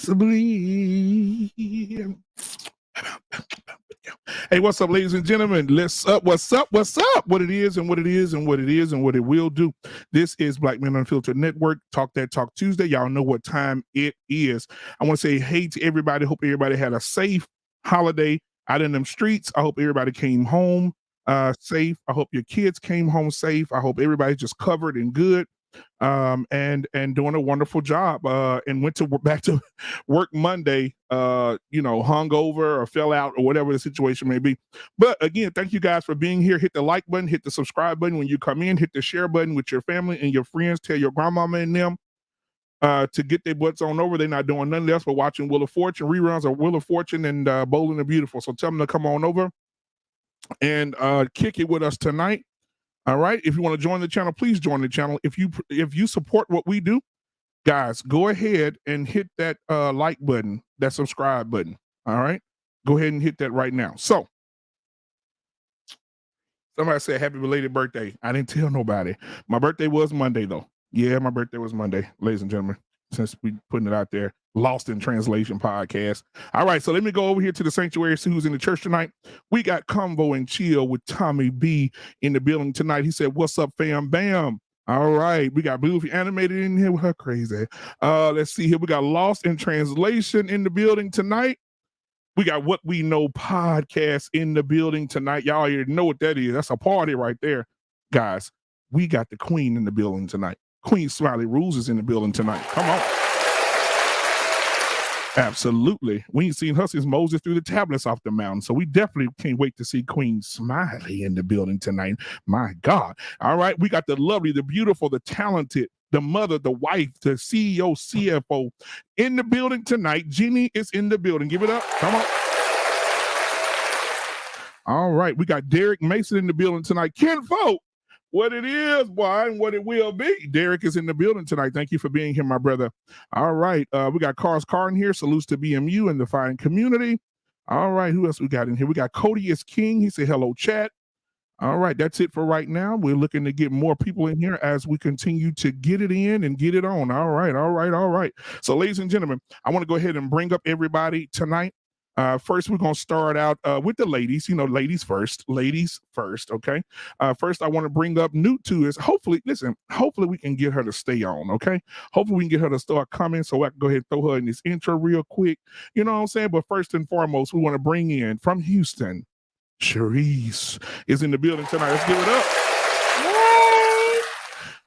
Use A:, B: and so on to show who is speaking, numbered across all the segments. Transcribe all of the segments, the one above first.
A: possibly. Hey, what's up, ladies and gentlemen? What's up? What it is and what it is and what it is and what it will do. This is Black Man Unfiltered Network. Talk That Talk Tuesday. Y'all know what time it is. I want to say hey to everybody. Hope everybody had a safe holiday out in them streets. I hope everybody came home safe. I hope your kids came home safe. I hope everybody's just covered and good. And doing a wonderful job, and went to back to work Monday, hungover or fell out or whatever the situation may be. But again, thank you guys for being here. Hit the like button, hit the subscribe button when you come in, hit the share button with your family and your friends. Tell your grandmama and them to get their butts on over. They're not doing nothing else but watching Wheel of Fortune reruns of Wheel of Fortune and Bold and the Beautiful. So tell them to come on over and kick it with us tonight. All right. If you want to join the channel, please join the channel. If you support what we do, guys, go ahead and hit that like button, that subscribe button. All right. Go ahead and hit that right now. So somebody said happy belated birthday. I didn't tell nobody. My birthday was Monday, though. Yeah, my birthday was Monday, ladies and gentlemen, since we putting it out there. Lost in Translation podcast. All right, so let me go over here to the sanctuary, see who's in the church tonight. We got Convo and Chill with Tommy B in the building tonight. He said, "What's up, fam? Bam." All right, we got Blue Animated in here with her crazy. Let's see here. We got Lost in Translation in the building tonight. We got What We Know podcast in the building tonight. Y'all already know what that is. That's a party right there, guys. We got the Queen in the building tonight. Queen Smiley Rules is in the building tonight. Come on. Absolutely. We ain't seen her since Moses threw the tablets off the mountain. So we definitely can't wait to see Queen Smiley in the building tonight. My God. All right. We got the lovely, the beautiful, the talented, the mother, the wife, the CEO, CFO in the building tonight. Jeannie is in the building. Give it up. Come on. All right. We got Derek Mason in the building tonight. Kinfolk. What it is, boy, and what it will be. Derek is in the building tonight. Thank you for being here, my brother. All right. We got Carl's Carton here. Salutes to BMU and the fine community. All right. Who else we got in here? We got Cody is King. He said, hello, chat. All right. That's it for right now. We're looking to get more people in here as we continue to get it in and get it on. All right. So, ladies and gentlemen, I want to go ahead and bring up everybody tonight. First, we're going to start out with the ladies, ladies first, okay? First, I want to bring up Newt to us. Hopefully we can get her to stay on, okay? Hopefully we can get her to start coming so I can go ahead and throw her in this intro real quick. You know what I'm saying? But first and foremost, we want to bring in from Houston, Sharice is in the building tonight. Let's give it up.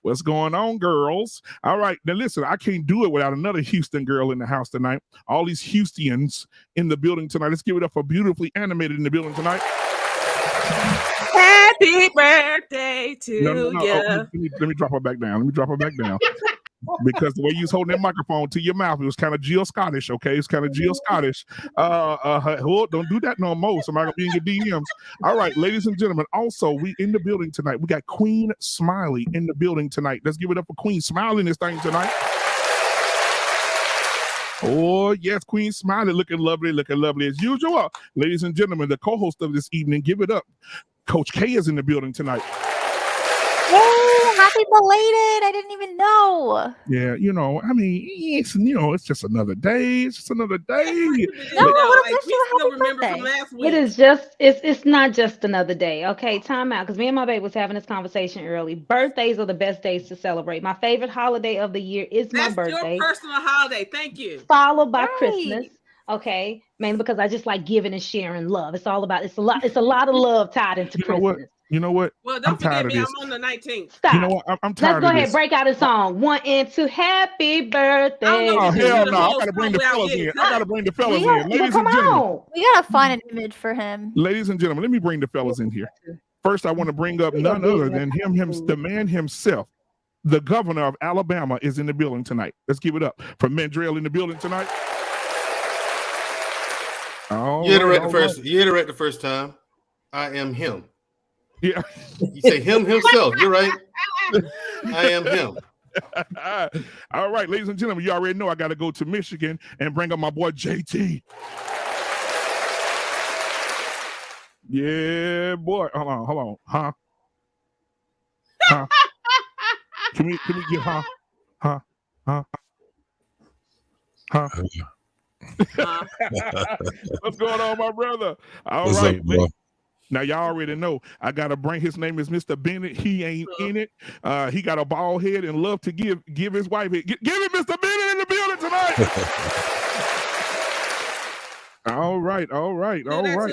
A: What's going on, girls? All right. Now, listen, I can't do it without another Houston girl in the house tonight. All these Houstonians in the building tonight. Let's give it up for Beautifully Animated in the building tonight.
B: Happy birthday to you.
A: Let me drop her back down. Because the way you was holding that microphone to your mouth, it was kind of Geo-Scottish, okay? It's kind of Geo-Scottish. Don't do that no more. Somebody gonna be in your DMs. All right, ladies and gentlemen. Also, we in the building tonight. We got Queen Smiley in the building tonight. Let's give it up for Queen Smiley in this thing tonight. Oh, yes, Queen Smiley looking lovely as usual. Ladies and gentlemen, the co-host of this evening, give it up. Coach K is in the building tonight.
C: Yay, happy belated. I didn't even know.
A: Yeah, it's just another day. It's just another day.
B: We still remember from last week.
D: It is it's not just another day. Okay, time out. Because me and my babe was having this conversation early. Birthdays are the best days to celebrate. My favorite holiday of the year is my birthday.
B: That's your personal holiday. Thank you.
D: Followed by Christmas. Okay, mainly because I just like giving and sharing love. It's a lot of love tied into Christmas.
A: You know what?
B: Well, don't forget me. I'm on the 19th.
D: Stop.
A: You know what? I'm tired.
D: Let's go ahead. Break out a song. 1 and 2. Happy birthday.
A: Oh, hell no. I gotta bring the fellas in. Ladies and gentlemen.
C: We gotta find an image for him.
A: Ladies and gentlemen, let me bring the fellas in here. First, I want to bring up none other than the man himself. The governor of Alabama is in the building tonight. Let's give it up for Mandrell in the building tonight.
E: You hit it the first time. I am him.
A: Yeah.
E: You say himself. You're right. I am him.
A: All right, ladies and gentlemen, you already know I got to go to Michigan and bring up my boy JT. Yeah, boy. Hold on. Huh? Can we get huh? What's going on, my brother? All
F: What's
A: right,
F: up, bro?
A: Now y'all already know I gotta bring. His name is Mr. Bennett. He ain't in it. He got a bald head and love to give his wife it. Give him Mr. Bennett in the building tonight. All right.
B: Too,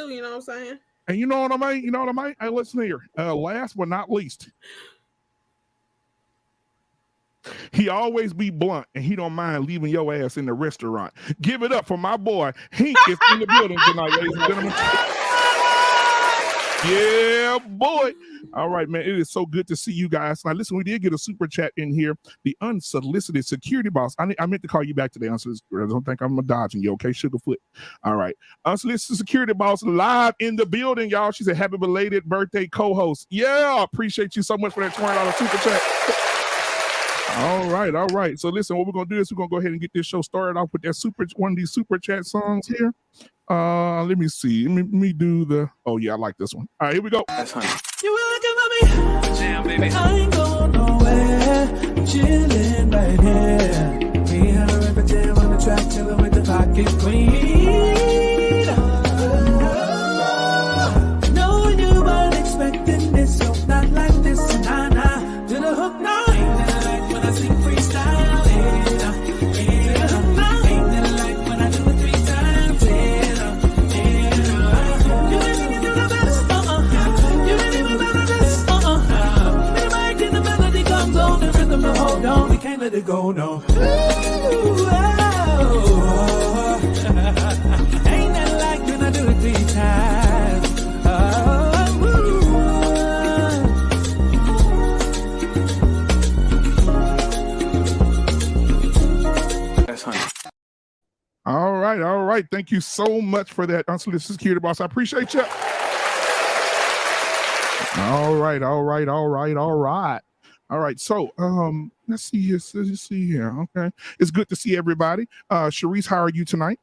B: you know what I'm saying?
A: And you know what I mean? Hey, listen here. Last but not least, he always be blunt and he don't mind leaving your ass in the restaurant. Give it up for my boy. He is in the building tonight, ladies and gentlemen. Yeah, boy. All right, man. It is so good to see you guys. Now, listen, we did get a super chat in here. The unsolicited security boss. I meant to call you back today, unsolicited. I don't think I'm dodging you, okay, Sugarfoot? All right. Unsolicited security boss live in the building, y'all. She said, happy belated birthday co-host. Yeah, appreciate you so much for that $20 super chat. All right. So listen, what we're gonna do is we're gonna go ahead and get this show started off with that one of these super chat songs here. Let me see. Let me do the. Oh yeah, I like this one. All right, here we go.
G: That's honey. You will give me jam, baby. I ain't going nowhere. Chilling right here. Me and her every jam on the track, chilling with the pocket queen. No, you weren't expecting this, so not like this. Nah. To the hook now. Can't let it go, no. Ooh, ain't that like when I do it 3 times? That's honey.
A: All right. Thank you so much for that, unsolicited security boss. I appreciate you. All right. So, let's see here. Okay. It's good to see everybody. Sharice, how are you tonight?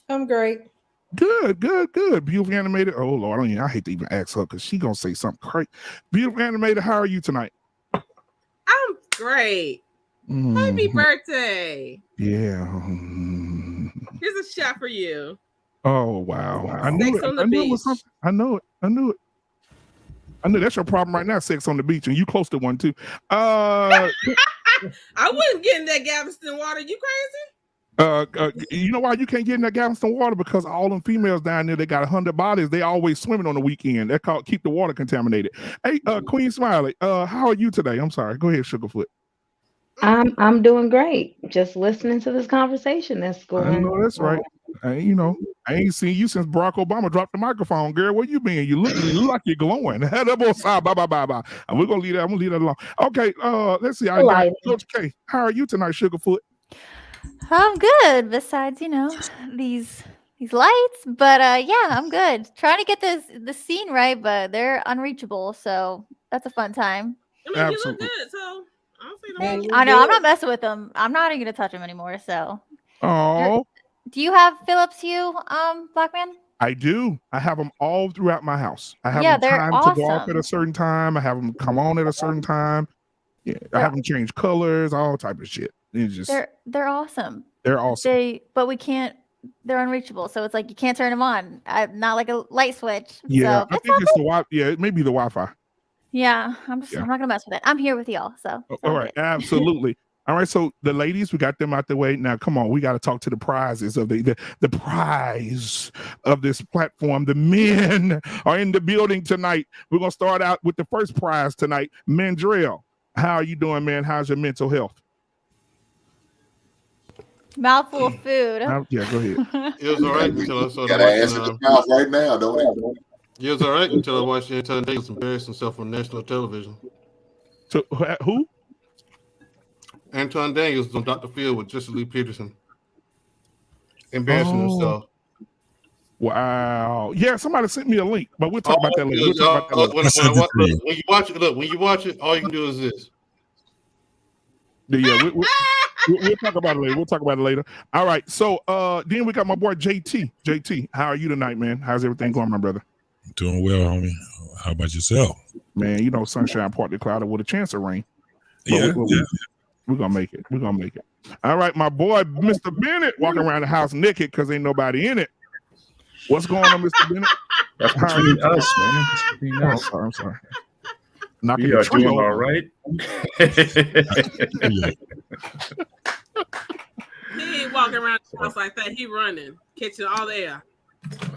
H: I'm great.
A: Good. Beautiful animated. Oh Lord, I hate to even ask her because she gonna say something crazy. Beautiful animated, how are you tonight?
B: I'm great. Happy birthday.
A: Yeah.
B: Here's a shot for you.
A: Oh wow. I knew
B: Sex
A: it.
B: on the
A: I knew it
B: beach.
A: was something. I knew it. I know that's your problem right now, sex on the beach, and you close to one too.
B: I wouldn't get in that Galveston water. You crazy?
A: You know why you can't get in that Galveston water? Because all them females down there, they got 100 bodies. They always swimming on the weekend. They're called keep the water contaminated. Hey, Queen Smiley, how are you today? I'm sorry. Go ahead, Sugarfoot.
D: I'm doing great. Just listening to this conversation that's going on.
A: I know that's right. I ain't seen you since Barack Obama dropped the microphone, girl. Where you been? You look like you're glowing. Bye. And we're gonna leave that. I'm gonna leave that alone. Okay. Let's see. Coach K, how are you tonight, Sugarfoot?
C: I'm good. Besides, these lights, but yeah, I'm good. Trying to get the scene right, but they're unreachable. So that's a fun time.
B: I mean, you look good, so I don't see
C: I know. I'm not messing with them. I'm not even gonna touch them anymore. So.
A: Oh.
C: Do you have Philips Hue, Black Man?
A: I do. I have them all throughout my house. I have them
C: they're
A: time
C: awesome.
A: to go off at a certain time. I have them come on at a certain time. Yeah, I have them change colors, all type of shit. It's just
C: they're awesome.
A: They're awesome.
C: But we can't. They're unreachable, so it's like you can't turn them on. Not like a light switch.
A: Yeah,
C: so
A: I think it's the Wi. Yeah, it may be the Wi-Fi.
C: Yeah, I'm not gonna mess with it. I'm here with y'all. So
A: all right, absolutely. All right, so the ladies, we got them out the way. Now, come on, we got to talk to the prizes of the prize of this platform. The men are in the building tonight. We're gonna start out with the first prize tonight. Mandrell, how are you doing, man? How's your mental health?
C: Mouthful of food.
A: Yeah, go ahead.
E: It was all right until I saw
I: the ass in the mouth right now, don't it?
E: It was all right until I watched Anton Davis embarrass himself on national television.
A: So who?
E: Anton Daniels on Dr. Phil with Jesse Lee Peterson. Embarrassing himself.
A: Wow. Yeah, somebody sent me a link, but we'll talk about that later.
E: When you watch it, all you can do is this.
A: Yeah, we'll talk about it later. We'll talk about it later. All right. So then we got my boy JT. JT, how are you tonight, man? How's everything going, my brother?
F: Doing well, homie. How about yourself?
A: Man, sunshine, partly clouded with a chance of rain.
F: Yeah.
A: We're gonna make it. All right, my boy, Mr. Bennett, walking around the house naked because ain't nobody in it. What's going on, Mr. Bennett?
H: That's between us, man. That's between
A: Oh,
H: us.
A: I'm sorry. Knocking
H: We
A: the
H: are
A: tree
H: doing
A: over.
H: all right.
B: He ain't walking around the house like that. He running, catching all the air.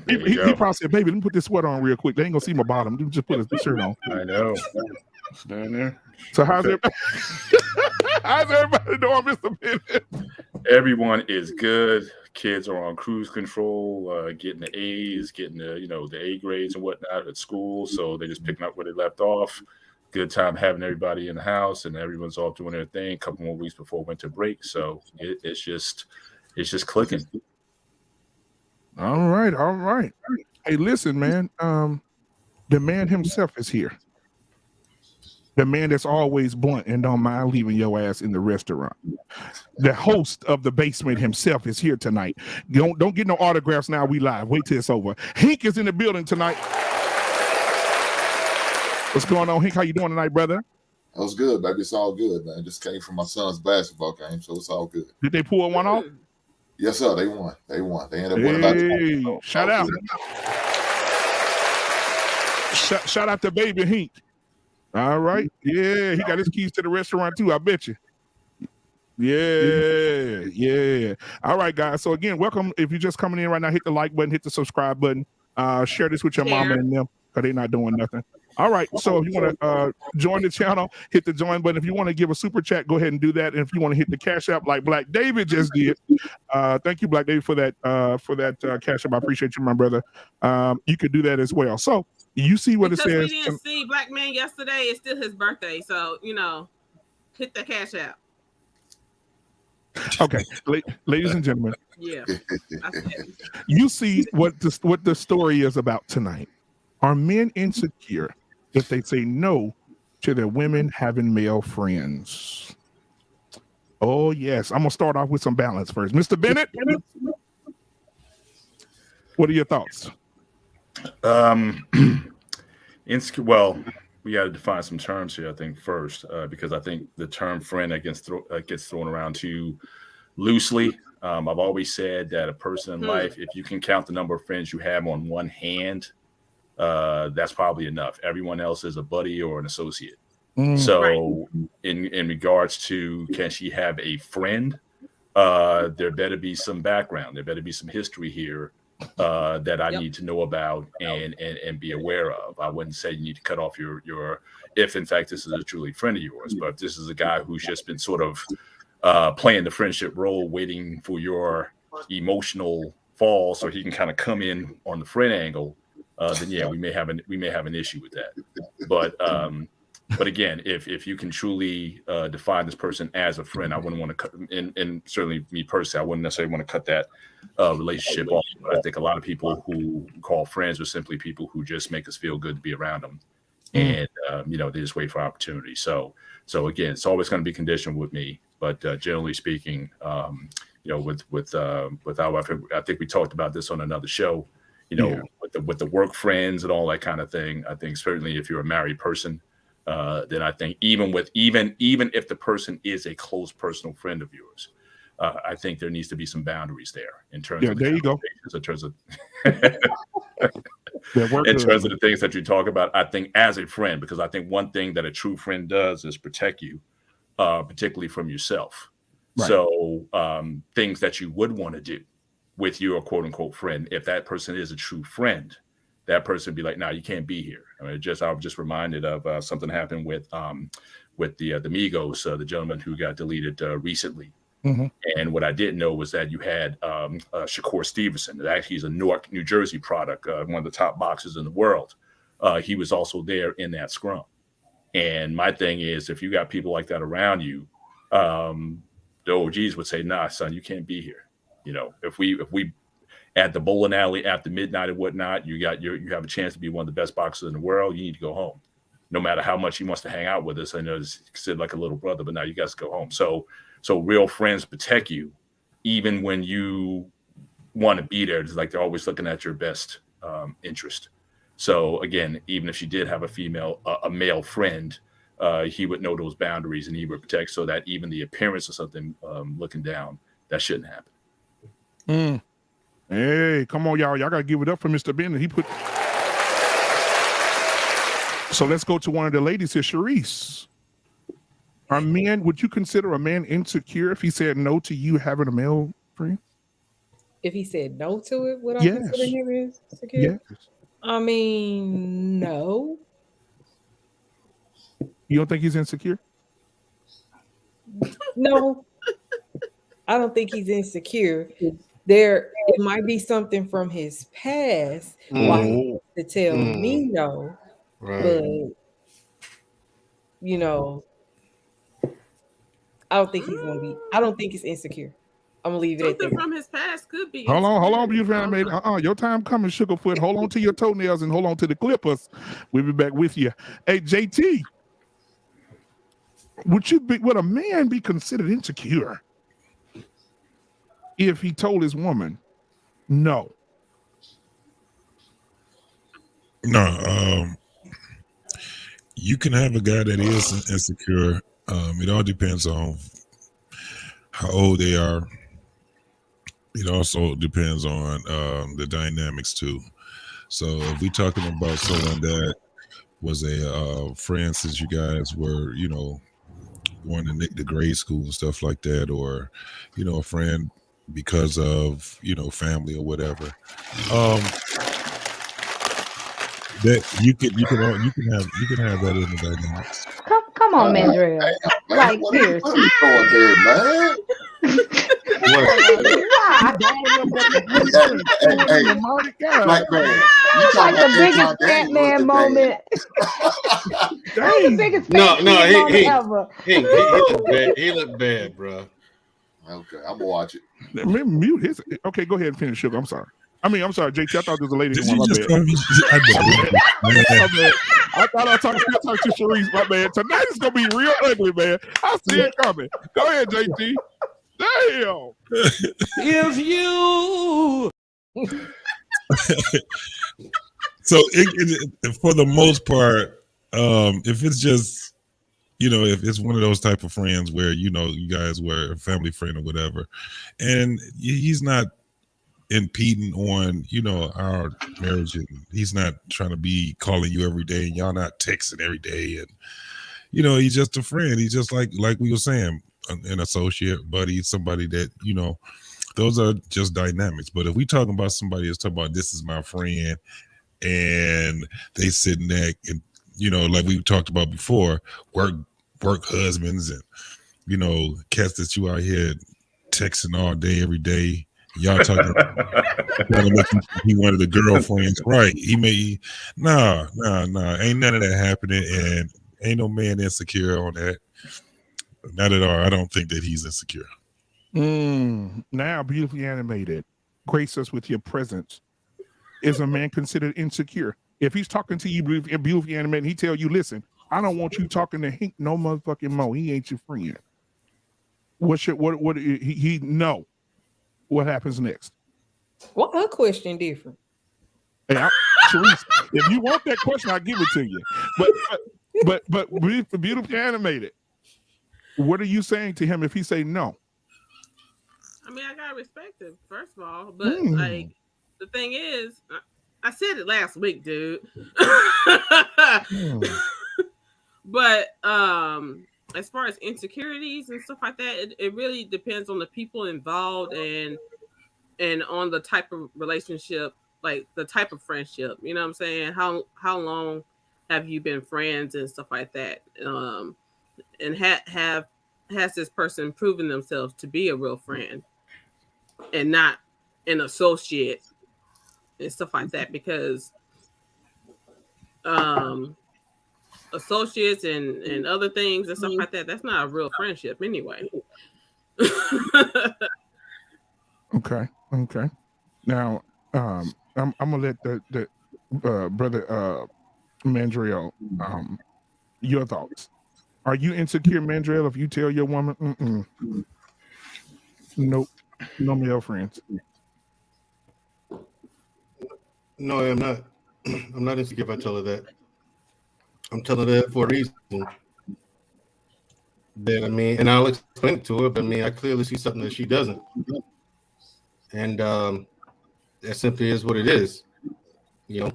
A: He probably said, "Baby, let me put this sweater on real quick. They ain't gonna see my bottom. Let me just put this shirt on."
H: I know. Down there.
A: So how's everybody? How's everybody doing, Mr. Bennett?
H: Everyone is good. Kids are on cruise control, getting the A's, getting the A grades and whatnot at school. So they're just picking up where they left off. Good time having everybody in the house, and everyone's all doing their thing. A couple more weeks before winter break, so it's just clicking.
A: All right. Hey, listen, man. The man himself is here. The man that's always blunt and don't mind leaving your ass in the restaurant. The host of The Basement himself is here tonight. Don't get no autographs now. We live. Wait till it's over. Hink is in the building tonight. What's going on, Hink? How you doing tonight, brother?
I: That was good, baby. It's all good, man. Just came from my son's basketball game, so it's all good.
A: Did they pull one off?
I: Yes, sir. They won. They ended up winning by 20.
A: Shout out. Shout out to baby Hink. All right. Yeah, he got his keys to the restaurant too, I bet you. Yeah. All right, guys. So again, welcome. If you're just coming in right now, hit the like button, hit the subscribe button, share this with your mama and them because they're not doing nothing. All right. So if you want to join the channel, hit the join button. If you want to give a super chat, go ahead and do that. And if you want to hit the Cash App like Black David just did, thank you, Black David, for that Cash App. I appreciate you, my brother. You could do that as well. So you see what
B: because
A: it says.
B: We didn't see Black Man yesterday. It's still his birthday, so hit the Cash App.
A: Okay, ladies and gentlemen.
B: Yeah.
A: You see what the story is about tonight. Are men insecure if they say no to their women having male friends? Oh, yes. I'm going to start off with some balance first. Mr. Bennett, what are your thoughts?
H: Well, we got to define some terms here, I think, first, because I think the term friend gets thrown around too loosely. I've always said that a person in life, if you can count the number of friends you have on one hand, that's probably enough. Everyone else is a buddy or an associate. So in regards to can she have a friend, there better be some background. There better be some history here that I need to know about and be aware of. I wouldn't say you need to cut off your if in fact this is a truly friend of yours, but if this is a guy who's just been sort of playing the friendship role, waiting for your emotional fall so he can kind of come in on the friend angle, then yeah, we may have an issue with that. But again, if you can truly define this person as a friend, I wouldn't want to cut, and certainly me personally, I wouldn't necessarily want to cut that relationship off. But I think a lot of people who call friends are simply people who just make us feel good to be around them, and they just wait for opportunity. So again, it's always going to be conditional with me. But generally speaking, with our, I think we talked about this on another show. With the work friends and all that kind of thing. I think certainly if you're a married person, then I think even if the person is a close personal friend of yours, I think there needs to be some boundaries there in terms of
A: there you go.
H: In terms of the things that you talk about. I think as a friend, because I think one thing that a true friend does is protect you, particularly from yourself. Right. So things that you would want to do with your quote unquote friend, if that person is a true friend, that person would be like, "No, you can't be here." I mean, I was just reminded of something happened with the Migos, the gentleman who got deleted recently. Mm-hmm. And what I didn't know was that you had Shakur Stevenson. He's a Newark, New Jersey product, one of the top boxers in the world. He was also there in that scrum. And my thing is, if you got people like that around you, the OGs would say, "Nah, son, you can't be here." If we at the bowling alley after midnight and whatnot, you have a chance to be one of the best boxers in the world. You need to go home, no matter how much he wants to hang out with us. I know it's considered like a little brother, but now you guys go home. So real friends protect you, even when you want to be there. It's like they're always looking at your best interest. So again, even if she did have a male friend, he would know those boundaries and he would protect, so that even the appearance of something looking down, that shouldn't happen.
A: Hey, come on, y'all. Y'all got to give it up for Mr. Bennett. He put. So let's go to one of the ladies here, Sharice. Would you consider a man insecure if he said no to you having a male friend?
B: If he said no to it, would I
A: Yes.
B: consider him insecure?
A: Yes.
B: I mean, no.
A: You don't think he's insecure?
B: No. I don't think he's insecure. It might be something from his past why he wants to tell me no.
E: Right.
B: But you know, I don't think he's insecure. I'm gonna leave it at that.
J: Something from his past could be.
A: Hold on, beautiful animated. Your time coming, Sugarfoot. Hold on to your toenails and hold on to the clippers. We'll be back with you. Hey, JT, would a man be considered insecure if he told his woman no?
F: No, you can have a guy that is insecure. It all depends on how old they are. It also depends on the dynamics too. So if we're talking about someone that was a friend since you guys were, going to the grade school and stuff like that, or a friend because of family or whatever, that you can have that in the dynamics.
D: Come on, Mandrell. Like seriously.
I: What are you doing there, man? Black man, you
D: like the biggest fat man moment. That's the biggest fat man moment ever.
E: He looked bad, bro.
I: Okay, I'm gonna watch it.
A: Mute his. Okay, go ahead and finish, Sugar. I'm sorry, JT. I thought there was a lady.
F: Did you just
A: call me? I thought I was talking to Sharice. My man. Tonight is gonna be real ugly, man. I see it coming. Go ahead, JT. Damn.
G: If you.
F: So for the most part, if it's just, if it's one of those type of friends where, you guys were a family friend or whatever, and he's not impeding on, our marriage, and he's not trying to be calling you every day and y'all not texting every day, and, he's just a friend. He's just like we were saying, an associate, buddy, somebody that, those are just dynamics. But if we talking about somebody that's talking about this is my friend and they sitting there and, like we talked about before, work husbands and, cats that you out here texting all day, every day. Y'all talking he wanted the girlfriends, right? He may ain't none of that happening, and ain't no man insecure on that. Not at all. I don't think that he's insecure.
A: Now, beautifully animated, grace us with your presence. Is a man considered insecure if he's talking to you beautifully animated? And he tell you, listen, I don't want you talking to Hink no motherfucking more. He ain't your friend. What no? What happens next?
B: Well, her question different.
A: Hey, Sharice, if you want that question, I'll give it to you. But beautifully animated. What are you saying to him if he say no?
J: I mean, I gotta respect him, first of all. But like, the thing is, I said it last week, dude. But as far as insecurities and stuff like that, it really depends on the people involved and on the type of relationship, like the type of friendship. You know what I'm saying? How long have you been friends and stuff like that? And has this person proven themselves to be a real friend and not an associate and stuff like that? Because associates and other things and stuff like that, that's not a real friendship anyway.
A: Okay. Now, I'm gonna let the brother Mandrell, your thoughts. Are you insecure, Mandrell, if you tell your woman, nope, no male friends?
E: No, I am not. I'm not insecure if I tell her that. I'm telling her that for a reason. then and I'll explain it to her, but I clearly see something that she doesn't. And that simply is what it is. You know,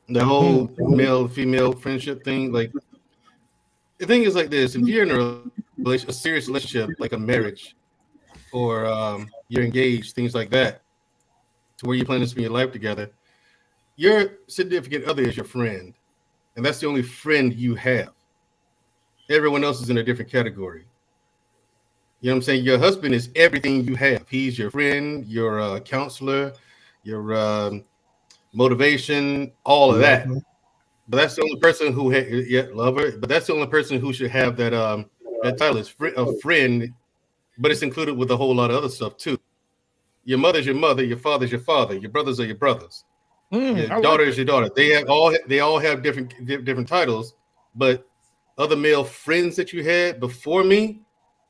E: the whole male-female friendship thing, like the thing is like this: if you're in a serious relationship, like a marriage, or you're engaged, things like that, to where you plan to spend your life together, your significant other is your friend, and that's the only friend you have. Everyone else is in a different category. You know what I'm saying? Your husband is everything you have. He's your friend, your counselor, your motivation, all of that. But that's the only person who lover. But that's the only person who should have that that title is a friend. But it's included with a whole lot of other stuff too. Your mother's your mother. Your father's your father. Your brothers are your brothers. Your daughter is your daughter. They all have different titles. But other male friends that you had before me,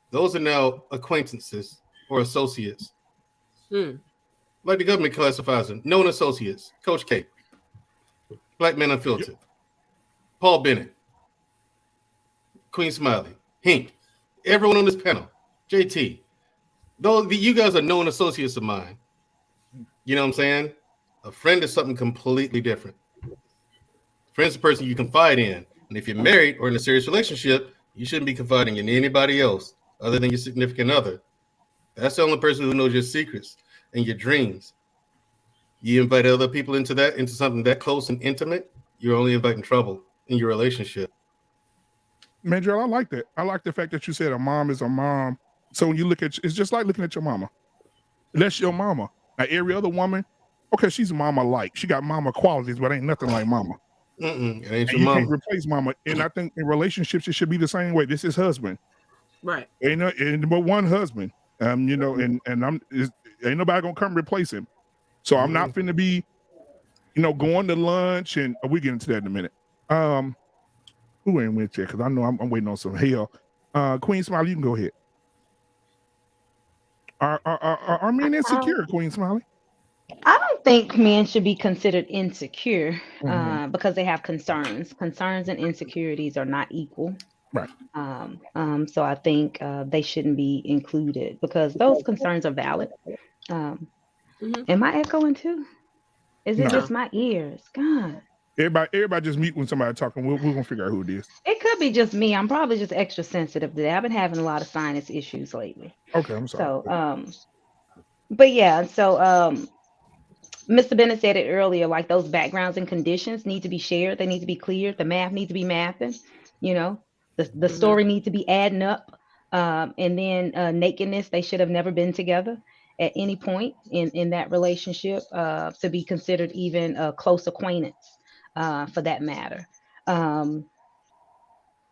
E: those are now acquaintances or associates. Like the government classifies them. Known associates. Coach K. Black Man Unfiltered. Paul Bennett. Queen Smiley. Hink. Everyone on this panel. JT. You guys are known associates of mine. You know what I'm saying? A friend is something completely different. A friend's a person you confide in. And if you're married or in a serious relationship, you shouldn't be confiding in anybody else other than your significant other. That's the only person who knows your secrets and your dreams. You invite other people into something that close and intimate, you're only inviting trouble in your relationship.
A: Mandrell, I like that. I like the fact that you said a mom is a mom. So when you look at, it's just like looking at your mama. That's your mama. Now every other woman, okay, she's mama-like. She got mama qualities, but ain't nothing like mama.
E: It ain't your
A: you
E: mama.
A: Can't replace mama. And I think in relationships, it should be the same way. This is husband.
J: Right.
A: Ain't but one husband. You know, and ain't nobody gonna come replace him. So I'm not finna be, going to lunch and we get into that in a minute. Who ain't went yet? Because I know I'm waiting on some hell. Queen Smiley, you can go ahead. Are men insecure, Queen Smiley?
D: I don't think men should be considered insecure because they have concerns. Concerns and insecurities are not equal.
A: Right.
D: So I think they shouldn't be included because those concerns are valid. Am I echoing too? Is it just my ears? God.
A: Everybody just mute when somebody's talking. We're gonna figure out who it is.
D: It could be just me. I'm probably just extra sensitive to that. I've been having a lot of sinus issues lately.
A: Okay, I'm sorry.
D: So but yeah, so Mr. Bennett said it earlier, like those backgrounds and conditions need to be shared. They need to be cleared. The math needs to be mathing, the story needs to be adding up. And then nakedness, they should have never been together at any point in that relationship to be considered even a close acquaintance for that matter.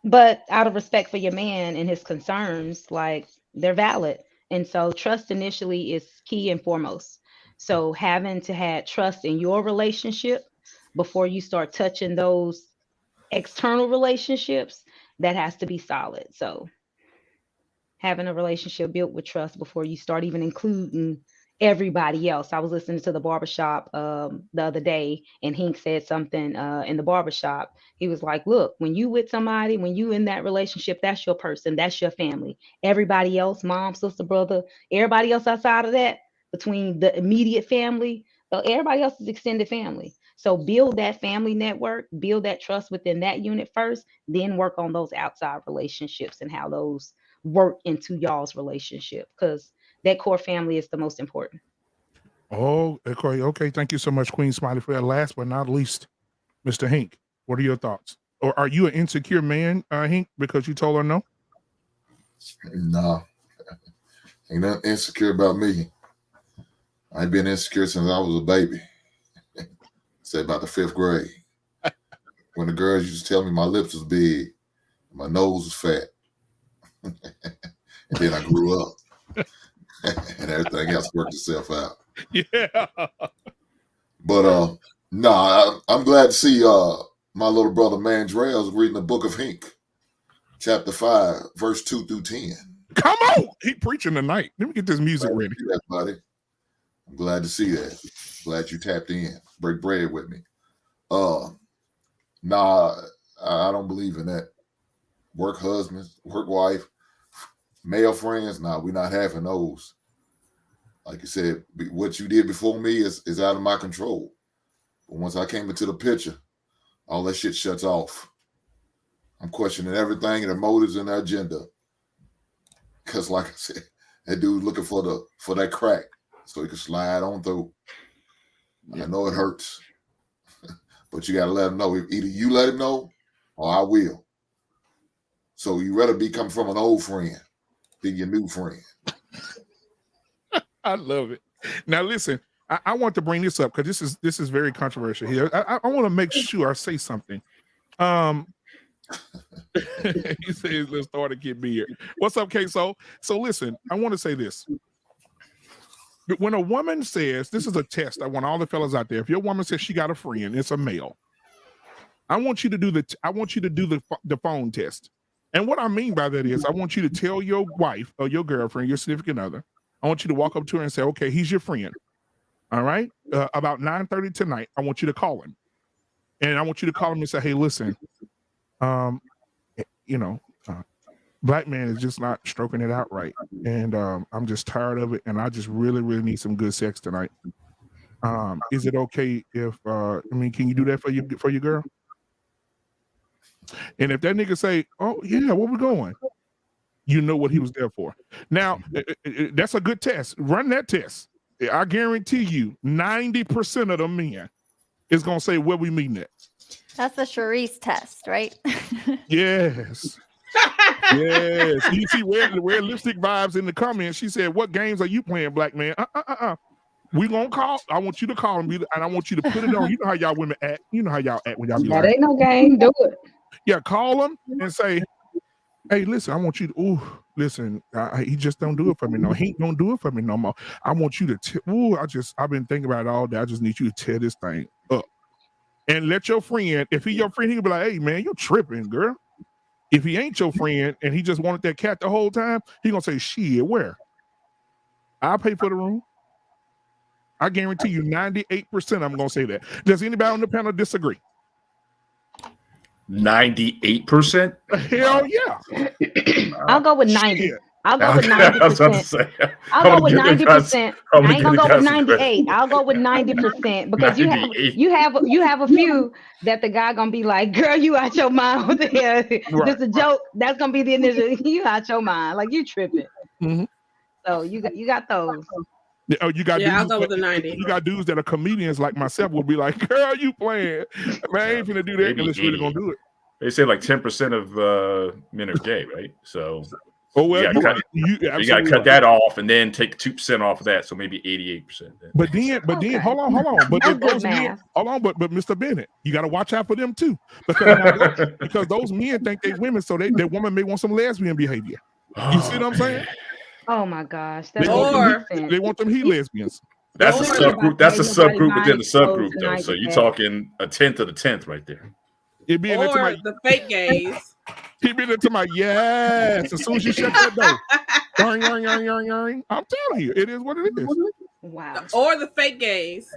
D: But out of respect for your man and his concerns, like they're valid. And so trust initially is key and foremost. So having to have trust in your relationship before you start touching those external relationships, that has to be solid. So having a relationship built with trust before you start even including everybody else. I was listening to the Barbershop the other day, and Hink said something in the Barbershop. He was like, look, when you with somebody, when you in that relationship, that's your person, that's your family. Everybody else, mom, sister, brother, everybody else outside of that, between the immediate family, everybody else is extended family. So build that family network, build that trust within that unit first, then work on those outside relationships and how those work into y'all's relationship, because that core family is the most important.
A: Oh, okay. Thank you so much, Queen Smiley, for that. Last but not least, Mr. Hink, what are your thoughts? Or are you an insecure man, Hink, because you told her no?
I: No, ain't nothing insecure about me. I've been insecure since I was a baby. Say about the 5th grade. When the girls used to tell me my lips was big, my nose was fat. And then I grew up. And everything else worked itself out.
A: Yeah.
I: But no, I'm glad to see my little brother Mandrell reading the book of Hink, chapter 5, verse 2 through 10.
A: Come on, he preaching tonight. Let me get this music ready.
I: That, buddy. I'm glad to see that. Glad you tapped in. Break bread with me. Nah, I don't believe in that. work husbands, work wife, male friends. Nah, we're not having those. Like you said, what you did before me is out of my control. But once I came into the picture, all that shit shuts off. I'm questioning everything and their motives and their agenda. Because like I said, that dude looking for that crack so he can slide on through. I know it hurts, but you got to let him know. Either you let him know or I will. So you rather be coming from an old friend than your new friend.
A: I love it. Now listen, I want to bring this up because this is very controversial here. I want to make sure I say something. He says, let's start to get beer. What's up, Queso? So listen, I want to say this. When a woman says, this is a test, I want all the fellas out there. If your woman says she got a friend, it's a male. I want you to do the phone test. And what I mean by that is I want you to tell your wife or your girlfriend, your significant other, I want you to walk up to her and say, okay, he's your friend. All right. About 9:30 tonight, I want you to call him. And I want you to call him and say, hey, listen, Black man is just not stroking it out right. And I'm just tired of it. And I just really, really need some good sex tonight. Is it okay if, can you do that for your girl? And if that nigga say, oh yeah, where we going? You know what he was there for. Now, that's a good test. Run that test. I guarantee you 90% of the men is going to say, where we meeting at?
C: That's the Charisse test, right?
A: Yes. Yes. You see where lipstick vibes in the comments. She said, what games are you playing, Black man? We gonna call. I want you to call him, and I want you to put it on. You know how y'all women act. You know how y'all act when y'all be
D: That
A: like,
D: ain't no game. Do it.
A: yeah, call him and say, hey, listen, I want you to, listen, he just don't do it for me no. He ain't gonna do it for me no more. I want you to, I've been thinking about it all day. I just need you to tear this thing up. And let your friend, if he your friend, he'll be like, hey, man, you tripping, girl. If he ain't your friend and he just wanted that cat the whole time, he gonna say, shit, where? I'll pay for the room. I guarantee you 98% I'm gonna say that. Does anybody on the panel disagree?
H: 98%?
A: Hell yeah.
D: I'll go with 90.
A: Shit.
D: I'll go with 90%.
H: I was about to say,
D: I'll go with 90%. I ain't gonna go with 98. I'll go with 90% because you have a few that the guy gonna be like, girl, you out your mind with the
A: Right.
D: Just a joke. That's gonna be the initial. You out your mind, like you tripping.
A: Mm-hmm.
D: So you got those.
A: Oh, you got
J: I'll
A: dudes
J: go with the 90.
A: You got dudes that are comedians like myself will be like, girl, you playing. Man, I ain't finna do that unless you're really gonna do it.
H: They say like 10% of men are gay, right? So
A: well,
H: you gotta cut that off and then take 2% off of that, so maybe 88%.
A: But then, hold on. But those men, but Mr. Bennett, you gotta watch out for them too, because those men think they women, so their woman may want some lesbian behavior. You see what I'm saying?
D: Oh my gosh,
A: they want them he lesbians.
H: That's a subgroup. That's a subgroup within the subgroup, though. So you're talking a 10th of the 10th right there.
J: Or the fake gays.
A: He been into my yes. As soon as you shut that door, I'm telling you, it is what it is.
D: Wow.
J: Or the fake gays.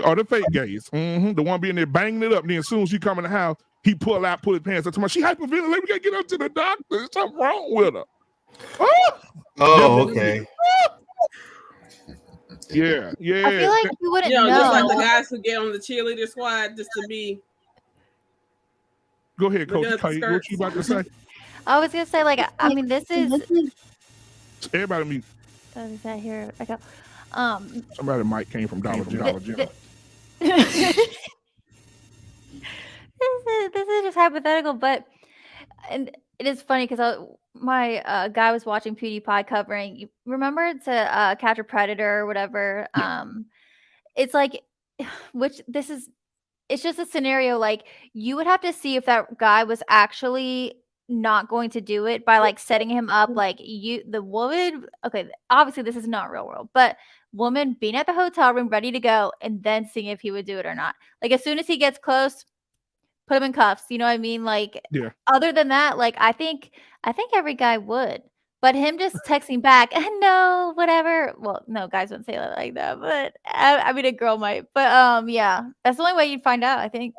A: Or the fake gays. Mm-hmm. The one being there banging it up. Then as soon as she come in the house, he pull his pants up. She hyperventilating. We gotta get her to the doctor. There's something wrong with her.
E: Oh, okay.
A: Yeah.
C: I feel like you wouldn't know.
J: Just like the guys who get on the cheerleader squad just to be.
A: Go ahead, Coach. What you about to say?
C: I was gonna say, this is
A: everybody mute.
C: Oh, is that here? I go.
A: Somebody mic came from Dollar General.
C: This is just hypothetical, but and it is funny because my guy was watching PewDiePie covering. You remember to Catch a Predator or whatever? Yeah. It's like, it's just a scenario like you would have to see if that guy was actually not going to do it by like setting him up, like the woman. Okay, obviously this is not real world, but woman being at the hotel room ready to go and then seeing if he would do it or not. Like as soon as he gets close, put him in cuffs. You know what I mean? Like, yeah. Other than that, like I think every guy would, but him just texting back, no, whatever. Well, no, guys wouldn't say that like that, but I mean, a girl might. But yeah, that's the only way you'd find out, I think.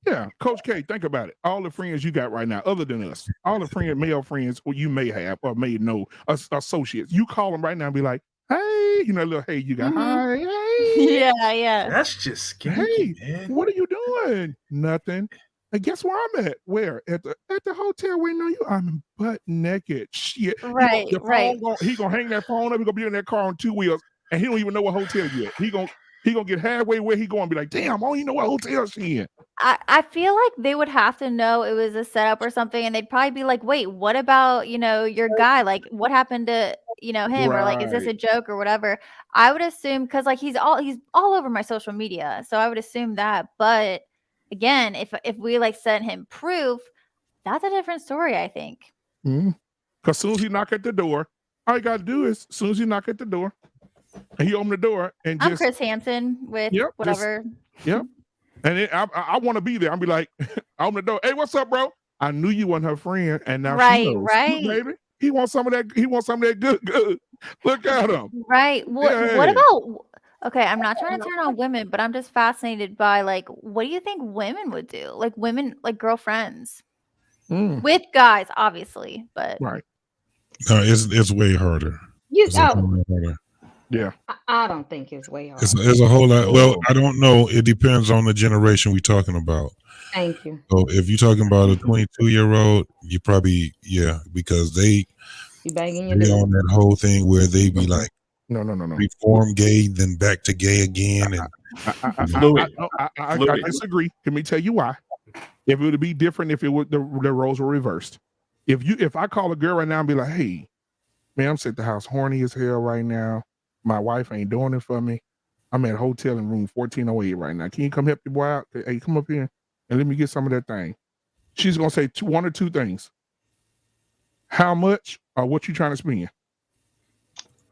A: Yeah, Coach K, think about it. All the friends you got right now, other than us, all the male friends or you may have or may know, associates, you call them right now and be like, hey, you know, little hey, you got hi, hey.
C: Yeah.
H: That's just scary,
A: Hey,
H: man.
A: what are you doing? Nothing. And guess where I'm at? Where? At the hotel waiting on you. I'm butt naked. Shit.
C: Right,
A: He gonna hang that phone up. He gonna be in that car on 2 wheels, and he don't even know what hotel you at. He gonna get halfway where he going and be like, damn, I don't even know what hotel she in.
C: I feel like they would have to know it was a setup or something, and they'd probably be like, wait, what about, your guy? Like, what happened to, him? Or like, is this a joke or whatever? I would assume, because like he's all over my social media. So I would assume that. But again, if we like sent him proof, that's a different story, I think.
A: Because as soon as he knock at the door, all you gotta do is, as soon as he knock at the door, and he open the door and
C: I'm Chris Hansen with whatever.
A: Yep. And then I want to be there. I'll be like, I open the door. Hey, what's up, bro? I knew you weren't her friend, and now she knows.
C: Right.
A: Look, baby, he wants some of that. He wants some of that good. Look at him.
C: Right. What about? Okay, I'm not trying to turn on women, but I'm just fascinated by like, what do you think women would do? Like women, like girlfriends with guys, obviously, but
A: right.
F: No, it's way harder.
A: Yeah.
D: I don't think it's way hard.
F: It's a whole lot. Well, I don't know. It depends on the generation we're talking about.
D: Thank you.
F: So if you're talking about a 22-year-old, you probably, because they
D: banging
F: they on that whole thing where they be like,
A: no,
F: reform gay, then back to gay again. And
A: I disagree. Let me tell you why. If it would be different, if it would the roles were reversed. If I call a girl right now and be like, hey, man, I'm sitting at the house horny as hell right now. My wife ain't doing it for me. I'm at a hotel in room 1408 right now. Can you come help your boy out? Hey, come up here and let me get some of that thing. She's gonna say one or two things. How much or what you trying to spend?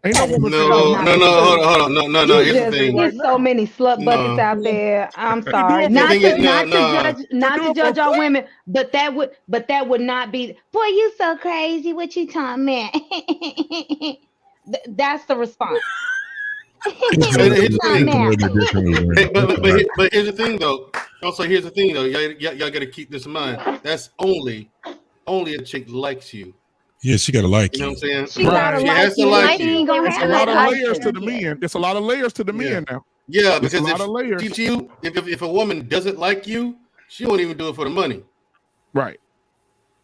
A: Ain't no woman.
E: Hold on. No. Here's the thing.
D: There's so many slut buckets out there. I'm sorry. Not to judge all women, but that would not be. Boy, you so crazy. What you talking about? That's the response.
E: But here's the thing, though. Also, here's the thing, though. Y'all got to keep this in mind. That's only a chick likes you.
F: Yeah, she gotta like you.
E: You know what I'm saying?
D: She has to like you.
A: It's a lot of layers to the men. It's a lot of layers to the men now.
E: Yeah, because
A: a lot of layers.
E: If a woman doesn't like you, she won't even do it for the money.
A: Right.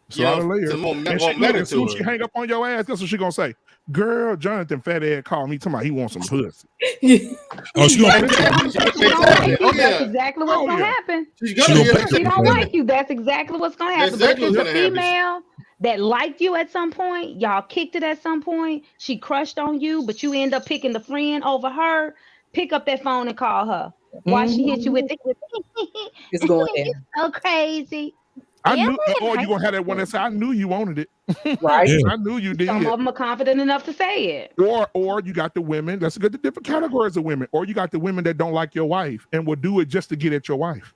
A: It's a lot of layers. As soon as she hang up on your ass, that's what she gonna say. Girl, Jonathan fat ass called me talking about he wants some pussy.
F: Oh, she gonna
D: That's exactly what's gonna happen. She don't like you. That's exactly what's gonna happen. But if it's a female that liked you at some point, y'all kicked it at some point, she crushed on you, but you end up picking the friend over her, pick up that phone and call her. Why she hit you with it?
B: It's going there.
D: So crazy.
A: I knew, or you gonna have that one that say, I knew you wanted it.
B: Right.
A: Yeah. I knew you did.
D: Some of them are confident enough to say it.
A: Or you got the women, let's get the different categories of women, or you got the women that don't like your wife and will do it just to get at your wife.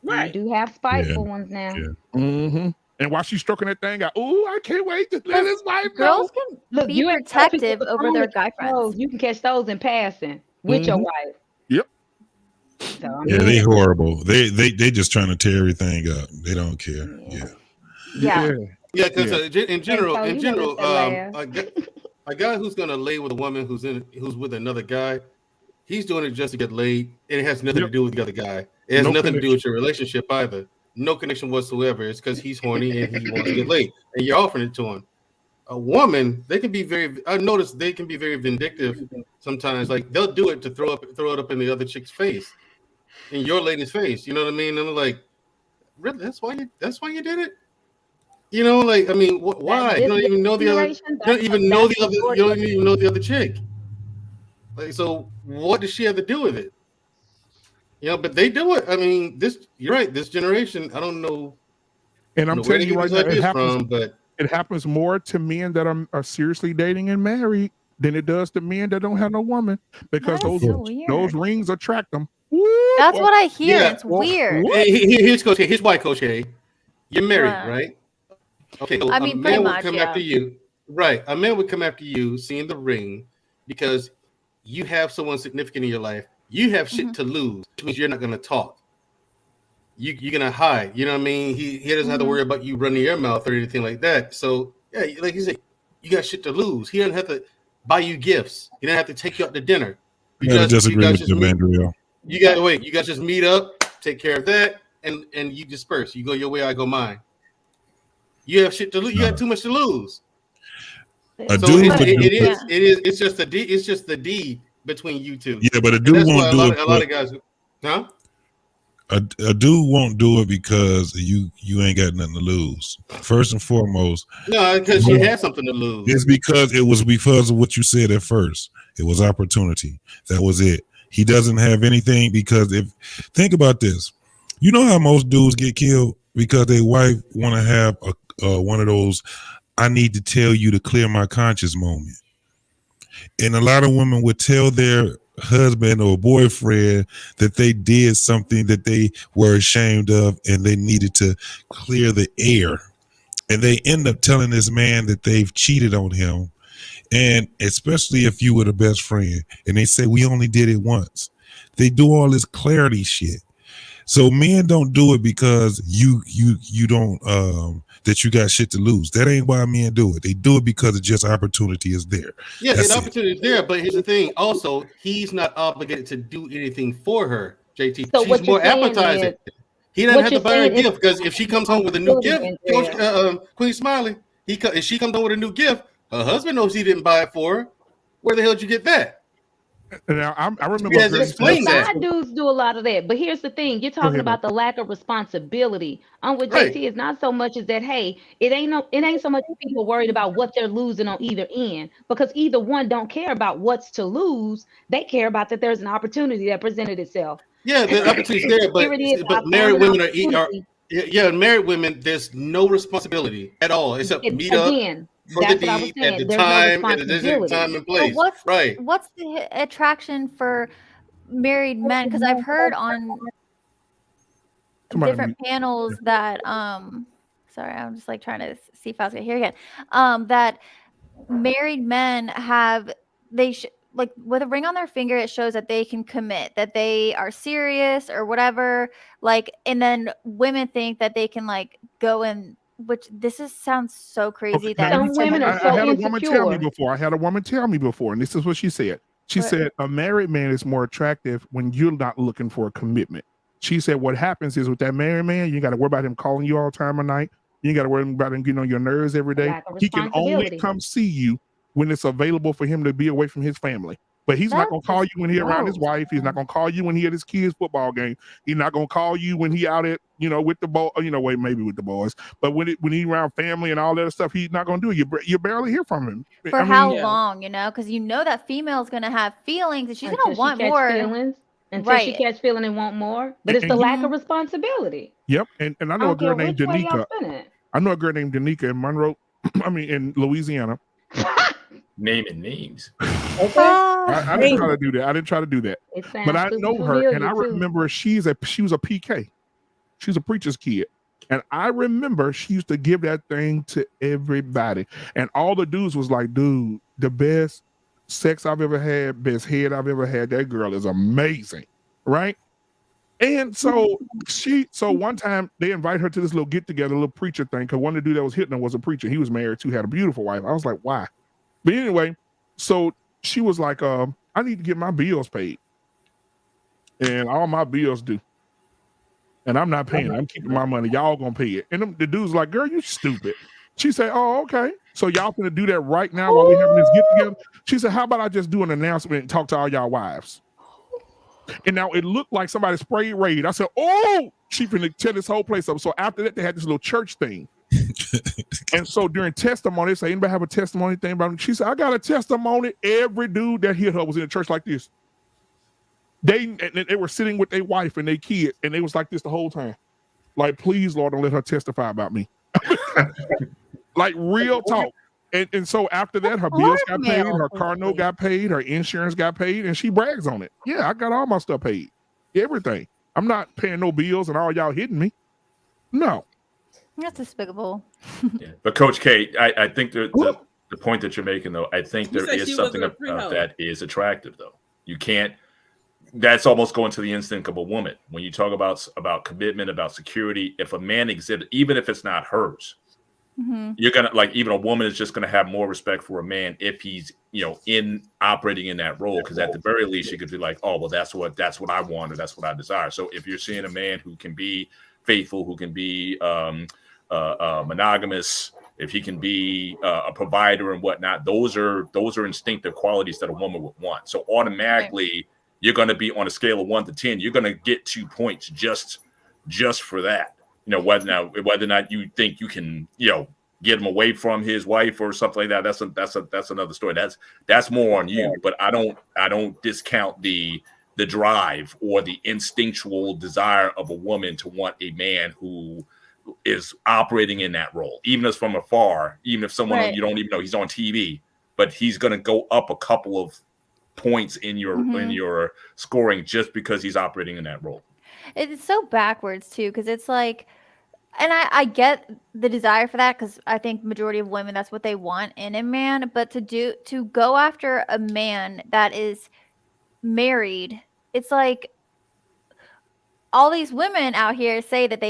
D: Right. You do have spiteful ones now.
A: Yeah. Mm-hmm. And while she's stroking that thing out, oh, I can't wait to let his wife know.
C: Girls can be protective over their guy friends.
D: You can catch those in passing with your wife.
A: Yep.
D: So,
F: they horrible. They just trying to tear everything up. They don't care.
E: Yeah. Because in general, a guy who's gonna lay with a woman who's with another guy, he's doing it just to get laid, and it has nothing to do with the other guy. It has nothing to do with your relationship either. No connection whatsoever. It's because he's horny and he wants to get laid, and you're offering it to him. A woman, they can be I noticed they can be very vindictive sometimes. Like they'll do it to throw it up in the other chick's face, in your lady's face. You know what I mean? And I'm like, really? That's why you did it? You know, like I mean, why? You don't even know the other. You don't even know the other chick. Like, so what does she have to do with it? You know, but they do it. I mean, you're right. This generation, I don't know.
A: And I'm telling you right now,
E: but
A: it happens more to men that are seriously dating and married than it does to men that don't have no woman, because those rings attract them.
C: That's what I hear. Yeah. It's weird.
E: Here's why, Coach A. You're married, right? Okay. So a man would come after you. Right. A man would come after you, seeing the ring, because you have someone significant in your life. You have shit to lose, which means you're not going to talk. you're gonna hide. You know what I mean? He doesn't have to worry about you running your mouth or anything like that. So yeah, like he said, you got shit to lose. He doesn't have to buy you gifts. He doesn't have to take you out to dinner.
F: I gotta disagree with you, Mandrell.
E: You got to wait. You guys just meet up, take care of that, and you disperse. You go your way, I go mine. You have shit to lose. You got too much to lose. It's just the deed. It's just the deed between you two.
F: Yeah, but a dude won't do it.
E: A lot of guys, huh?
F: A dude won't do it because you ain't got nothing to lose. First and foremost,
E: no, because you had something to lose.
F: It's because of what you said at first. It was opportunity. That was it. He doesn't have anything because think about this. You know how most dudes get killed because their wife want to have one of those I need to tell you to clear my conscience moment. And a lot of women would tell their husband or boyfriend that they did something that they were ashamed of and they needed to clear the air. And they end up telling this man that they've cheated on him. And especially if you were the best friend and they say, we only did it once. They do all this clarity shit. So men don't do it because you don't that you got shit to lose. That ain't why men do it. They do it because it's just opportunity is there.
E: Yeah, the opportunity is there, but here's the thing. Also, he's not obligated to do anything for her, JT.
D: So
E: she's more appetizing. He doesn't have to buy her a gift because if she comes home with a new gift, Queen Smiley, if she comes home with a new gift, her husband knows he didn't buy it for her. Where the hell did you get that?
A: Now, I remember
D: side dudes do a lot of that, but here's the thing: you're talking about the lack of responsibility. With JT, it's not so much as that. Hey, it ain't so much people worried about what they're losing on either end, because either one don't care about what's to lose. They care about that there's an opportunity that presented itself.
E: Yeah, the opportunity is there, but married women are married women. There's no responsibility at all except meet up. For the deed at the time, at the time and place. What's
C: the attraction for married men? Because I've heard on different panels that sorry, I'm just like trying to see if I was gonna hear again. That married men have like with a ring on their finger, it shows that they can commit, that they are serious or whatever. Like, and then women think that they can like go and. Which sounds so crazy that
D: some women are so
A: I had a
D: insecure.
A: woman tell me before. I had a woman tell me before, and this is what she said. She said a married man is more attractive when you're not looking for a commitment. She said what happens is with that married man, you got to worry about him calling you all the time of night. You got to worry about him getting on your nerves every day. He can only come see you when it's available for him to be away from his family. But he's not going to call you when he's around his wife. He's not going to call you when he at his kids' football game. He's not going to call you when he out at, with the ball, maybe with the boys. But when he around family and all that stuff, he's not going to do it. You barely hear from him.
C: For how long, because that female is going to have feelings and she's going to want more.
D: Until she catch feeling and want more. But it's the lack of responsibility.
A: Yep. And I know a girl named Danica. I know a girl named Danica in Monroe, in Louisiana.
H: Naming names.
A: Okay. I didn't try to do that. I didn't try to do that. But I know her, and I remember she was a PK. She was a preacher's kid. And I remember she used to give that thing to everybody. And all the dudes was like, dude, the best sex I've ever had, best head I've ever had. That girl is amazing. Right? And so one time they invite her to this little get together, little preacher thing, because one of the dude that was hitting her was a preacher. He was married too, had a beautiful wife. I was like, why? But anyway, so she was like, I need to get my bills paid. And all my bills due. And I'm not paying. I'm keeping my money. Y'all gonna pay it. And the dude's like, girl, you stupid. She said, oh, okay. So y'all gonna do that right now while we're having this get together? She said, how about I just do an announcement and talk to all y'all wives? And now it looked like somebody sprayed raid. I said, oh, she finna tear this whole place up. So after that, they had this little church thing. And so during testimony, they say, anybody have a testimony thing about it? She said, I got a testimony. Every dude that hit her was in a church like this. They were sitting with their wife and their kids, and they was like this the whole time. Like, please, Lord, don't let her testify about me. Like real talk. And so after that, her bills got paid, her car note got paid, her insurance got paid, and she brags on it. Yeah, I got all my stuff paid. Everything. I'm not paying no bills and all y'all hitting me. No.
C: That's despicable.
H: Yeah. But Coach K, I think the point that you're making, though, I think there is something about that is attractive, though. You can't that's almost going to the instinct of a woman. When you talk about commitment, about security, if a man exhibits, even if it's not hers, you're gonna like, even a woman is just gonna have more respect for a man if he's, you know, in operating in that role, because at the very least, you could be like, oh well, that's what I want, or that's what I desire. So if you're seeing a man who can be faithful, who can be monogamous, if he can be a provider and whatnot, those are instinctive qualities that a woman would want. So automatically, you're going to be on a scale of 1 to 10. You're going to get 2 points just for that. You know, whether or not you think you can, you know, get him away from his wife or something like that. That's another story. That's more on you. But I don't discount the drive or the instinctual desire of a woman to want a man who is operating in that role, even as from afar, even if someone you don't even know he's on TV, but he's going to go up a couple of points in your scoring just because he's operating in that role.
C: It's so backwards too, because it's like, and I get the desire for that, because I think majority of women, that's what they want in a man. But to go after a man that is married, it's like all these women out here say that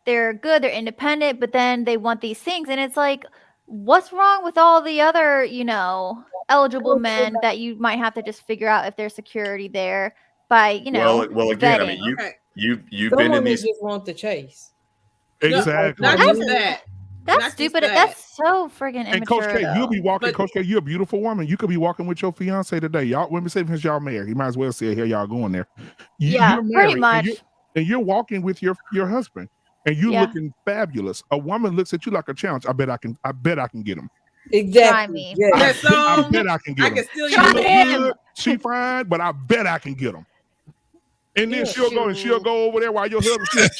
C: they're good, they're independent, but then they want these things, and it's like, what's wrong with all the other, you know, eligible men that you might have to just figure out if there's security there by, you know,
H: well again,
C: vetting.
H: I mean, you've
B: Some
H: been in
B: women
H: these.
B: just want the chase.
A: Exactly.
J: Not just that.
C: That's
J: Not
C: stupid.
J: just that.
C: That's so friggin' immature.
A: And Coach K,
C: though.
A: you'll be walking.
J: But-
A: Coach K, you're a beautiful woman. You could be walking with your fiance today. Y'all, let me say, since y'all married, you might as well say, here y'all going there.
C: Yeah,
A: You're
C: pretty
A: married,
C: much.
A: and you're walking with your husband, and you're looking fabulous. A woman looks at you like a challenge. I bet I can get him.
B: Exactly.
C: Try me.
B: Yeah.
A: I bet I can get
J: I
A: him.
J: can still
A: She
J: use
A: look
J: him.
A: good, she fine, but I bet I can get him. And then
B: Yeah,
A: she'll go over there while your husband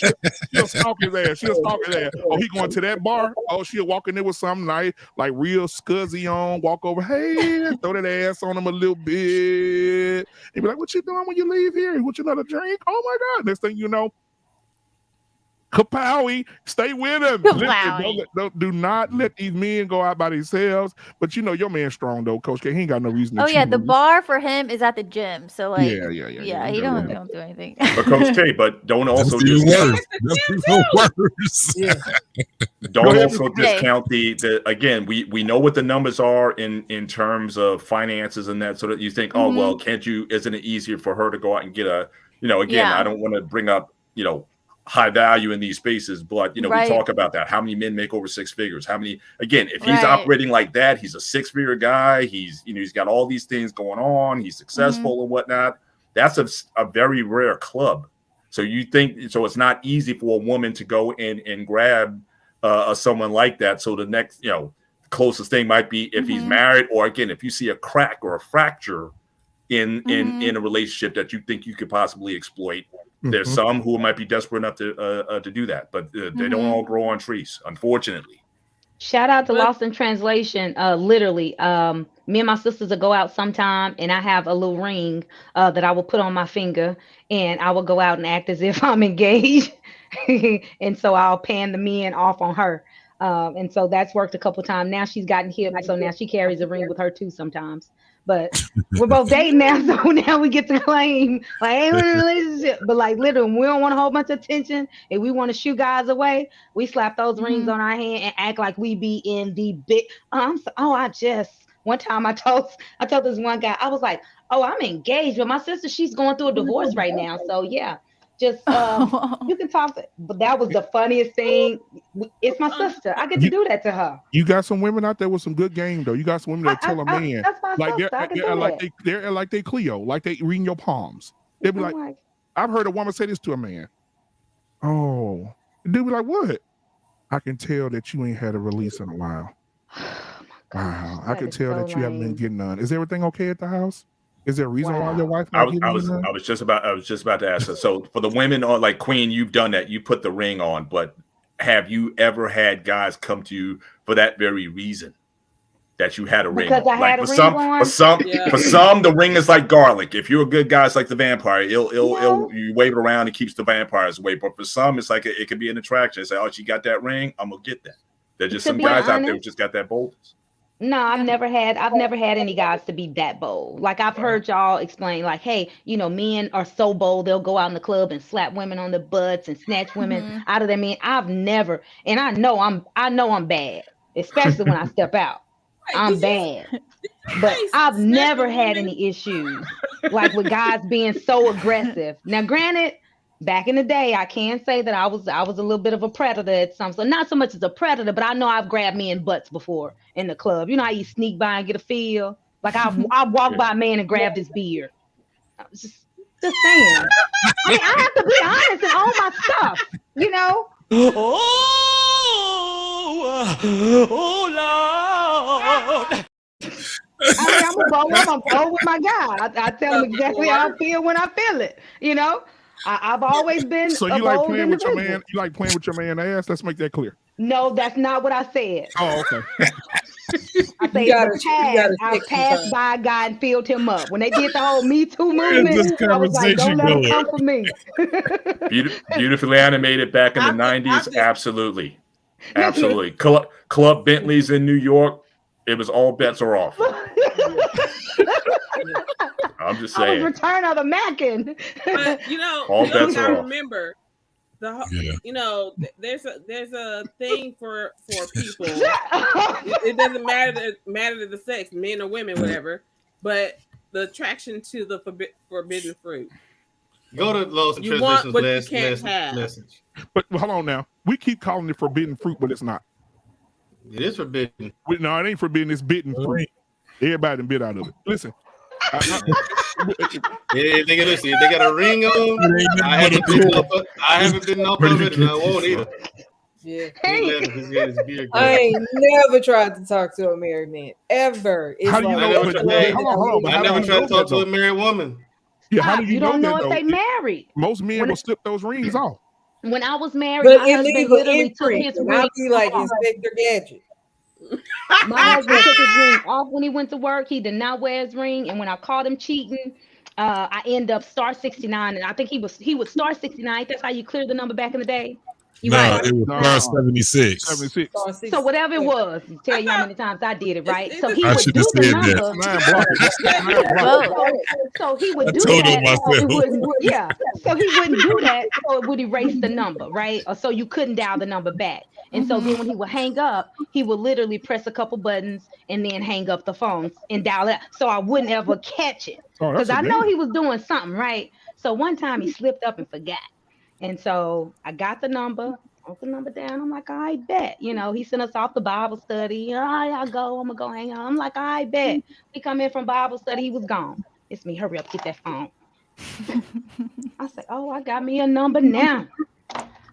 A: she'll stalk his ass. She'll stalk his ass. Oh, he going to that bar? Oh, she'll walk in there with something like real scuzzy on, walk over, hey, throw that ass on him a little bit. And be like, what you doing when you leave here? Want you another drink? Oh my God. Next thing you know, kapowie, stay with him.
C: Kapowie.
A: Listen, do not let these men go out by themselves. But you know your man's strong though, Coach K. He ain't got no reason to
C: Oh yeah,
A: cheat
C: the
A: on you.
C: bar for him is at the gym. So like,
A: Yeah.
C: he don't do anything.
H: But Coach K, but don't also
F: That's even
H: discount,
F: worse. That's even worse.
B: Yeah.
H: don't
A: Go
H: also
A: ahead,
C: Mr. K.
H: discount the again, we know what the numbers are in terms of finances and that, so that you think, oh well, isn't it easier for her to go out and get a, you know, again,
C: Yeah.
H: I don't want to bring up, you know, high value in these spaces, but you know,
C: Right.
H: we talk about that. How many men make over 6 figures? How many, again, if he's
C: Right.
H: operating like that, he's a 6-figure guy, he's, you know, he's got all these things going on, he's successful and whatnot. That's a very rare club. So you think, so it's not easy for a woman to go in and grab someone like that. So the next, you know, closest thing might be if he's married, or again, if you see a crack or a fracture in a relationship that you think you could possibly exploit. There's some who might be desperate enough to do that, but they don't all grow on trees, unfortunately.
D: Shout out to Lost in Translation. Literally, me and my sisters will go out sometime, and I have a little ring that I will put on my finger, and I will go out and act as if I'm engaged. And so I'll pan the men off on her. And so that's worked a couple times. Now she's gotten hip, so now she carries a ring with her too sometimes. But we're both dating now, so now we get to claim like, hey, we're in a relationship. But like literally, we don't want a whole bunch of attention, and we want to shoo guys away. We slap those rings on our hand and act like we be in the big. One time I told this one guy, I was like, oh, I'm engaged, but my sister, she's going through a divorce right now, so yeah. Just you can talk, but that was the funniest thing. It's my sister. I get to do that to her.
A: You got some women out there with some good game though. You got some women that tell a man
D: that's my
A: like
D: sister. I can do
A: like
D: that.
A: they're like they Cleo, like they reading your palms. They'll be like, I've heard a woman say this to a man. Oh, the dude be like, what? I can tell that you ain't had a release in a while. Wow, I can tell that you haven't been getting none. Is everything okay at the house? Is there a reason why your wife not giving you none?
H: I was just about to ask her. So for the women on like Queen, you've done that. You put the ring on, but have you ever had guys come to you for that very reason? That you had a ring.
D: Because I had a ring on?
H: For some, the ring is like garlic. If you're a good guy, it's like the vampire. You wave it around and keeps the vampires away. But for some, it's like it could be an attraction. Say, oh, she got that ring, I'm gonna get that. There's just some guys out there who just got that boldness.
D: No, I've never had any guys to be that bold. Like I've heard y'all explain, like, hey, men are so bold, they'll go out in the club and slap women on the butts and snatch women out of their men. I've never, and I know I'm bad, especially when I step out. I'm bad. But I've never had any issues like with guys being so aggressive. Now, granted, back in the day, I can say that I was a little bit of a predator at some, so not so much as a predator, but I know I've grabbed men butts before in the club. You know how you sneak by and get a feel? Like I walked by a man and grabbed his beard. I was just saying. I mean, I have to be honest and own my stuff, Oh Lord. I'm a bold with my guy. I tell him exactly how I feel when I feel it. I've always been.
A: So you like playing with your man? You like playing with your man ass? Let's make that clear.
D: No, that's not what I said.
A: Oh, okay.
D: I said I passed by a guy and filled him up. When they did the whole Me Too movement, I was like, don't let him come for me.
H: Beautifully animated back in the 90s. Absolutely. Club Bentleys in New York. It was all bets are off. I'm just saying.
D: Return of the Mackin.
J: But
H: all bets are off.
J: Remember, there's a thing for people. It doesn't matter the sex, men or women, whatever. But the attraction to the forbidden fruit.
E: Go to Lost in
J: You want
E: Translation's
J: what you
E: last
J: can't have.
E: message.
A: But hold on now. We keep calling it forbidden fruit, but it's not.
E: It is forbidden.
A: No, it ain't forbidden. It's bitten fruit. Everybody done bit out of it. Listen.
E: They got a ring on. I haven't been off of it, and I won't either.
B: Yeah. I ain't never tried to talk to a married man ever. It's
E: I never tried to talk to a married woman.
A: Yeah, how do
D: you don't know if they married?
A: Most men will slip those rings off.
D: When I was married,
B: but
D: my husband literally took his ring.
B: I'll be like Inspector Gadget.
D: My husband took his ring off when he went to work. He did not wear his ring, and when I caught him cheating, I end up star 69, and I think he was star 69. That's how you clear the number back in the day.
F: It was star 76.
A: 76.
D: So whatever it was, tell you how many times I did it, right? So he would do the number. So he would do that. So he wouldn't do that. So it would erase the number, right? Or so you couldn't dial the number back. And so then when he would hang up, he would literally press a couple buttons and then hang up the phone and dial it. So I wouldn't ever catch it because I know he was doing something, right? So one time he slipped up and forgot. And so I got the number, wrote the number down. I'm like, I bet. He sent us off the Bible study. I'll go. I'm going to go hang out. I'm like, I bet. We come in from Bible study. He was gone. It's me. Hurry up. Get that phone. I said, I got me a number now.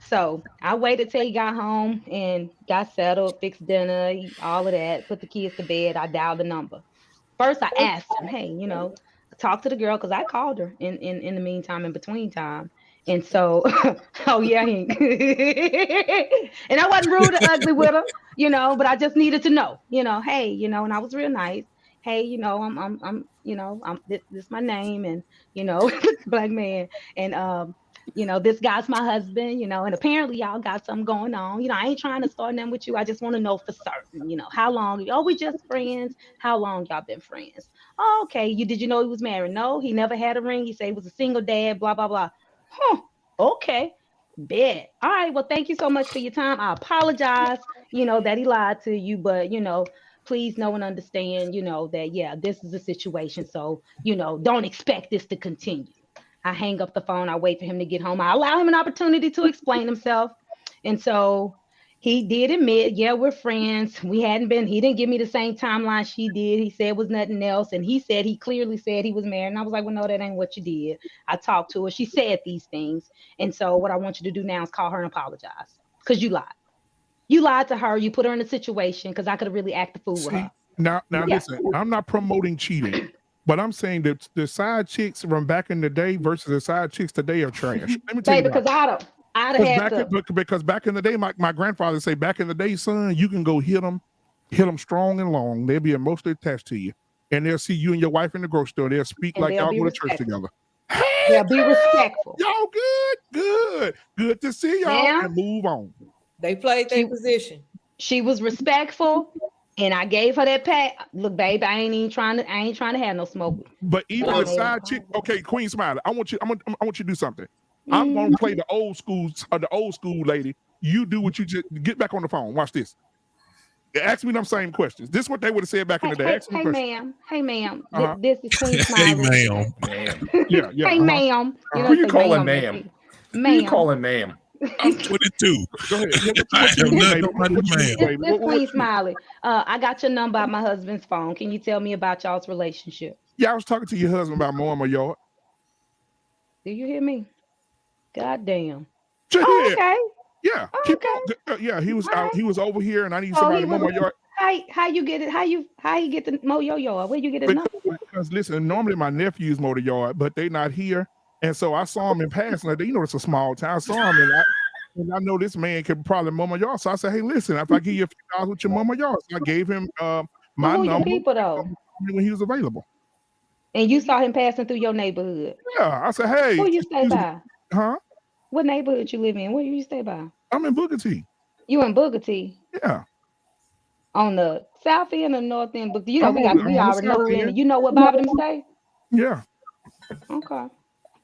D: So I waited till he got home and got settled, fixed dinner, all of that, put the kids to bed. I dialed the number. First, I asked him, hey, talk to the girl because I called her in the meantime, in between time. And so, and I wasn't rude or ugly with her, but I just needed to know, hey, and I was real nice. Hey, I'm this my name, and Black Man, and this guy's my husband, and apparently y'all got something going on. I ain't trying to start nothing with you. I just want to know for certain, how long? Oh, we just friends. How long y'all been friends? Oh, okay. Did you know he was married? No, he never had a ring. He said he was a single dad. Blah blah blah. Huh. Okay. Bet. All right. Well, thank you so much for your time. I apologize, that he lied to you, but please know and understand, that this is a situation. So, don't expect this to continue. I hang up the phone. I wait for him to get home. I allow him an opportunity to explain himself. And so he did admit, we're friends. He didn't give me the same timeline she did. He said it was nothing else. And he clearly said he was married. And I was like, well, no, that ain't what you did. I talked to her. She said these things. And so what I want you to do now is call her and apologize because you lied. You lied to her. You put her in a situation because I could have really acted the fool with her.
A: Now listen, I'm not promoting cheating. But I'm saying that the side chicks from back in the day versus the side chicks today are trash. Let me tell you
D: because
A: because back in the day, my grandfather say back in the day, son, you can go hit them strong and long. They'll be emotionally attached to you, and they'll see you and your wife in the grocery store. They'll speak like y'all go to church together.
D: They'll be respectful.
A: Y'all good to see y'all and move on.
B: They played their position.
D: She was respectful. And I gave her that pat. Look, baby, I ain't trying to have no smoke.
A: But even
D: I
A: the
D: made
A: side chick, okay, Queen Smiley, I want you to do something. I'm gonna play the old school lady. You do what you just get back on the phone. Watch this. Ask me them same questions. This is what they would have said back in the day. Ask me questions.
D: Hey, ma'am.
A: Uh-huh.
D: This is Queen
F: Hey,
D: Smiley.
F: ma'am.
A: Yeah.
D: Hey, ma'am.
H: Who you calling ma'am? Who you calling ma'am?
F: I'm 22.
A: Go ahead.
F: I am not nobody's man.
D: This Queen Smiley. I got your number at my husband's phone. Can you tell me about y'all's relationship?
A: Yeah, I was talking to your husband about mowing my yard.
D: Do you hear me? God damn.
A: Oh,
D: okay.
A: Yeah. Yeah, he was out. He was over here, and I need somebody to mow my yard.
D: How you get it? How he get to mow your yard? Where you get his number?
A: Because listen, normally my nephews mow the yard, but they not here, and so I saw him in passing. Like, you know, it's a small town. I saw him, and I know this man could probably mow my yard. So I said, hey, listen, if I give you a few dollars, with your mow my yard. So I gave him my
D: Who
A: number
D: people though?
A: when he was available.
D: And you saw him passing through your neighborhood.
A: Yeah, I said, hey,
D: who you stay by?
A: Huh?
D: What neighborhood you live in? Where you stay by?
A: I'm in Booker T.
D: You in Booker T?
A: Yeah.
D: On the south end or north end? But you know, we already know who in. You know what
A: Bobby
D: them say?
A: Yeah.
D: Okay.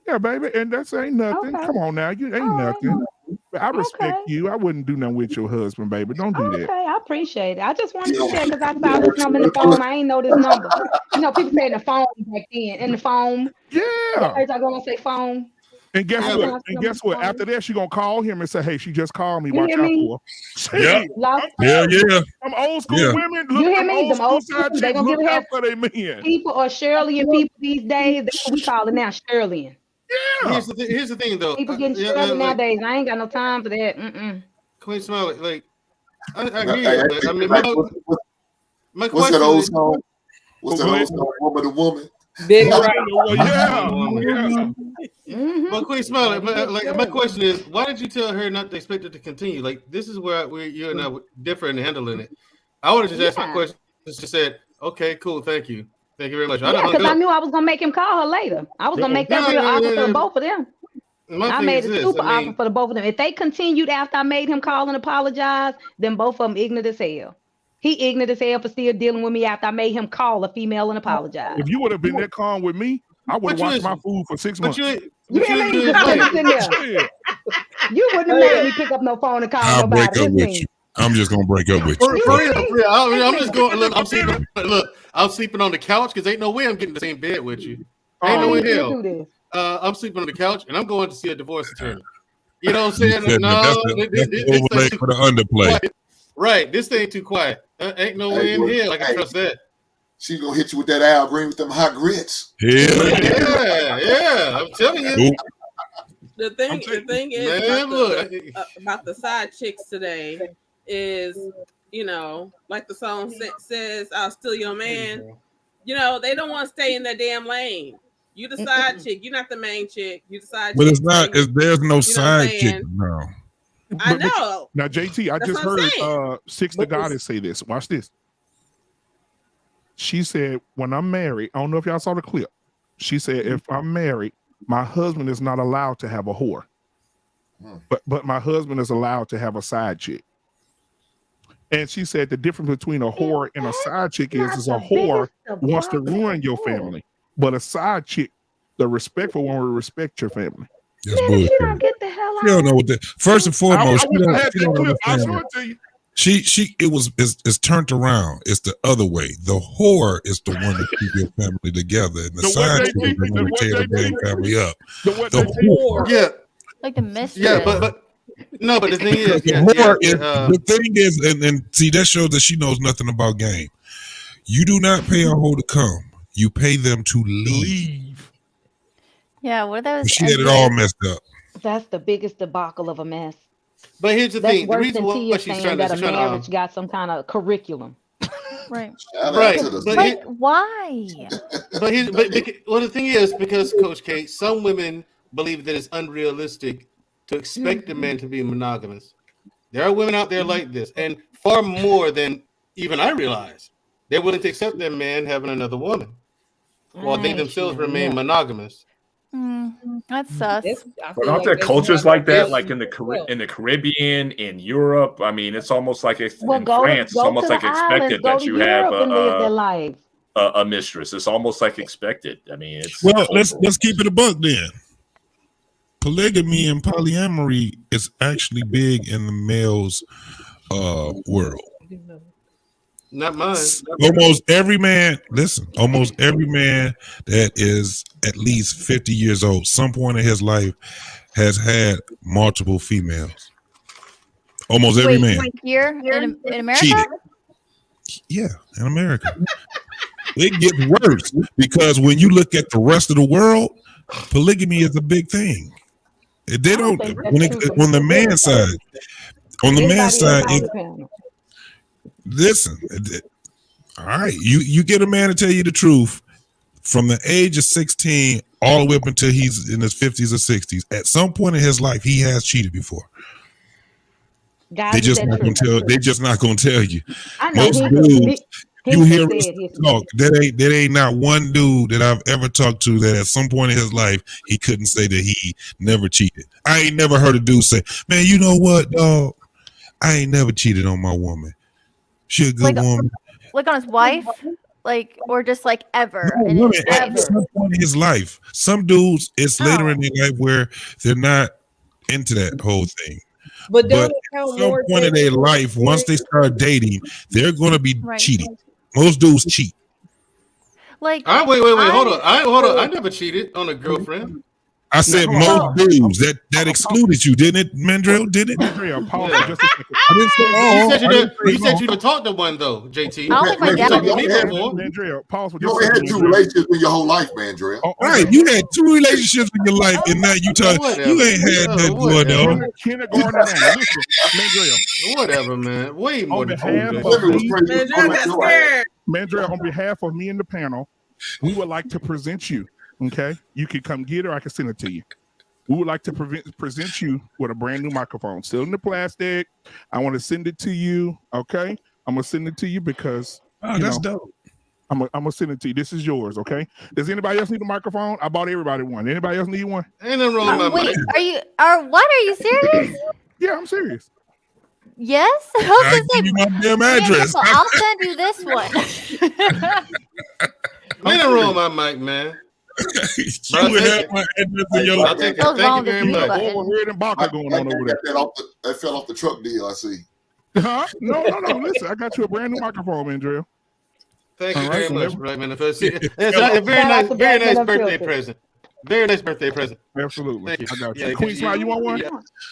A: Yeah, baby, and that's ain't nothing.
D: Okay.
A: Come on now, you ain't nothing. I respect you. I wouldn't do nothing with your husband, baby. Don't do that.
D: Okay, I appreciate it. I just wanted to check because I saw this number in the phone. I ain't know this number. You know, people say in the phone back then. In the phone.
A: Yeah.
D: I gonna say phone.
A: And guess what? And guess what? After that, she gonna call him and say, "Hey, she just called me.
D: You
A: Watch
D: hear
A: out
D: me?
A: for her."
F: Yeah.
A: I'm old school
F: Yeah.
A: women.
D: You
A: Look,
D: hear me?
A: old
D: Them old
A: school side
D: school, they
A: chicks
D: gonna give
A: look
D: a
A: out
D: head.
A: for their men.
D: People are Shirley people these days. That's what we call it now, Shirley.
A: Yeah.
E: Here's the thing, though.
D: People getting Shirley nowadays. I ain't got no time for that.
E: Queen Smiley, like I hear you, but I mean, my
I: what's that
E: question
I: old
E: is,
I: song? What's that old song? Woman to woman.
B: Big right.
E: But Queen Smiley, my question is, why did you tell her not to expect it to continue? Like, this is where you and I would differ in handling it. I would have just asked my question. She said, "Okay, cool, thank you very much."
D: Because I knew I was gonna make him call her later. I was gonna make that real offer for both of them. I made a super offer for the both of them. If they continued after I made him call and apologize, then both of them ignorant as hell. He ignorant as hell for still dealing with me after I made him call a female and apologize.
A: If you would have been that calm with me, I would have watched my food for 6 months.
D: You wouldn't have made me pick up no phone and call
F: I'll
D: nobody.
F: break up with you. I'm just gonna break up with you.
E: For real. I'm just going. Look, I'm sleeping on the couch because ain't no way I'm getting the same bed with you. Ain't no way hell. I'm sleeping on the couch and I'm going to see a divorce attorney. You know what I'm saying?
F: That's the overlay for the underplay.
E: Right. This thing too quiet. Ain't no way in hell I can trust that.
I: She's gonna hit you with that Al Green with them hot grits.
E: Yeah. I'm telling you.
J: The thing is
E: man,
J: about the side chicks today is, you know, like the song says, "I'll steal your man." You know, they don't want to stay in that damn lane. You the side chick. You're not the main chick. You the side
F: But
J: chick.
F: it's not. There's no side chick now.
J: I know.
A: Now, JT, I just heard Six the Goddess say this. Watch this. She said, when I'm married, I don't know if y'all saw the clip. She said, if I'm married, my husband is not allowed to have a whore. But my husband is allowed to have a side chick. And she said the difference between a whore and a side chick is a whore wants to ruin your family. But a side chick, the respectful one will respect your family.
F: That's bullshit.
D: Get the hell out.
F: She don't know what that. First and foremost, she don't understand. It's turned around. It's the other way. The whore is the one that keeps your family together, and the side chick is the one that tear the damn family up. The whore,
E: yeah,
C: like the mistress.
E: yeah, but no, but the thing is,
F: the thing is, and see that shows that she knows nothing about game. You do not pay a hoe to come. You pay them to leave.
C: Yeah, what are those?
F: She had it all messed up.
D: That's the biggest debacle of a mess.
E: But here's the thing: the reason why she's trying
D: that
E: to
D: a marriage got some kind of curriculum.
C: Right.
E: Right.
C: But why?
E: But the thing is, because Coach K, some women believe that it's unrealistic to expect a man to be monogamous. There are women out there like this, and far more than even I realize. They're willing to accept their man having another woman, while they themselves remain monogamous.
C: That's sus.
H: But aren't there cultures like that, like in the Caribbean, in Europe? I mean, it's almost like in France. It's almost like expected that you have a mistress. It's almost like expected. I mean, it's
F: well. Let's keep it a buck then. Polygamy and polyamory is actually big in the males' world.
E: Not mine.
F: Almost every man that is at least 50 years old, some point in his life, has had multiple females. Almost every man.
C: Like here in America?
F: Cheated. Yeah, in America. It gets worse because when you look at the rest of the world, polygamy is a big thing. They don't on the man side. On the man side, listen. All right, you get a man to tell you the truth from the age of 16 all the way up until he's in his 50s or 60s. At some point in his life, he has cheated before. They just not gonna tell you. Most dudes, you hear us talk. That ain't not one dude that I've ever talked to that at some point in his life he couldn't say that he never cheated. I ain't never heard a dude say, "Man, you know what, dog? I ain't never cheated on my woman. She a good woman."
C: Like on his wife, like, or just like ever.
F: No, at some point in his life, some dudes, it's later in their life where they're not into that whole thing. But at some point in their life, once they start dating, they're going to be cheating. Most dudes cheat.
C: Like,
E: wait, hold on. I never cheated on a girlfriend.
F: I said most dudes. That excluded you, didn't it, Mandrell? Did it?
A: Mandrell, pause for just a second.
E: You said you talked to one though, JT.
C: I don't think my dad
A: Mandrell, pause for just a second.
I: You had 2 relationships in your whole life, Mandrell.
F: Right, you had 2 relationships in your life, and now you talk. You ain't had that going on.
A: Kindergarten now. Listen, Mandrell.
E: Whatever, man. Way more than
A: Mandrell, on behalf of me and the panel, we would like to present you. Okay, you can come get it, or I can send it to you. We would like to present you with a brand new microphone, still in the plastic. I want to send it to you. Okay, I'm gonna send it to you because
F: that's dope.
A: I'm gonna send it to you. This is yours. Okay. Does anybody else need a microphone? I bought everybody one. Anybody else need one?
E: Ain't nothing wrong with my mic.
C: What? Are you serious?
A: Yeah, I'm serious.
C: Yes.
F: I'll give you my damn address.
C: I'll send you this one.
E: Ain't nothing wrong with my mic, man.
F: You would have my address in your life.
E: Thank you very much.
A: Weird and Baca going on over there.
I: That fell off the truck deal, I see.
A: Huh? No. Listen, I got you a brand new microphone, Mandrell.
E: Thank you very much, Black Man Unfiltered. It's a very nice birthday present. Very nice birthday present.
A: Absolutely. I got you. Queen Smile, you want one?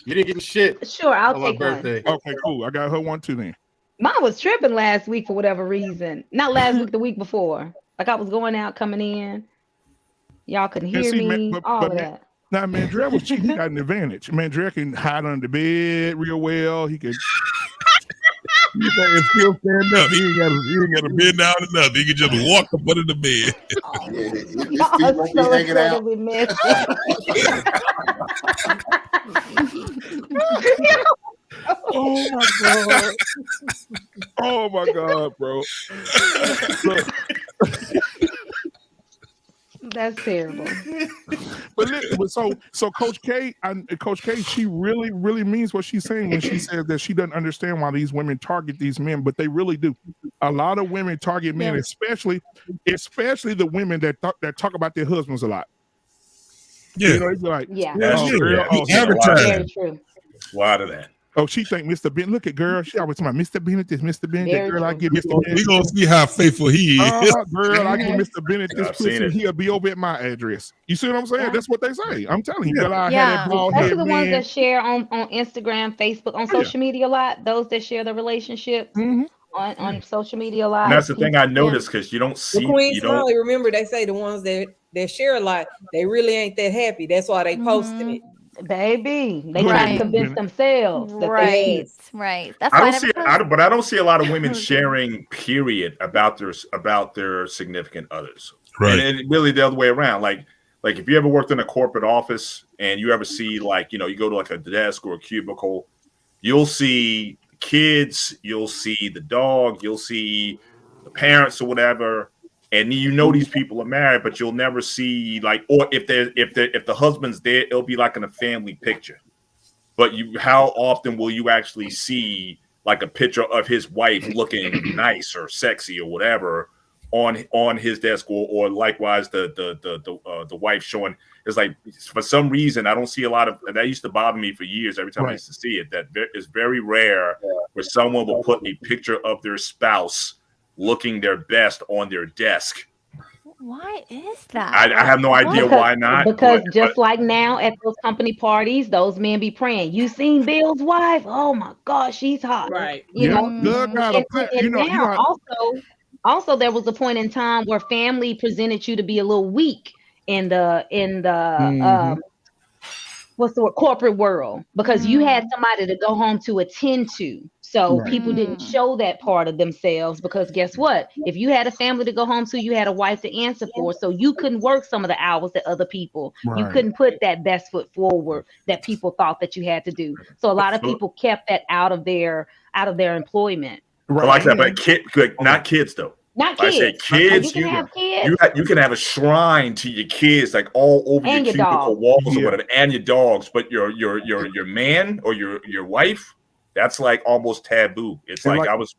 E: You didn't give me shit.
D: Sure, I'll take
E: my birthday.
D: one.
A: Okay, cool. I got her one too then.
D: Mine was tripping last week for whatever reason. Not last week, the week before. Like I was going out, coming in. Y'all couldn't hear me. All of that.
A: Now, Mandrell was cheating. He got an advantage. Mandrell can hide under the bed real well. He can.
F: You can still stand up. He ain't got to bend down or nothing. He can just walk up under the bed.
A: Oh my god, bro.
D: That's terrible.
A: But so Coach K, she really means what she's saying when she says that she doesn't understand why these women target these men, but they really do. A lot of women target men, especially the women that talk about their husbands a lot.
F: Yeah,
A: you know, it's like
D: Very true.
H: Why do that?
A: Oh, she think Mr. Bennett. Look at girl. She always talking about Mr. Bennett. This Mr. Bennett. That girl, I give Mr. Bennett.
F: We gonna see how faithful he is.
A: Girl, I give Mr. Bennett this pussy. He'll be over at my address. You see what I'm saying? That's what they say. I'm telling you.
D: Especially the ones that share on Instagram, Facebook, on social media a lot. Those that share the relationship on social media a lot.
H: And that's the thing I noticed because you don't see.
B: Queen Smiley, remember they say the ones that share a lot, they really ain't that happy. That's why they posting it.
D: Baby, they try to convince themselves.
C: Right. That's
H: but I don't see a lot of women sharing. Period about their significant others. Right, and really the other way around. Like if you ever worked in a corporate office and you ever see you go to like a desk or a cubicle, you'll see kids, you'll see the dog, you'll see the parents or whatever. and you know these people are married, but you'll never see like, or if the husband's there, it'll be like in a family picture. But how often will you actually see like a picture of his wife looking nice or sexy or whatever on his desk, or likewise the wife showing? It's like, for some reason I don't see a lot of that. Used to bother me for years. Every time I used to see it, that it's very rare where someone will put a picture of their spouse looking their best on their desk.
C: Why is that?
H: I have no idea why not.
D: Because just like now at those company parties, those men be praying, "You seen Bill's wife? Oh my God, she's hot."
J: Right.
D: You know.
A: Now,
D: also there was a point in time where family presented you to be a little weak in the what's the word, corporate world, because you had somebody to go home to attend to. So people didn't show that part of themselves, because guess what? If you had a family to go home to, you had a wife to answer for. So you couldn't work some of the hours that other people, you couldn't put that best foot forward that people thought that you had to do. So a lot of people kept that out of their employment.
H: I like that, but not kids though.
D: Not kids.
H: I say kids.
D: You can have kids.
H: You can have a shrine to your kids, like all over
D: And
H: your
D: your
H: cubicle
D: dog.
H: walls or whatever, and your dogs. But your man or your wife, that's like almost taboo. It's like I was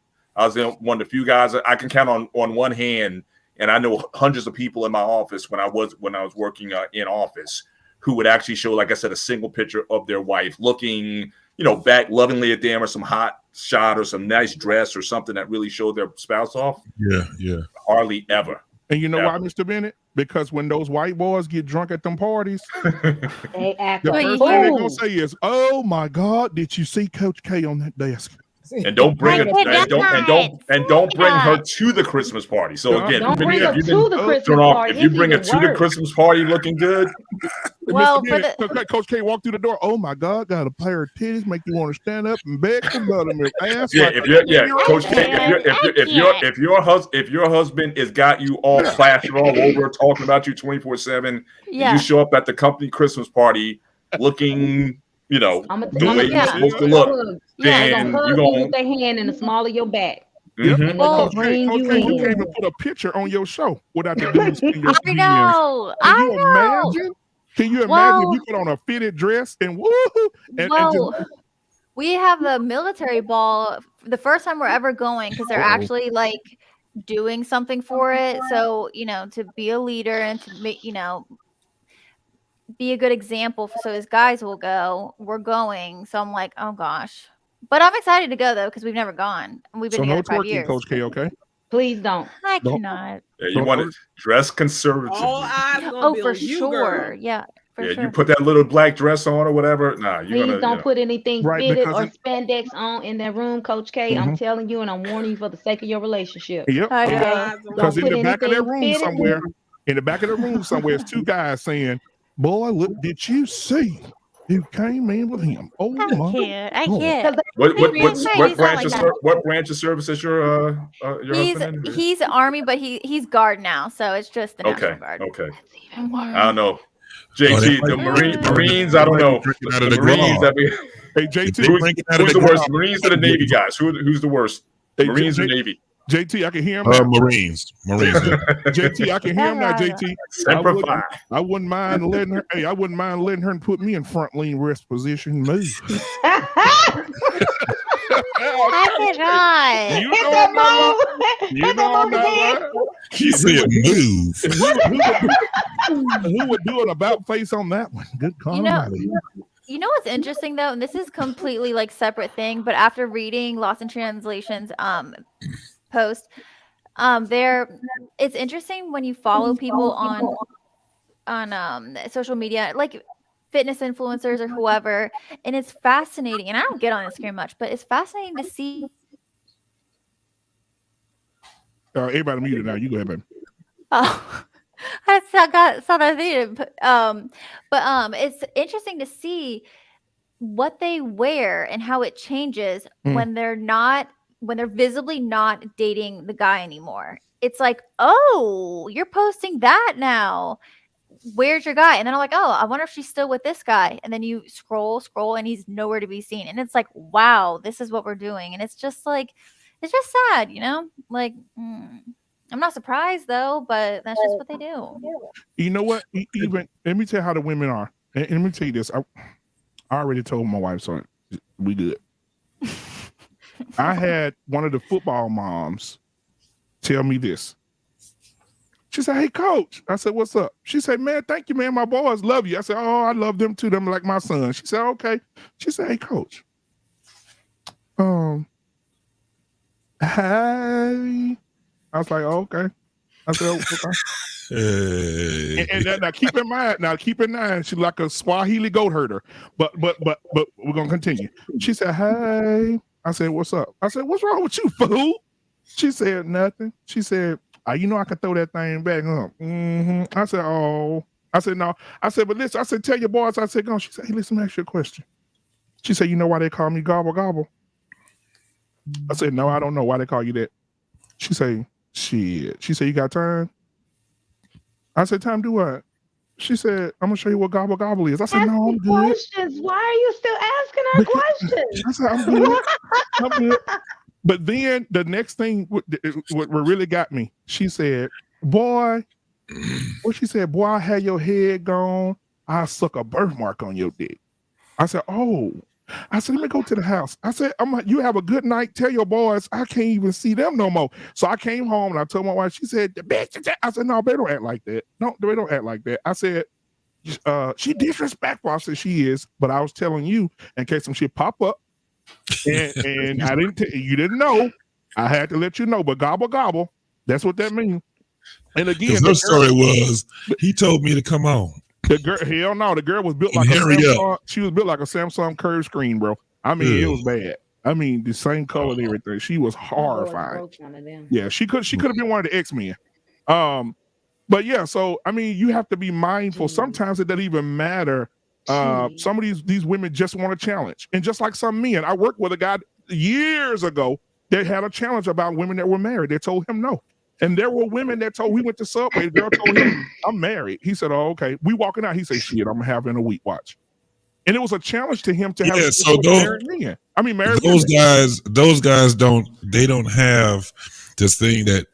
H: one of the few guys I can count on one hand, and I know hundreds of people in my office when I was working in office who would actually show, like I said, a single picture of their wife looking, back lovingly at them, or some hot shot or some nice dress or something that really showed their spouse off.
F: Yeah.
H: Hardly ever.
A: And you know why, Mr. Bennett? Because when those white boys get drunk at them parties,
D: they act
A: the
D: like
A: first thing they're gonna say is, "Oh my God, did you see Coach K on that desk?"
H: And don't bring her to the Christmas party. So again,
D: don't bring her to the Christmas party.
H: If you bring her to the Christmas party looking good,
C: well,
A: Coach K walked through the door. Oh my God, got a pair of titties, make you want to stand up and beg for buttermilk.
H: Coach K, if your husband has got you all plastered all over, talking about you 24/7, you show up at the company Christmas party looking, the way you're supposed to look, then you're going
D: to put their hand in the small of your back.
A: Mm-hmm.
D: Well, bring you in.
A: You can't even put a picture on your show without the dudes in your
C: I know.
A: imagine? Can you imagine if you put on a fitted dress and woohoo?
C: We have a military ball the first time we're ever going, because they're actually like doing something for it. So, to be a leader and to make, be a good example so his guys will go. We're going. So I'm like, oh gosh. But I'm excited to go though, because we've never gone. We've been together 5 years.
A: Coach K, okay?
D: Please don't.
C: I cannot.
H: Yeah, you want to dress conservatively.
C: For sure. Yeah. For sure.
H: You put that little black dress on or whatever. Nah,
D: Please don't put anything fitted or spandex on in that room, Coach K. I'm telling you, and I'm warning you for the sake of your relationship.
A: Yep. Because in the back of that room somewhere, it's two guys saying, "Boy, look, did you see who came in with him?" Oh my God.
C: I can't.
H: What branch of service is your husband in?
C: He's Army, but he's Guard now, so it's just the National Guard.
H: Okay. I don't know. JT, the Marines, I don't know. The Marines,
A: hey, JT,
H: who's the worst? Marines or the Navy guys? Who's the worst? Marines or Navy?
A: JT, I can hear him now.
F: Marines.
A: JT, I can hear him now. JT, I wouldn't mind letting her. Hey, I wouldn't mind letting her put me in front lean rest position. Move.
C: I cannot.
A: You know I'm not lying.
F: She said move.
A: Who would do an about face on that one? Good call.
C: You know what's interesting though, and this is completely like separate thing, but after reading Lost in Translation's post, it's interesting when you follow people on social media, like fitness influencers or whoever, and it's fascinating. And I don't get on Instagram much, but it's fascinating to see.
A: Everybody muted now. You go ahead, baby.
C: Oh, I saw that thing. But it's interesting to see what they wear and how it changes when they're visibly not dating the guy anymore. It's like, oh, you're posting that now. Where's your guy? And then I'm like, oh, I wonder if she's still with this guy. And then you scroll, and he's nowhere to be seen. And it's like, wow, this is what we're doing. And it's just like, it's just sad, Like, I'm not surprised though, but that's just what they do.
A: You know what? Even let me tell you how the women are. And let me tell you this. I already told my wife, so we good. I had one of the football moms tell me this. She said, "Hey, coach." I said, "What's up?" She said, "Man, thank you, man. My boys love you." I said, "Oh, I love them too. Them like my son." She said, "Okay." She said, "Hey, coach. Hey." I was like, "Oh, okay." I said, "Okay." And now keep in mind, she's like a Swahili goat herder. But we're gonna continue. She said, "Hey." I said, "What's up?" I said, "What's wrong with you, fool?" She said, "Nothing." She said, "You know I can throw that thing back, huh?" Mm-hmm. I said, "Oh." I said, "No." I said, "But listen." I said, "Tell your boys." I said, "Go." She said, "Hey, listen, let me ask you a question." She said, "You know why they call me Gobble Gobble?" I said, "No, I don't know why they call you that." She said, "Shit." She said, "You got time?" I said, "Time do what?" She said, "I'm gonna show you what Gobble Gobble is." I said, "No, I'm good."
D: Questions. Why are you still asking her questions?
A: I said, "I'm good. I'm good." But then the next thing, what really got me, she said, "Boy," what she said, "Boy, I had your head gone. I suck a birthmark on your dick." I said, "Oh." I said, "Let me go to the house." I said, "I'm like, you have a good night. Tell your boys I can't even see them no more." So I came home and I told my wife. She said, "The bitch." I said, "No, they don't act like that. No, they don't act like that." I said, "She disrespectful." I said, "She is," but I was telling you in case some shit pop up. And I didn't you didn't know. I had to let you know. But Gobble Gobble, that's what that means. And again,
F: her story was he told me to come on.
A: The girl, hell no, the girl was built like a Samsung. She was built like a Samsung curved screen, bro. I mean, it was bad. I mean, the same color and everything. She was horrifying. Yeah, she could have been one of the X-Men. But yeah, so I mean, you have to be mindful. Sometimes it doesn't even matter. Some of these women just want a challenge, and just like some men, I worked with a guy years ago that had a challenge about women that were married. They told him no, and there were women that told. We went to Subway. The girl told him, "I'm married." He said, "Oh, okay." We walking out. He said, "Shit, I'm having a week watch," and it was a challenge to him to have.
F: So
A: married men. I mean, married
F: those
A: women.
F: those guys don't have this thing that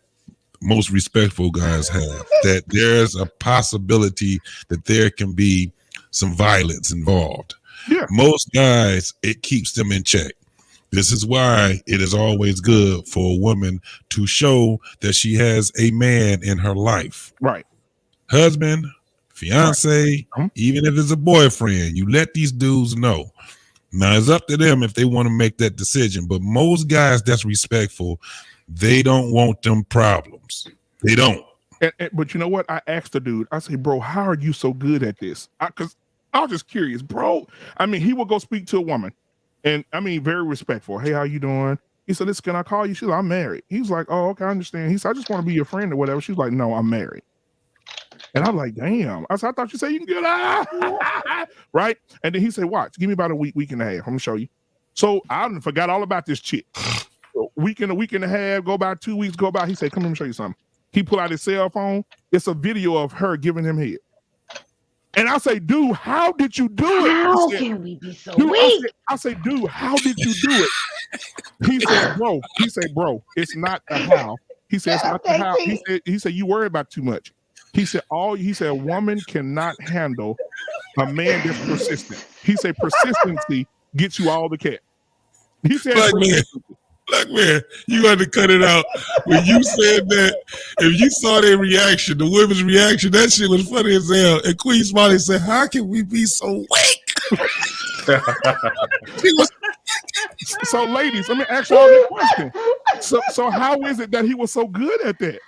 F: most respectful guys have. That there's a possibility that there can be some violence involved.
A: Yeah.
F: Most guys, it keeps them in check. This is why it is always good for a woman to show that she has a man in her life.
A: Right.
F: Husband, fiance, even if it's a boyfriend, you let these dudes know. Now it's up to them if they want to make that decision. But most guys that's respectful, they don't want them problems. They don't.
A: But you know what? I asked the dude, I say, "Bro, how are you so good at this?" Because I was just curious, bro. I mean, he would go speak to a woman, and I mean, very respectful. "Hey, how you doing?" He said, "Listen, can I call you?" She's like, "I'm married." He's like, "Oh, okay, I understand." He said, "I just want to be your friend or whatever." She's like, "No, I'm married." And I'm like, "Damn." I said, "I thought you said you can get out." Right? And then he said, "Watch, give me about a week and a half. I'm gonna show you." So I forgot all about this chick. A week and a half, go by 2 weeks, go by. He said, "Come here, let me show you something." He pulled out his cell phone. It's a video of her giving him head. And I say, "Dude, how did you do it?"
D: How can we be so weak?
A: I say, "Dude, how did you do it?" He said, "Bro," "it's not the how." He said, "It's not the how." He said, "You worry about too much." He said, a woman cannot handle a man that's persistent. He said, persistency gets you all the cat. He said,
F: Black man, you had to cut it out. When you said that, if you saw their reaction, the women's reaction, that shit was funny as hell. And Queen Smiley said, "How can we be so weak?"
A: So, ladies, let me ask y'all this question. So how is it that he was so good at that?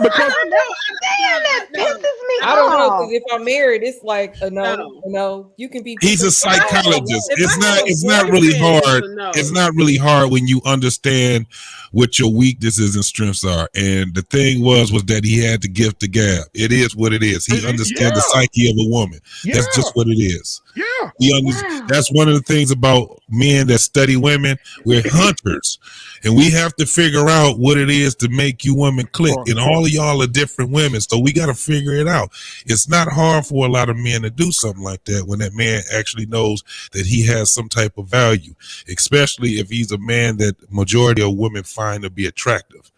A: Because
D: that pisses me
B: I don't know,
D: off.
B: because if I'm married, it's like a no. You can be.
F: He's a psychologist. It's not really hard. It's not really hard when you understand what your weaknesses and strengths are. And the thing was that he had the gift of gab. It is what it is. He understands the psyche of a woman. That's just what it is.
A: Yeah.
F: That's one of the things about men that study women. We're hunters, and we have to figure out what it is to make you women click. And all of y'all are different women, so we got to figure it out. It's not hard for a lot of men to do something like that when that man actually knows that he has some type of value, especially if he's a man that majority of women find to be attractive.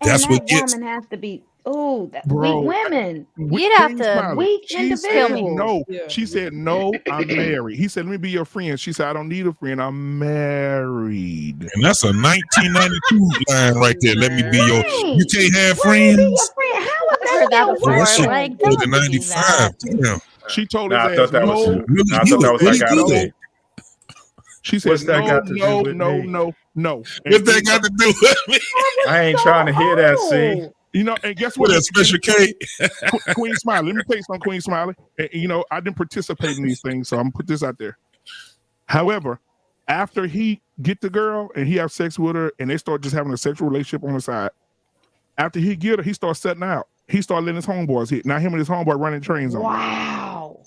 F: That's
D: and that
F: what gets.
D: woman has to be. Oh,
A: Bro,
D: weak women.
C: You'd have to
D: Weak
A: She said
D: individuals.
A: no.
B: Yeah.
A: She said no. I'm married. He said, "Let me be your friend." She said, "I don't need a friend. I'm married."
F: And that's a 1992 line right there. Let me be your.
D: Right.
F: You can't have
D: Let me be your
F: friends.
D: friend. How is
C: I've
D: that
C: heard that
D: your
C: before.
F: That
D: word?
F: shit
C: Like,
F: was
C: don't
F: in
C: do
F: 95.
C: that.
F: Damn.
A: She told
H: Nah, I
A: his
H: thought
A: ass
H: that was.
A: no.
H: I thought that was
F: Really
H: like
F: do
H: out
F: that.
A: She said
H: What's that
A: no,
H: got to do
A: no,
H: with
A: no,
H: me?
A: no, no.
F: What's that got to do with me?
H: I ain't trying to hear that. See,
A: You know, and guess
F: With
A: what?
F: a special K.
A: Queen Smiley. Let me tell you something, Queen Smiley. And, you know, I didn't participate in these things, so I'm gonna put this out there. However, after he get the girl and he have sex with her, and they start just having a sexual relationship on the side. After he get her, he starts setting out. He started letting his homeboys hit. Now him and his homeboy running trains on him.
D: Wow.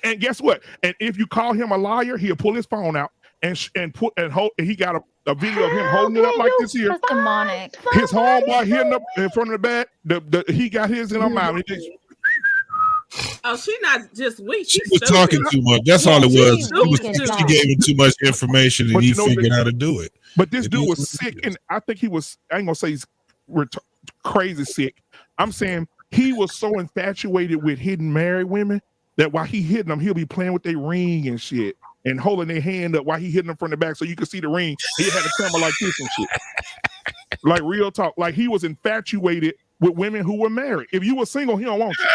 A: And guess what? And if you call him a liar, he'll pull his phone out and he got a video of him holding it up like this here.
C: That's demonic.
A: His homeboy hitting up in front of the bed. He got his in her mouth. He just,
J: Oh, she not just weak.
F: She
J: She's
F: was
J: stupid.
F: talking too much. That's all it was.
J: stupid.
F: She gave him too much information, and
A: But
F: he
A: you know
F: figured
A: that-
F: how to do it.
A: but this
F: It
A: dude
F: is
A: was
F: what it
A: sick,
F: is.
A: and I think he was. I ain't gonna say he's crazy sick. I'm saying he was so infatuated with hitting married women that while he hitting them, he'll be playing with their ring and shit, and holding their hand up while he hitting them from the back so you can see the ring. He had a camera like this and shit. Like real talk. Like he was infatuated with women who were married. If you were single, he don't want you.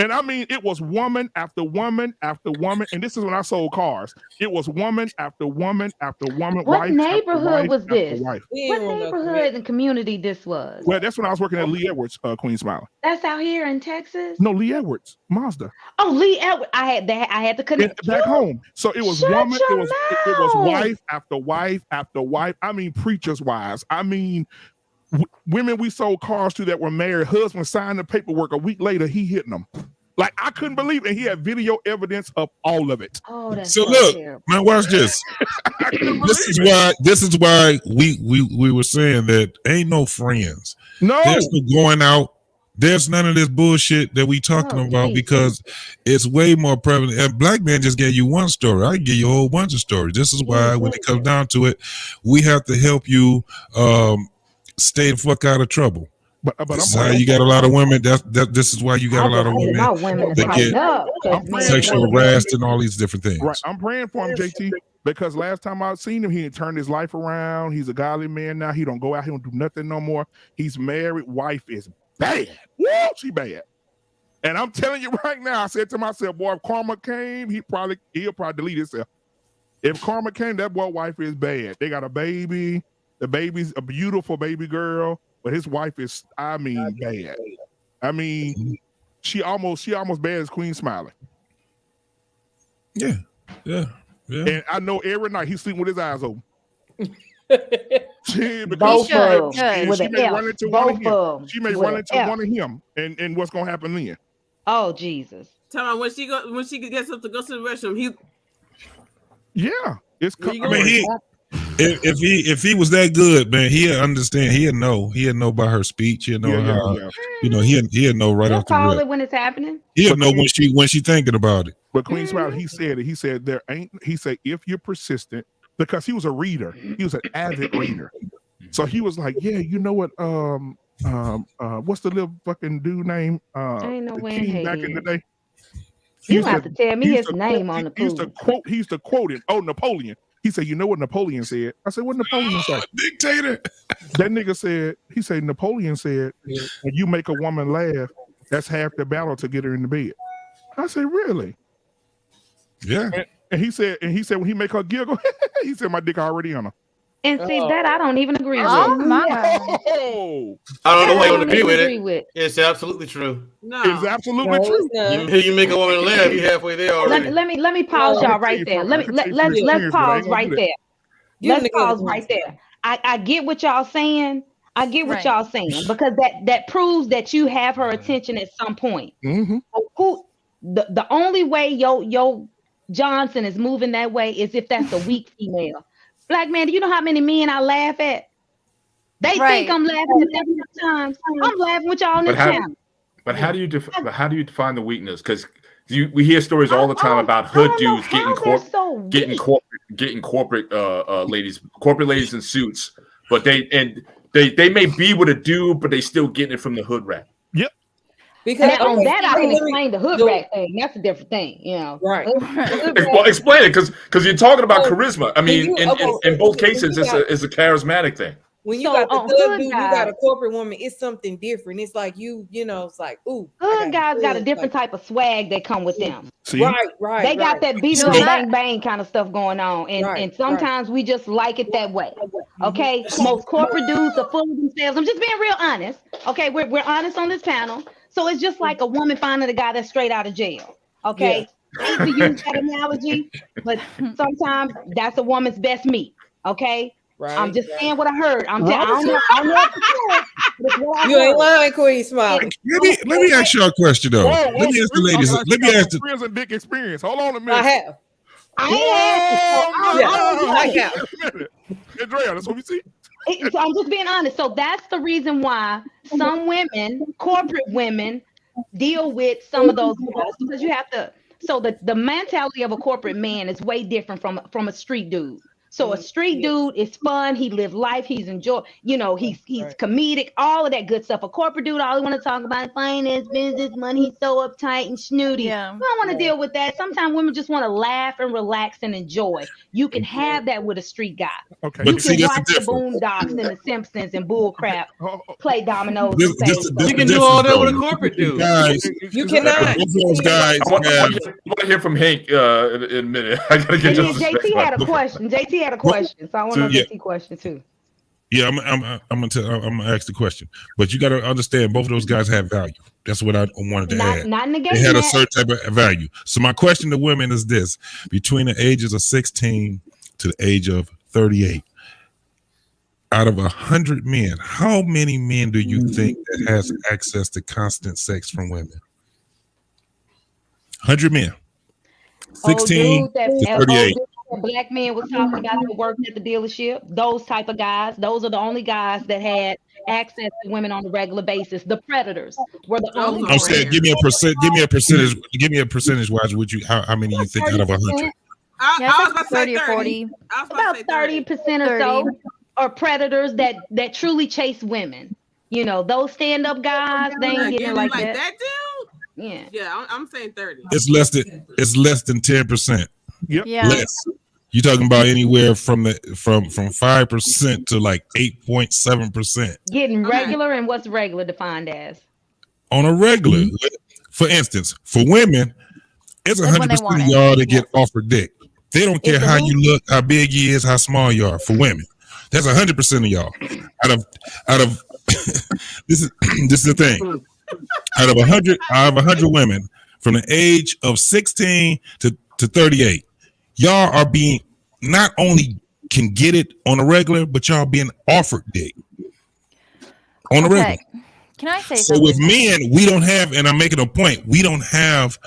A: And I mean, it was woman after woman after woman. And this is when I sold cars. It was woman after woman after woman.
D: What
A: wife
D: neighborhood
A: after wife
D: was
A: after
D: this?
A: wife.
B: We
D: What
B: ain't want nothing.
D: neighborhood and community this was?
A: Well, that's when I was working at Lee Edwards, Queen Smiley.
D: That's out here in Texas.
A: No, Lee Edwards, Mazda.
D: Oh, Lee Edwards. I had that. I had to connect.
A: Back home. So it was
D: Shut
A: woman,
D: your
A: it was
D: mouth.
A: wife after wife after wife. I mean, preachers' wives. I mean, women we sold cars to that were married, husband signed the paperwork. A week later, he hitting them. Like I couldn't believe it. And he had video evidence of all of it.
D: Oh, that's
F: So
D: so
F: look,
D: terrible.
F: man, watch this.
A: I couldn't
F: This
A: believe it.
F: is why we were saying that ain't no friends.
A: No.
F: There's no going out. There's none of this bullshit that we talking
D: Oh,
F: about
D: geez.
F: because it's way more prevalent. And Black Man just gave you one story. I can give you a whole bunch of stories. This is why when it comes down to it, we have to help you stay the fuck out of trouble.
A: But
F: This is how you got a lot of women. This is why you got a lot of women
D: My women is
F: that
D: tighten
F: get
D: up. 'Cause
A: I'm
D: man,
F: sexual harassed and all these different things.
A: right, I'm praying for him, JT, because last time I seen him, he had turned his life around. He's a godly man now. He don't go out. He don't do nothing no more. He's married. Wife is bad. Woo, she bad. And I'm telling you right now, I said to myself, boy, if karma came, he'll probably delete himself. If karma came, that boy wife is bad. They got a baby. The baby's a beautiful baby girl, but his wife is, I mean, bad. I mean, she almost bad as Queen Smiley.
F: Yeah.
A: And I know every night he's sleeping with his eyes open.
D: Both
C: should,
D: of
C: should.
D: them with
A: she
D: an
A: may
D: F.
A: run into one of
D: Both
A: him.
D: of them.
A: She may
D: with
A: run
D: an
A: into
D: F.
A: one of him, and what's gonna happen then?
D: Oh Jesus!
J: Tell me when she gets up to go to the restroom,
A: Yeah, it's.
J: Where you
F: I mean, if he was that good, man, he'd understand. He'd know by her speech. He'd know how.
A: yeah.
F: You know, he'd know right
D: He'll
F: off the
D: call
F: rip.
D: it when it's happening.
F: He'll know when she thinking about it.
A: But Queen Smiley, he said it. He said there ain't. He said if you're persistent, because he was a reader, he was an avid reader. So he was like, yeah, you know what? What's the little fucking dude name?
D: Ain't no
A: The
D: way in
A: king back in
D: Hades.
A: the day.
D: You have to tell me his name on the
A: He used to
D: pool.
A: quote. He used to quote it. Oh, Napoleon. He said, you know what Napoleon said? I said, what Napoleon say?
F: Dictator.
A: That nigga said, he said, Napoleon said, when you make a woman laugh, that's half the battle to get her in the bed. I said, really?
F: Yeah.
A: And he said, when he make her giggle, he said, my dick already on her.
D: And see that I don't even agree
C: Oh
D: with.
C: my.
A: Oh,
E: I don't know why you
D: I
E: don't
D: don't
E: agree
D: even
E: with
D: agree
E: it.
D: with.
E: It's absolutely true.
J: no.
A: it's absolutely true.
E: You make a woman laugh, you halfway there already.
D: Let me pause
A: Well,
D: y'all right there. Let's
A: experience, but I ain't
D: pause
A: gonna
D: right
A: do that.
D: there.
B: Give
D: Let's
B: the girl
D: pause
B: the
D: right there. I get what y'all saying. I get what
C: Right.
D: y'all saying because that proves that you have her attention at some point.
A: Mm-hmm.
D: the only way yo Johnson is moving that way is if that's a weak female. Black man, do you know how many men I laugh at? They think I'm laughing at them sometimes. I'm laughing with y'all on this channel.
H: But how do you define the weakness? Because we hear stories all the time about hood dudes getting corporate ladies in suits, but they may be with a dude, but they still getting it from the hood rat.
A: Yep.
D: Because on that I can explain the hood rat thing. That's a different thing, you know.
B: Right.
H: Well, explain it, because you're talking about charisma. I mean, in both cases, it's a charismatic thing.
B: When you got the hood dude, you got a corporate woman, it's something different. It's like it's like, ooh.
D: Hood guys got a different type of swag that come with them.
A: See?
B: Right.
D: They got that beat up bang bang kind of stuff going on. And sometimes we just like it that way. Okay. Most corporate dudes are full of themselves. I'm just being real honest. Okay, we're honest on this panel. So it's just like a woman finding a guy that's straight out of jail. Okay. I hate to use that analogy, but sometimes that's a woman's best meat. Okay. Right, I'm just saying what I heard. I don't know.
B: You ain't lying, Queen Smiley.
F: Let me ask y'all a question though. Let me ask the ladies. Let me ask the
A: prison dick experience. Hold on a minute.
B: I have.
A: Andrea, that's what we see.
D: So I'm just being honest. So that's the reason why some women, corporate women, deal with some of those girls, because you have to. So the mentality of a corporate man is way different from a street dude. So a street dude is fun. He live life. He's enjoy. You know, he's comedic. All of that good stuff. A corporate dude, all he want to talk about is finance, business, money. He's so uptight and snooty. Yeah. I don't want to deal with that. Sometimes women just want to laugh and relax and enjoy. You can have that with a street guy.
A: Okay.
D: You can watch the Boondocks and the Simpsons and bull crap, play dominoes.
K: You can do all that with a corporate dude.
F: Guys,
B: you cannot.
F: Those guys.
H: I want to hear from Hank in a minute. I gotta get
D: JT had a question. JT had a question, so I want to know JT question too.
F: Yeah, I'm gonna ask the question, but you got to understand both of those guys have value. That's what I wanted to add.
D: Not negating.
F: They had a certain type of value. So my question to women is this: between the ages of 16 to the age of 38, out of 100 men, how many men do you think that has access to constant sex from women? 100 men, 16 to 38.
D: Black man was talking about that working at the dealership. Those type of guys, those are the only guys that had access to women on a regular basis. The predators were the only.
F: I'm saying, give me a percentage wise. Would you how many you think out of 100?
J: I was about to say
C: 30 or 40.
D: About 30% or so are predators that truly chase women. You know, those stand-up guys, they ain't getting like that.
J: That dude? Yeah, I'm saying 30.
F: It's less than 10%.
A: Yep.
C: Yeah.
F: Less. You're talking about anywhere from 5% to like 8.7%.
D: Getting regular, and what's regular defined as?
F: On a regular. For instance, for women, it's 100% of y'all that get offered dick. They don't care how you look, how big you is, how small you are. For women, that's 100% of y'all. Out of this is the thing. Out of 100 women from the age of 16 to 38, y'all are being not only can get it on a regular, but y'all being offered dick on a regular.
C: Can I say
F: so
C: something?
F: with men, we don't have, and I'm making a point, we don't have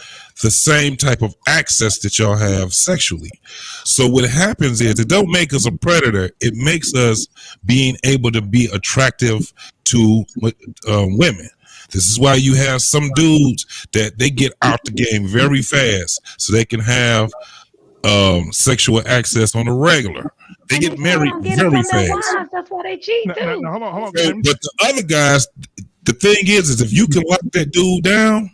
F: the same type of access that y'all have sexually. So what happens is it don't make us a predator. It makes us being able to be attractive to women. This is why you have some dudes that they get out the game very fast so they can have sexual access on a regular. They get married very fast.
D: That's why they cheat too.
A: Hold on.
F: So, but the other guys, the thing is if you can lock that dude down,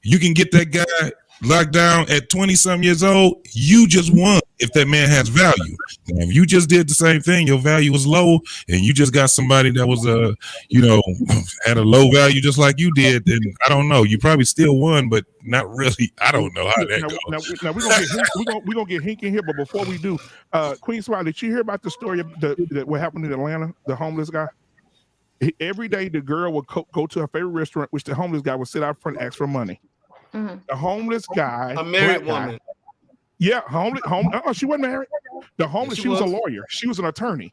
F: you can get that guy locked down at 20-some years old, you just won if that man has value. Now, if you just did the same thing, your value was low, and you just got somebody that was at a low value just like you did, then I don't know. You probably still won, but not really. I don't know how that goes.
A: Now we're gonna get Hink in here, but before we do, Queen Smile, did you hear about the story of what happened in Atlanta? The homeless guy. Every day, the girl would go to her favorite restaurant, which the homeless guy would sit out front and ask for money. Mm-hmm. The homeless guy,
K: a married woman.
A: Yeah, homeless. She wasn't married. The homeless. She was a lawyer. She was an attorney.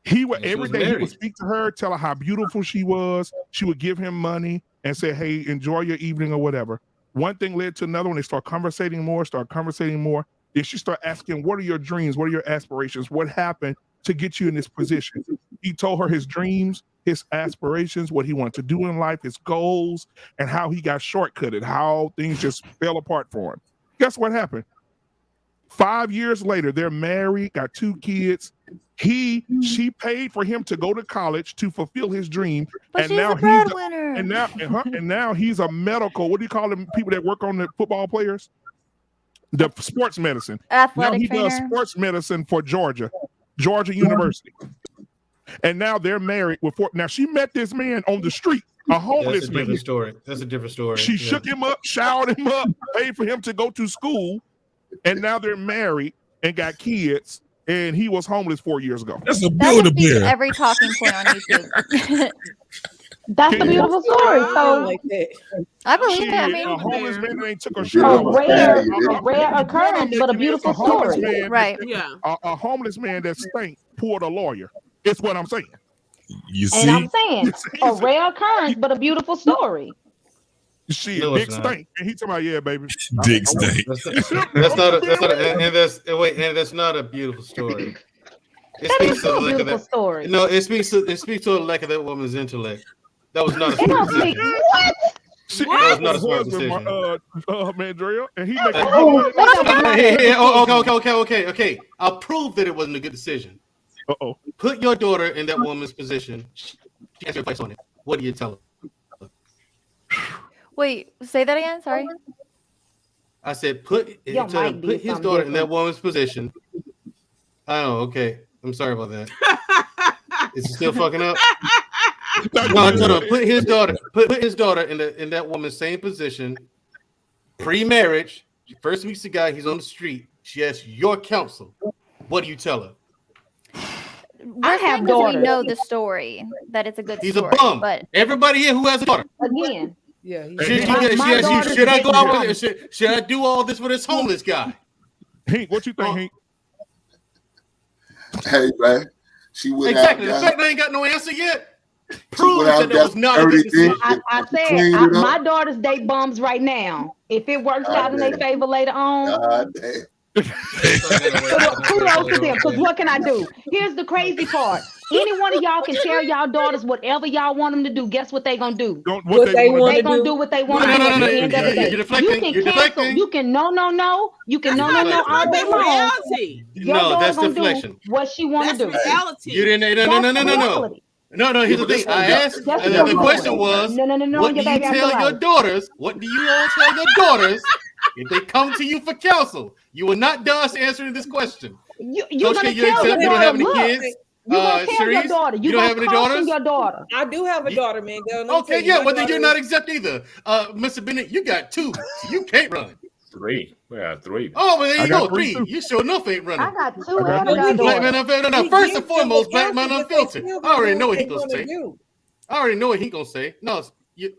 A: He would every day he would speak to her, tell her how beautiful she was. She would give him money and say, "Hey, enjoy your evening or whatever." One thing led to another one. They start conversating more. Then she start asking, what are your dreams? What are your aspirations? What happened to get you in this position? He told her his dreams, his aspirations, what he wanted to do in life, his goals, and how he got shortcutted, how things just fell apart for him. Guess what happened? 5 years later, they're married, got 2 kids. She paid for him to go to college to fulfill his dream.
C: But
A: and
C: she's
A: now
C: a breadwinner.
A: and now he's a medical, what do you call them people that work on the football players? The sports medicine.
C: Athletic
A: now he
C: trainer.
A: does sports medicine for Georgia University. And now they're married with 4. Now she met this man on the street, a homeless
E: That's a
A: man.
E: different story. That's a different story.
A: She shook him up, showered him up, paid for him to go to school, and now they're married and got kids. And he was homeless 4 years ago.
F: That's a
C: That would be
F: Build-A-Bear.
C: every talking point on YouTube.
D: That's a beautiful story. So
B: like that.
C: I believe
A: Shit,
C: it. I
A: a
C: mean,
A: homeless man that ain't took a
D: a
A: shower.
D: rare occurrence, but a beautiful
A: A homeless
D: story.
A: man,
C: right.
J: Yeah.
A: a homeless man that stank pulled a lawyer. It's what I'm saying.
F: You
D: And I'm
F: see,
D: saying a rare occurrence, but a beautiful story.
A: Shit,
E: No,
A: Dick
E: it's not.
A: stank, and he talking about, yeah, baby.
F: Dick Snake.
E: That's not a beautiful story. It
D: That
E: speaks
D: is
E: to the
D: a
E: lack of
D: beautiful
E: that.
D: story.
E: No, it speaks to the lack of that woman's intellect. That was not a
D: It
E: smart
D: don't speak.
E: decision.
D: What?
A: She
E: That was not a
A: her
E: smart
A: husband,
E: decision.
A: Mandrell, and he making
D: Oh,
E: Okay. I'll prove that it wasn't a good decision.
A: Uh-oh.
E: Put your daughter in that woman's position. She has your advice on it. What do you tell her?
C: Wait, say that again. Sorry.
E: I said, put his
D: might be
E: daughter
D: something
E: in that woman's position. Oh, okay. I'm sorry about that. Is he still fucking up? No, put his daughter in that woman's same position, pre-marriage. First meets the guy, he's on the street. She asks your counsel. What do you tell her?
C: We're
D: I have
C: saying 'cause we
D: daughters.
C: know the story, that it's a good
E: He's
C: story.
E: a bum.
C: But
E: Everybody here who has a daughter.
D: Again,
B: Yeah.
E: Should I go out with should I do all this with this homeless guy?
A: Hank, what you think, Hank?
I: Hey, man. She would
E: Exactly. The
I: have
E: fact
I: got,
E: I ain't got no answer yet.
I: she
E: Prove
I: would
E: that
I: have
E: that was
I: got
E: not a good
I: 30
E: decision.
I: dishes.
D: I
I: Clean it up.
D: my daughters date bums right now. If it works out in their
I: damn.
D: favor later on,
I: God damn.
D: kudos to them. Because what can I do? Here's the crazy part. Any one of y'all can tell y'all daughters whatever y'all want them to do. Guess what they gonna do?
B: What they want
D: They
B: to
D: gonna
B: do.
D: do what they want to do
E: No,
D: at the end of the day.
E: you're deflecting,
D: You can
E: you're
D: cancel.
E: deflecting.
D: You can no. You can no all day long.
J: Reality.
D: Your
E: No,
D: daughter
E: that's
D: gonna
E: deflection.
D: do what she want to
J: That's
D: do.
J: reality.
E: You didn't. No. Here's the thing. I asked.
D: That's
E: And
D: what
E: the
D: I'm
E: question
D: doing.
E: was,
D: No.
E: what do
D: Your
E: you
D: baby has
E: tell
D: to
E: your
D: lie.
E: daughters? What do you all tell your daughters if they come to you for counsel? You will not dodge answering this question.
D: You're
E: Coach
D: gonna
E: K, you
D: tell
E: accept
D: your
E: you don't have
D: daughter,
E: any
D: look.
E: kids?
D: You're gonna tell your
E: Sharice,
D: daughter.
E: you
D: You're
E: don't
D: gonna
E: have any
D: caution
E: daughters?
D: your daughter.
B: I do have a daughter, man.
E: Okay, yeah, well then you're not exempt either. Mr. Bennett, you got 2, so you can't run.
H: 3. Yeah, 3.
E: Oh, well there
A: I
E: you
A: got
E: go,
A: 3
E: 3.
A: too.
E: You sure enough ain't running.
D: I got 2
A: I got
D: and I got
E: Black Man
D: daughters.
E: Unfiltered. No, first and foremost, Black Man Unfiltered. I already know what he gonna say. I already know what he gonna say. No,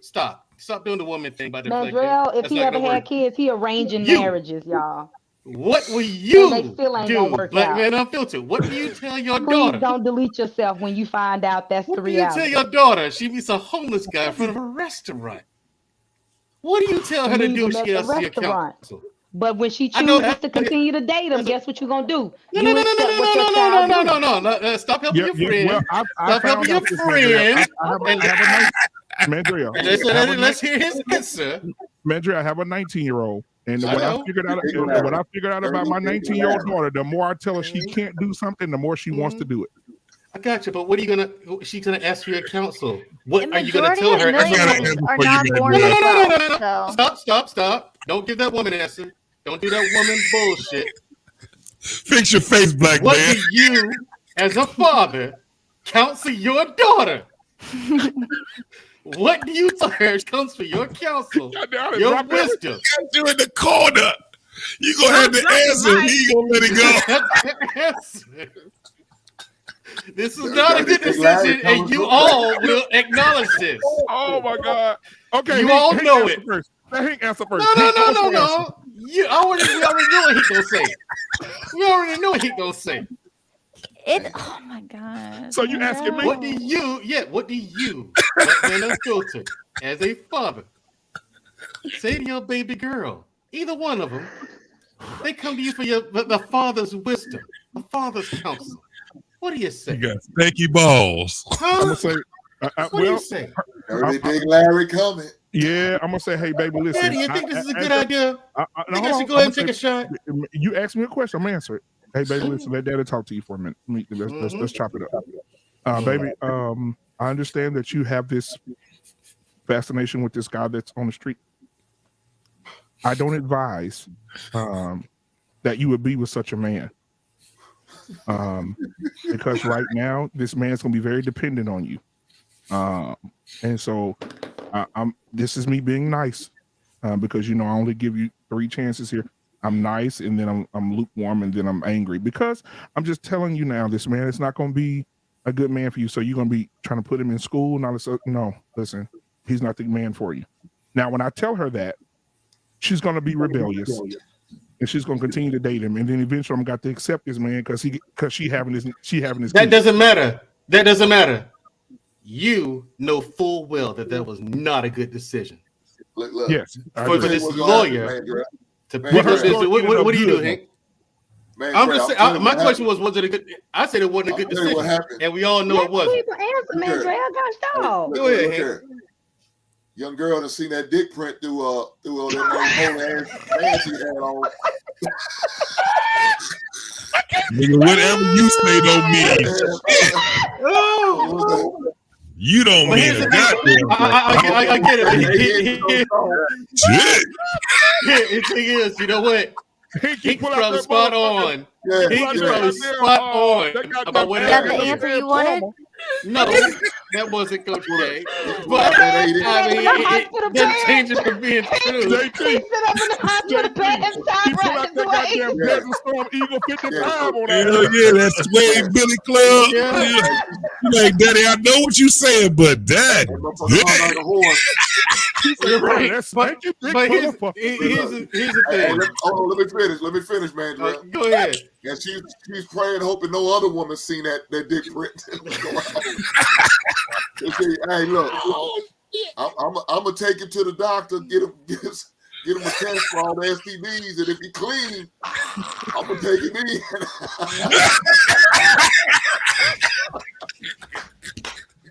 E: stop doing the woman thing by deflecting.
D: Mandrell, if
E: That's
D: he
E: not
D: ever
E: gonna
D: had
E: work.
D: kids, he arranging
E: You.
D: marriages, y'all.
E: What will you
D: And they still ain't
E: do,
D: gonna work
E: Black
D: out.
E: Man Unfiltered? What do you tell your
D: Please
E: daughter?
D: don't delete yourself when you find out that's
E: What
D: the
E: do you tell
D: reality.
E: your daughter? She meets a homeless guy in front of a restaurant. What do you tell her to
D: Leave
E: do?
D: them at
E: She
D: the
E: has to see a
D: restaurant.
E: counsel.
D: But when she
E: I know
D: chooses
E: that.
D: to continue to date him, guess what you're gonna do?
E: No,
D: You accept what your child do.
E: Stop helping your friend.
A: Well, I
E: Stop helping
A: found
E: your
A: out this, Mandrell.
E: friend.
A: I have a nice Mandrell.
E: Let's hear his answer.
A: Mandrell, I have a 19-year-old. And
E: I
A: what I
E: know.
A: figured out about my 19-year-old daughter, the more I tell her she can't do something, the more she wants to do it.
E: I got you, but what are you gonna? She's gonna ask for your counsel. What
C: the
E: are you gonna
C: majority
E: tell
C: of
E: her?
C: millionaires are not born
E: No,
C: with
E: no, no, no, no,
C: wealth,
E: no.
C: so
E: Stop. Don't give that woman an answer. Don't do that woman bullshit.
F: Fix your face, black
E: What
F: man.
E: do you, as a father, counsel your daughter? What do you tell her comes for your counsel, your wisdom?
F: You in the corner. You gonna have the answer. He gonna let it go.
E: This is not a good decision, and you all will acknowledge this.
A: Oh my God! Okay,
E: you all know it.
A: First. Let Hank answer first.
E: No. We already know what he gonna say. We already know what he gonna say.
C: oh my God.
A: So you asking me?
E: What do you, Black Man Unfiltered, as a father, say to your baby girl, either one of them, they come to you for the father's wisdom, the father's counsel. What do you say?
F: You got stanky balls.
E: Huh?
A: I'm gonna say,
E: What do you say?
I: Every big Larry coming.
A: yeah, I'm gonna say, hey, baby, listen.
E: Daddy, you think this is a good idea?
A: I
E: think I should go ahead and take a shot.
A: You asked me a question, I'm gonna answer it. Hey, baby, listen, let daddy talk to you for a minute. Let's chop it up. Baby, I understand that you have this fascination with this guy that's on the street. I don't advise that you would be with such a man. Because right now, this man's gonna be very dependent on you. And so this is me being nice, because I only give you 3 chances here. I'm nice, and then I'm lukewarm, and then I'm angry, because I'm just telling you now, this man is not going to be a good man for you. So you're going to be trying to put him in school and all this. No, listen, he's not the man for you. Now, when I tell her that, she's going to be rebellious, and she's going to continue to date him, and then eventually I'm got to accept this man because she having his.
E: That doesn't matter. That doesn't matter. You know full well that was not a good decision.
I: Look.
A: Yes,
E: for this lawyer to pick up this. What do you do, Hank? I'm just saying. My question was it a good? I said it wasn't a good decision, and we all know it wasn't.
D: People answer, Mandrell. Gosh, dog.
E: Go ahead, Hank.
I: Young girl done seen that dick print through that ass pants he had on.
F: Nigga, whatever you say don't mean. You don't mean it.
E: I get it. The thing is, you know what? He's probably spot on. He's probably spot on about what
C: Is that the answer you wanted?
E: No, that wasn't Coach K. But I mean, it doesn't change it from being true.
D: He sit up in the hospital bed and
A: He pull out that goddamn Desert Storm Eagle 55 on that.
F: Hell yeah, that's Dewayne Billy Club. Yeah. You like, Daddy, I know what you saying, but Dad.
E: But here's the thing.
I: Let me finish, man.
E: Go ahead.
I: Yeah, she's praying, hoping no other woman seen that dick print. Hey, look, I'm gonna take him to the doctor, get him a test for all the STDs, and if he clean, I'm gonna take him in.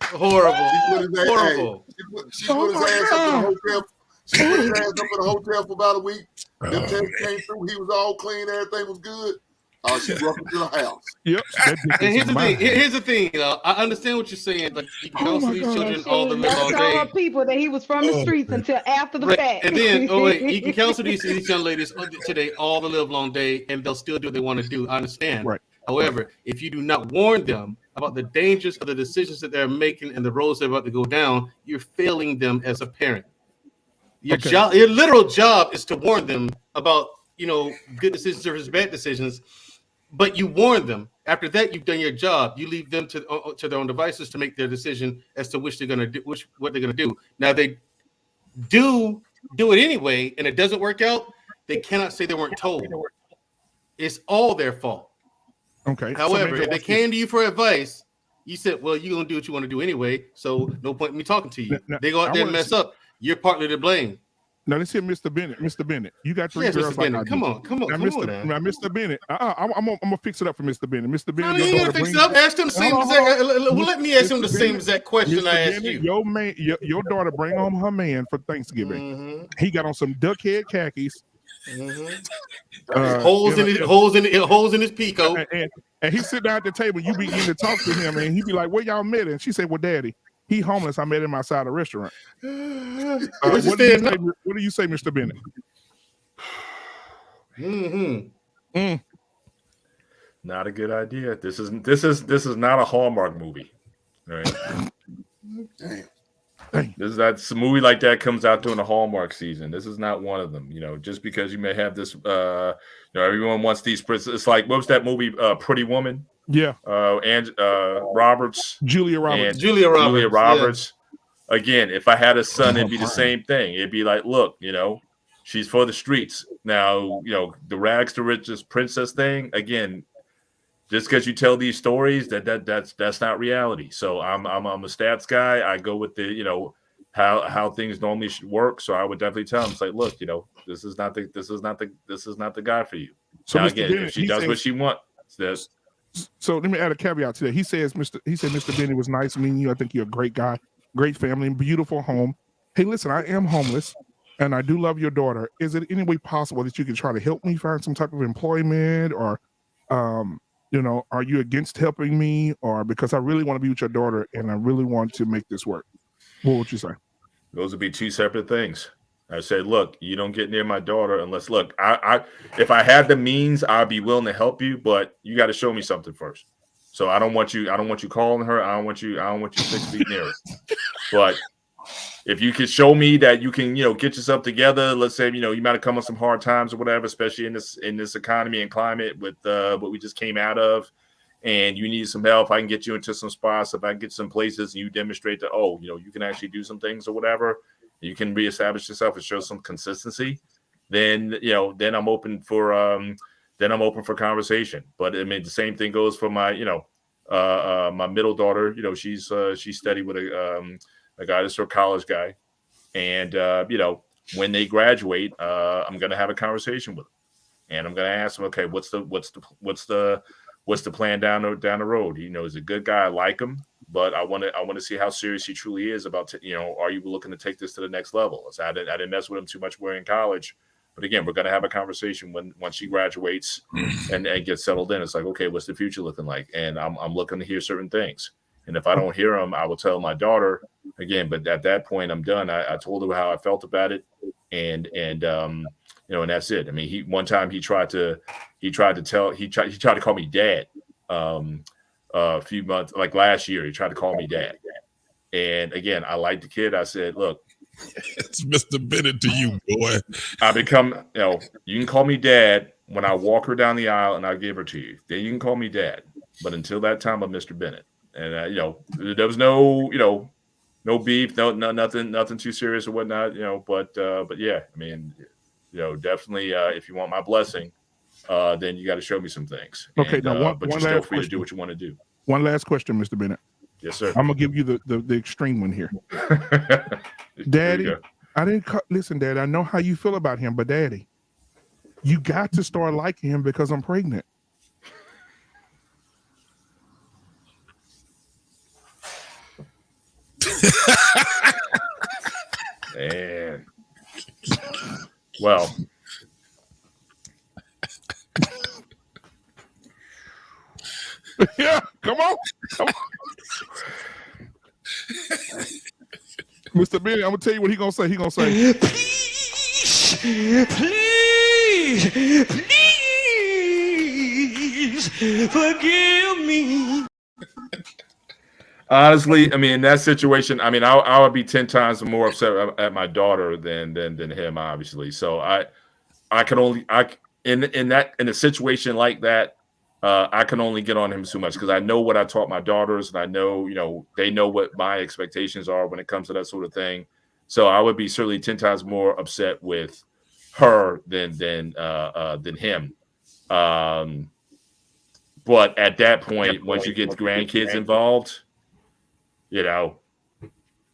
E: Horrible.
I: She put his ass up in the hotel. She put his ass up in the hotel for about a week. Them tests came through. He was all clean. Everything was good. She brought him to the house.
A: Yep.
E: And here's the thing. I understand what you're saying, but you can also these children all the live all day.
D: People that he was from the streets until after the fact.
E: And then, you can counsel these young ladies today all the live long day, and they'll still do what they want to do. I understand.
A: Right.
E: However, if you do not warn them about the dangers of the decisions that they're making and the roads they're about to go down, you're failing them as a parent. Your literal job is to warn them about good decisions versus bad decisions. But you warn them. After that, you've done your job. You leave them to their own devices to make their decision as to what they're going to do. Now they do it anyway, and it doesn't work out. They cannot say they weren't told. It's all their fault.
A: Okay.
E: However, if they came to you for advice, you said, "Well, you're going to do what you want to do anyway, so no point in me talking to you." They go out there and mess up. You're partly to blame.
A: Now let's hear Mr. Bennett. Mr. Bennett, you got 3 girls.
E: Mr. Bennett. Come on.
A: Now, Mr. Bennett, I'm gonna fix it up for Mr. Bennett. Mr. Bennett,
E: no, you ain't fix it up. Ask him the same exact. Let me ask him the same exact question I asked you.
A: Your daughter bring home her man for Thanksgiving. Mm-hmm. He got on some duck head khakis.
E: Mm-hmm. Holes in his peacoat.
A: And he sit down at the table. You begin to talk to him, and he be like, "Where y'all met?" And she said, "Well, Daddy, he homeless. I met him outside a restaurant." What do you say, Mr. Bennett?
H: Not a good idea. This is not a Hallmark movie, right?
A: Damn.
H: That's a movie like that comes out during the Hallmark season. This is not one of them. Just because you may have this, everyone wants these. It's like, what was that movie, Pretty Woman?
A: Yeah.
H: And Roberts.
A: Julia Roberts.
E: Julia Roberts.
H: Yeah. Again, if I had a son, it'd be the same thing. It'd be like, look, she's for the streets. Now, the rags to riches princess thing, again, just because you tell these stories, that's not reality. So I'm a stats guy. I go with the, how things normally should work. So I would definitely tell him, say, look, you know, this is not the guy for you.
A: So
H: now,
A: Mr.
H: again,
A: Bennett,
H: if she
A: he
H: does
A: says-
H: what she wants, this.
A: So let me add a caveat to that. He said Mr. Bennett was nice meeting you. I think you're a great guy, great family, beautiful home. Hey, listen, I am homeless and I do love your daughter. Is it any way possible that you can try to help me find some type of employment, or you know, are you against helping me, or because I really want to be with your daughter and I really want to make this work? What would you say?
H: Those would be two separate things. I said, look, you don't get near my daughter unless, look, I if I had the means, I'd be willing to help you, but you got to show me something first. So I don't want you calling her. I don't want you 6 feet near her. But if you can show me that you can, you know, get yourself together, let's say, you know, you might have come on some hard times or whatever, especially in this economy and climate with what we just came out of, and you need some help. I can get you into some spots. If I can get some places and you demonstrate that, oh, you know, you can actually do some things or whatever, you can reestablish yourself and show some consistency, then, you know, then I'm open for conversation. But I mean, the same thing goes for my, you know, my middle daughter. You know, she's studied with a guy that's her college guy, and you know, when they graduate, I'm gonna have a conversation with them, and I'm gonna ask them, okay, what's the plan down the road? You know, is a good guy, I like him, but I want to see how serious he truly is about, you know, are you looking to take this to the next level? So I didn't mess with him too much when we were in college, but again, we're gonna have a conversation once she graduates and gets settled in. It's like, okay, what's the future looking like? And I'm looking to hear certain things. And if I don't hear them, I will tell my daughter again. But at that point, I'm done. I told her how I felt about it, and you know, and that's it. I mean, one time he tried to call me dad. A few months, like last year, he tried to call me dad. And again, I like the kid. I said, look,
F: it's Mr. Bennett to you, boy.
H: I become, you know, you can call me dad when I walk her down the aisle and I give her to you. Then you can call me dad. But until that time, I'm Mr. Bennett. And you know, there was no beef, no nothing too serious or whatnot, you know. But yeah, I mean, you know, definitely, if you want my blessing, then you got to show me some things.
A: Okay, now
H: but you're still free to do what you want to do.
A: One last question, Mr. Bennett.
H: Yes, sir.
A: I'm gonna give you the extreme one here. Daddy, listen, Daddy, I know how you feel about him, but Daddy, you got to start liking him because I'm pregnant.
H: Man. Well,
A: yeah, come on. Mr. Benny, I'm gonna tell you what he gonna say. He gonna say,
G: please forgive me.
H: Honestly, I mean, in that situation, I mean, I would be 10 times more upset at my daughter than him, obviously. So I can only in a situation like that, I can only get on him so much because I know what I taught my daughters, and I know, you know, they know what my expectations are when it comes to that sort of thing. So I would be certainly 10 times more upset with her than him. But at that point, once you get the grandkids involved, you know,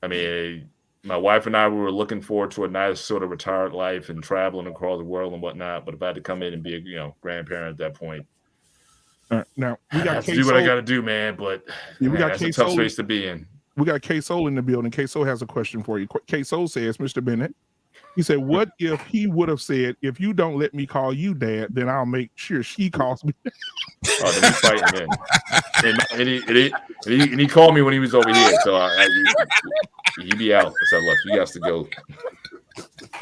H: I mean, my wife and I, we were looking forward to a nice sort of retired life and traveling across the world and whatnot. But if I had to come in and be a, you know, grandparent at that point,
A: now we got
H: to do what I got to do, man. But
A: yeah, we got
H: that's a tough space to be in.
A: We got K-Soul in the building. K-Soul has a question for you. K-Soul says, Mr. Bennett, he said, what if he would have said, if you don't let me call you dad, then I'll make sure she calls me.
H: Oh, then we fighting, man. And he called me when he was over here. So he'd be out. I said, look, you have to go.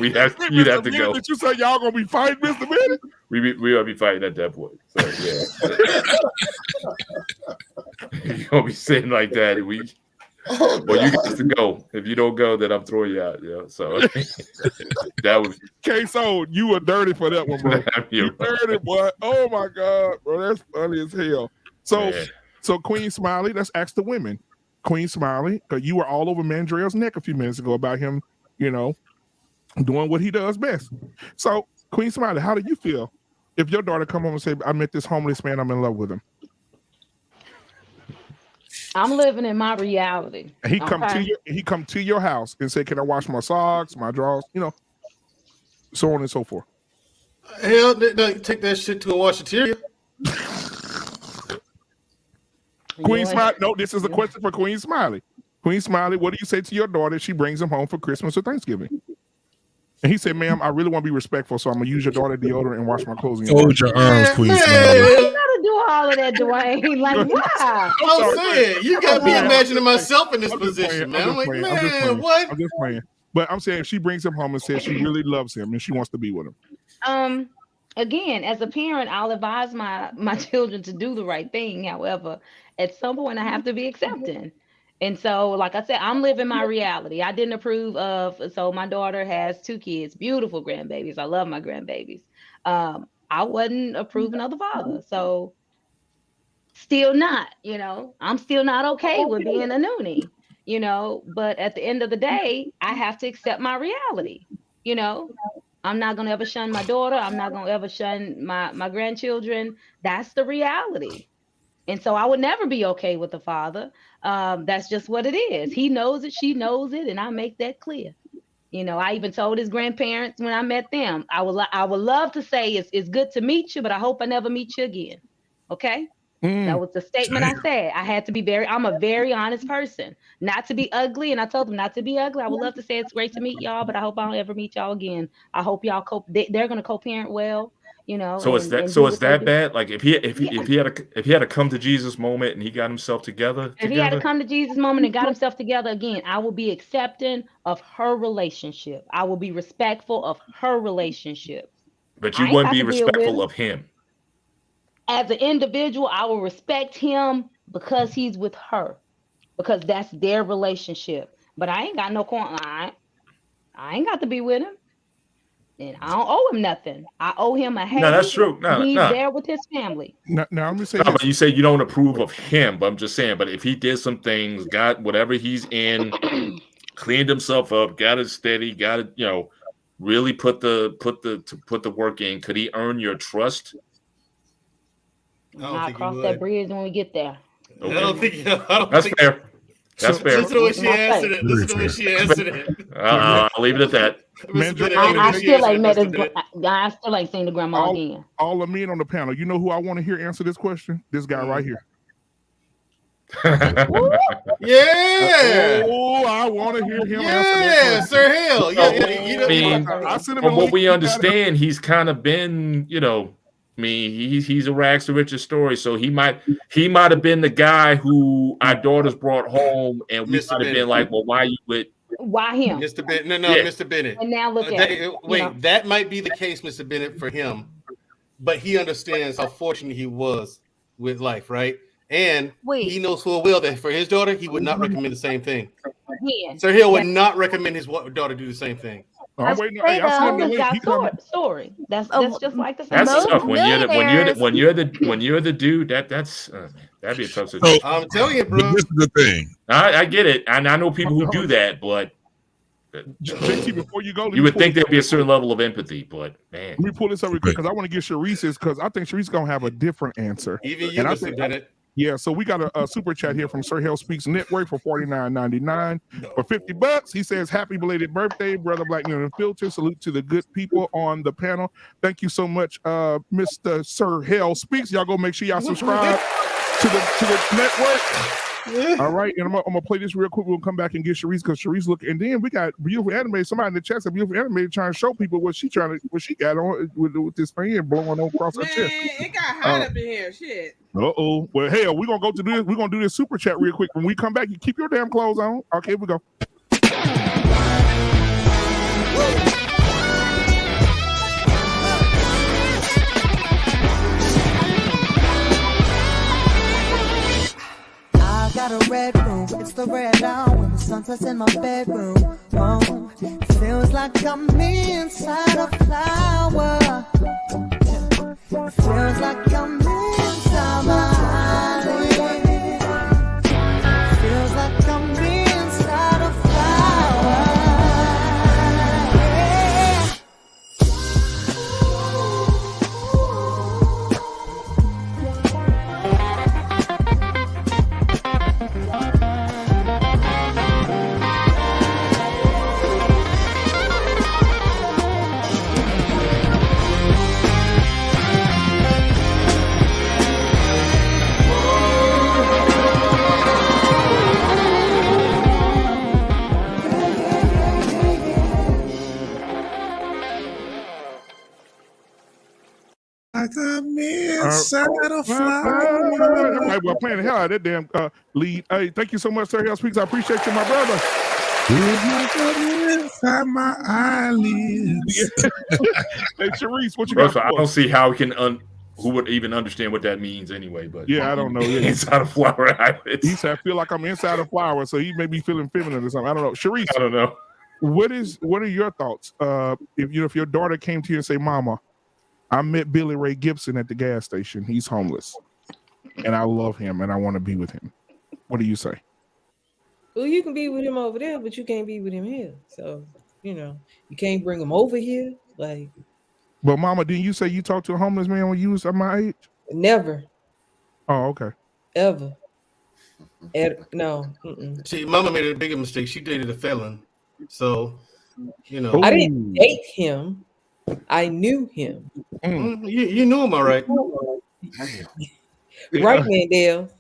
H: You'd have to go.
A: Did you say y'all gonna be fighting, Mr. Bennett?
H: We'll be fighting at that point. So yeah. You're gonna be sitting like that and you got to go. If you don't go, then I'm throwing you out. Yeah. So that was
A: K-Soul, you were dirty for that one, bro. You dirty, boy. Oh my God, bro. That's funny as hell. So Queen Smiley, let's ask the women. Queen Smiley, because you were all over Mandrell's neck a few minutes ago about him, you know, doing what he does best. So, Queen Smiley, how do you feel if your daughter come home and say, I met this homeless man, I'm in love with him?
D: I'm living in my reality.
A: And he come to your house and say, "Can I wash my socks, my drawers?" You know, so on and so forth.
E: Hell, they take that shit to a washateria.
A: Queen Smiley. No, this is a question for Queen Smiley. Queen Smiley, what do you say to your daughter if she brings him home for Christmas or Thanksgiving? And he said, "Ma'am, I really want to be respectful, so I'm gonna use your daughter deodorant and wash my clothes."
F: Hold your arms, Queen Smiley.
D: You gotta do all of that, Dewayne. Like, why?
E: I'm saying, you got me imagining myself in this position, man. I'm like, man, what?
A: I'm just playing. But I'm saying if she brings him home and says she really loves him and she wants to be with him.
D: Again, as a parent, I'll advise my children to do the right thing. However, at some point I have to be accepting. And so, like I said, I'm living my reality. I didn't approve of, so my daughter has 2 kids, beautiful grandbabies. I love my grandbabies. I wasn't approving of the father. So still not, I'm still not okay with being a noonie, but at the end of the day, I have to accept my reality. I'm not going to ever shun my daughter. I'm not going to ever shun my grandchildren. That's the reality. And so I would never be okay with the father. That's just what it is. He knows it. She knows it. And I make that clear. I even told his grandparents when I met them, I would love to say it's good to meet you, but I hope I never meet you again. Okay. That was the statement I said. I had to be I'm a very honest person, not to be ugly. And I told them not to be ugly. I would love to say it's great to meet y'all, but I hope I don't ever meet y'all again. I hope y'all they're going to co-parent well.
H: So it's that bad. Like if he had a come to Jesus moment and he got himself together.
D: If he had a come to Jesus moment and got himself together again, I will be accepting of her relationship. I will be respectful of her relationship.
H: But you wouldn't be respectful of him.
D: As an individual, I will respect him because he's with her, because that's their relationship. But I ain't got no I ain't got to be with him. And I don't owe him nothing. I owe him a hand.
H: No, that's true. No,
D: he's there with his family.
A: Now I'm gonna say.
H: No, but you say you don't approve of him. But I'm just saying. But if he did some things, got whatever he's in, cleaned himself up, got it steady, got it, really put the work in. Could he earn your trust?
D: I'll cross that bridge when we get there.
H: Okay. I don't think fair. That's fair.
E: Listen to the way she answered it. Listen to the way she answered it.
H: I'll leave it at that.
D: I still ain't seen the grandma again.
A: All the men on the panel, you know who I want to hear answer this question? This guy right here.
E: Yeah.
A: Oh, I want to hear him answer that question.
E: Sir Hill. Yeah,
H: from what we understand, he's kind of been, he's a rags to riches story. So he might have been the guy who our daughters brought home, and we might have been like, well, why you with?
D: Why him?
E: Mr. Bennett. No, yeah. Mr. Bennett.
D: And now look at it.
E: Wait, that might be the case, Mr. Bennett, for him, but he understands how fortunate he was with life, right? And he knows full well that for his daughter, he would not recommend the same thing. Sir Hill would not recommend his daughter do the same thing.
D: Story. That's just like the
H: same. That's tough when you're the dude. That'd be a tough situation.
E: I'm telling you, bro.
F: This is the thing.
H: I get it, and I know people who do that, but
A: JT, before you go,
H: you would think there'd be a certain level of empathy, but man,
A: let me pull this up real quick because I want to get Sharice's because I think Sharice's gonna have a different answer.
E: Even you, Mr. Bennett.
A: Yeah, so we got a super chat here from Sir Hell Speaks Network for $49.99 for $50. He says, "Happy belated birthday, brother Black Man Unfiltered. Salute to the good people on the panel. Thank you so much, Mr. Sir Hell Speaks. Y'all go make sure y'all subscribe to the network." All right, and I'm gonna play this real quick. We'll come back and get Sharice because Sharice look, and then we got Beautiful Anime. Somebody in the chat said Beautiful Anime trying to show people what she got on with this fan blowing across her chest.
J: It got hot up in here. Shit.
A: Well, hell, we're gonna go to this. We're gonna do this super chat real quick. When we come back, you keep your damn clothes on. Okay, here we go.
G: I got a red room, it's the red dawn when the sun sets in my bedroom. Oh, it feels like I'm inside a flower. It feels like I'm inside my eyelids. It feels like I'm inside a flower. Yeah.
F: I'm inside a flower.
A: That might well playing the hell out of that damn lead. Hey, thank you so much, Sir Hell Speaks. I appreciate you, my brother.
F: Inside my eyelids.
A: Hey, Sharice, what you
H: Bro,
A: got?
H: so I don't see how we can who would even understand what that means anyway. But
A: Yeah, I don't know. Yeah.
H: inside a flower eyelids.
A: He said, I feel like I'm inside a flower, so he may be feeling feminine or something. I don't know. Sharice,
H: I don't know.
A: what are your thoughts? If your daughter came to you and say, Mama, I met Billy Ray Gibson at the gas station. He's homeless. And I love him and I want to be with him. What do you say?
B: Well, you can be with him over there, but you can't be with him here. So, you can't bring him over here. Like,
A: But Mama, didn't you say you talked to a homeless man when you was at my age?
B: never,
A: Oh, okay.
B: ever. No. Mm-mm.
E: See, Mama made a bigger mistake. She dated a felon, so
A: Oh.
B: I didn't date him. I knew him.
E: You knew him, all right.
B: Right, Mandrell.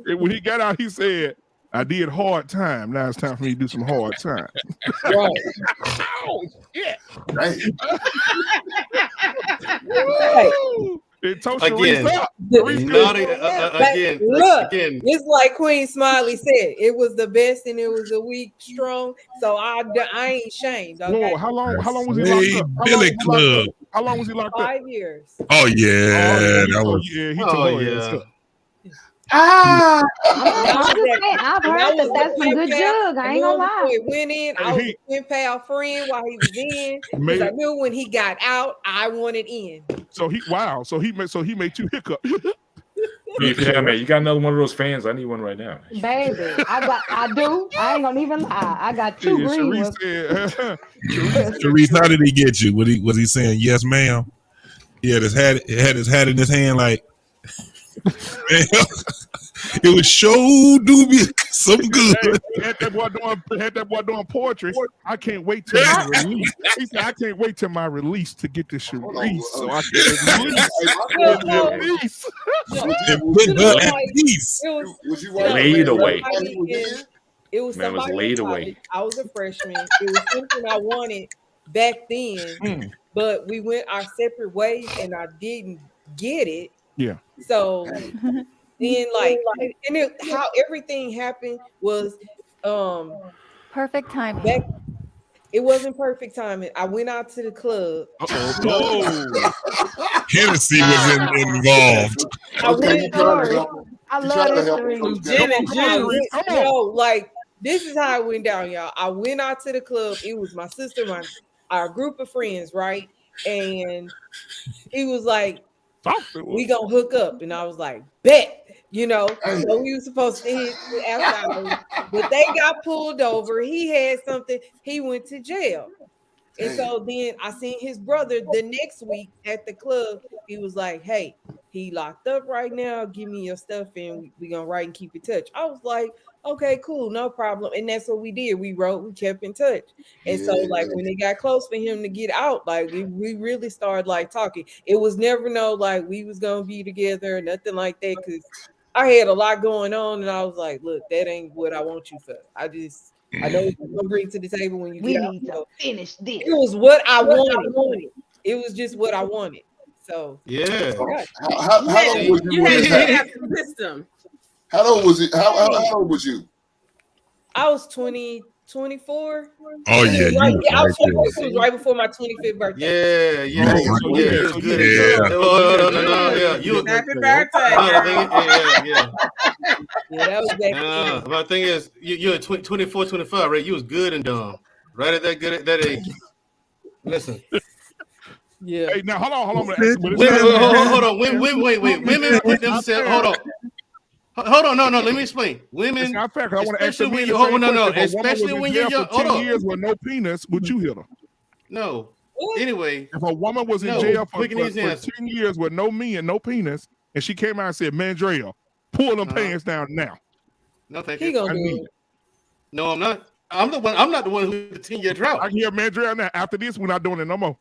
A: When he got out, he said, I did hard time. Now it's time for me to do some hard time.
B: Right.
A: Oh, shit.
B: Right.
A: It told
E: Again.
A: Sharice up.
E: Again.
B: It's like Queen Smiley said. It was the best and it was a week strong. So I ain't shamed. Okay?
A: Whoa, how long was he locked up?
F: Billy Club.
A: How long was he locked up?
B: 5 years.
F: Oh yeah, that was.
A: Yeah, he
E: Oh,
A: told
E: yeah.
D: I'm just saying, I've heard that that's some good jug. I ain't gonna lie.
B: It went in. I was a pen pal friend while he was in. Because I knew when he got out, I wanted in.
A: So he made you hiccup.
H: Yeah, man, you got another one of those fans. I need one right now.
D: Baby, I do. I ain't gonna even lie. I got two green ones.
F: Sharice, how did he get you? Was he saying yes, ma'am? He had his hat in his hand like. It was so do me some good.
A: Had that boy doing poetry. I can't wait till my release. He said, I can't wait till my release to get this Sharice so I can release.
H: Laid away.
B: It was
H: Man was
B: somebody
H: laid
B: in
H: away.
B: college. I was a freshman. It was something I wanted back then, but we went our separate ways, and I didn't get it.
A: Yeah.
B: So then, how everything happened was
C: perfect timing.
B: It wasn't perfect timing. I went out to the club.
F: Hennessy was involved.
B: I went
D: I love this story.
B: This is how it went down, y'all. I went out to the club. It was my sister, our group of friends, right? And he was like, we gonna hook up. And I was like, bet. So we were supposed to hit outside, but they got pulled over. He had something. He went to jail. And so then I seen his brother the next week at the club. He was like, hey, he locked up right now. Give me your stuff and we gonna write and keep in touch. I was like, okay, cool, no problem. And that's what we did. We wrote, we kept in touch. And so when it got close for him to get out, we really started talking. It was never we was gonna be together or nothing like that, because I had a lot going on and I was like, look, that ain't what I want you for. I know what you're gonna bring to the table when you get out.
D: Need to finish this.
B: It was what I wanted. It was just what I wanted. So
I: how
J: You had to have some wisdom.
I: How old was it? How old was you?
B: I was 24.
F: Oh yeah,
B: it was right before my 25th birthday.
E: Yeah.
J: Happy birthday.
B: Yeah, that was back then.
E: My thing is, you're 24, 25, right? You was good and dumb, right at that age. Listen.
B: Yeah.
A: Hey, now hold on.
E: Hold on. Women put themselves. Hold on. No. Let me explain. Women.
A: It's not fair, because I want to ask
E: Especially
A: you.
E: especially when you're young.
A: For 10 years with no penis, would you hit her?
E: No. Anyway,
A: if a woman was in jail for 10 years with no me and no penis, and she came out and said, Mandrell, pull them pants down now.
E: No, thank
B: you.
E: I need it. No, I'm not. I'm not the one who's the 10-year drought.
A: I can hear Mandrell now. After this, we're not doing it no more.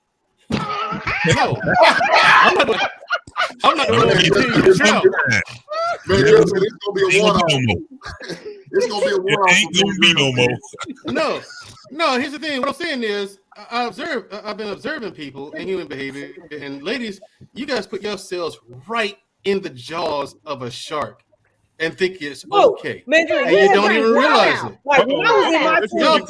E: No, I'm not the one who's the 10-year drought.
I: Mandrell said it's gonna be a one-off. It's gonna be a one-off.
F: Ain't gonna be no more.
E: No. Here's the thing. What I'm saying is, I've been observing people and human behavior, and ladies, you guys put yourselves right in the jaws of a shark and think it's okay.
B: Mandrell,
E: and you don't even realize it.
B: Like when I was in my
E: Y'all
B: 20s,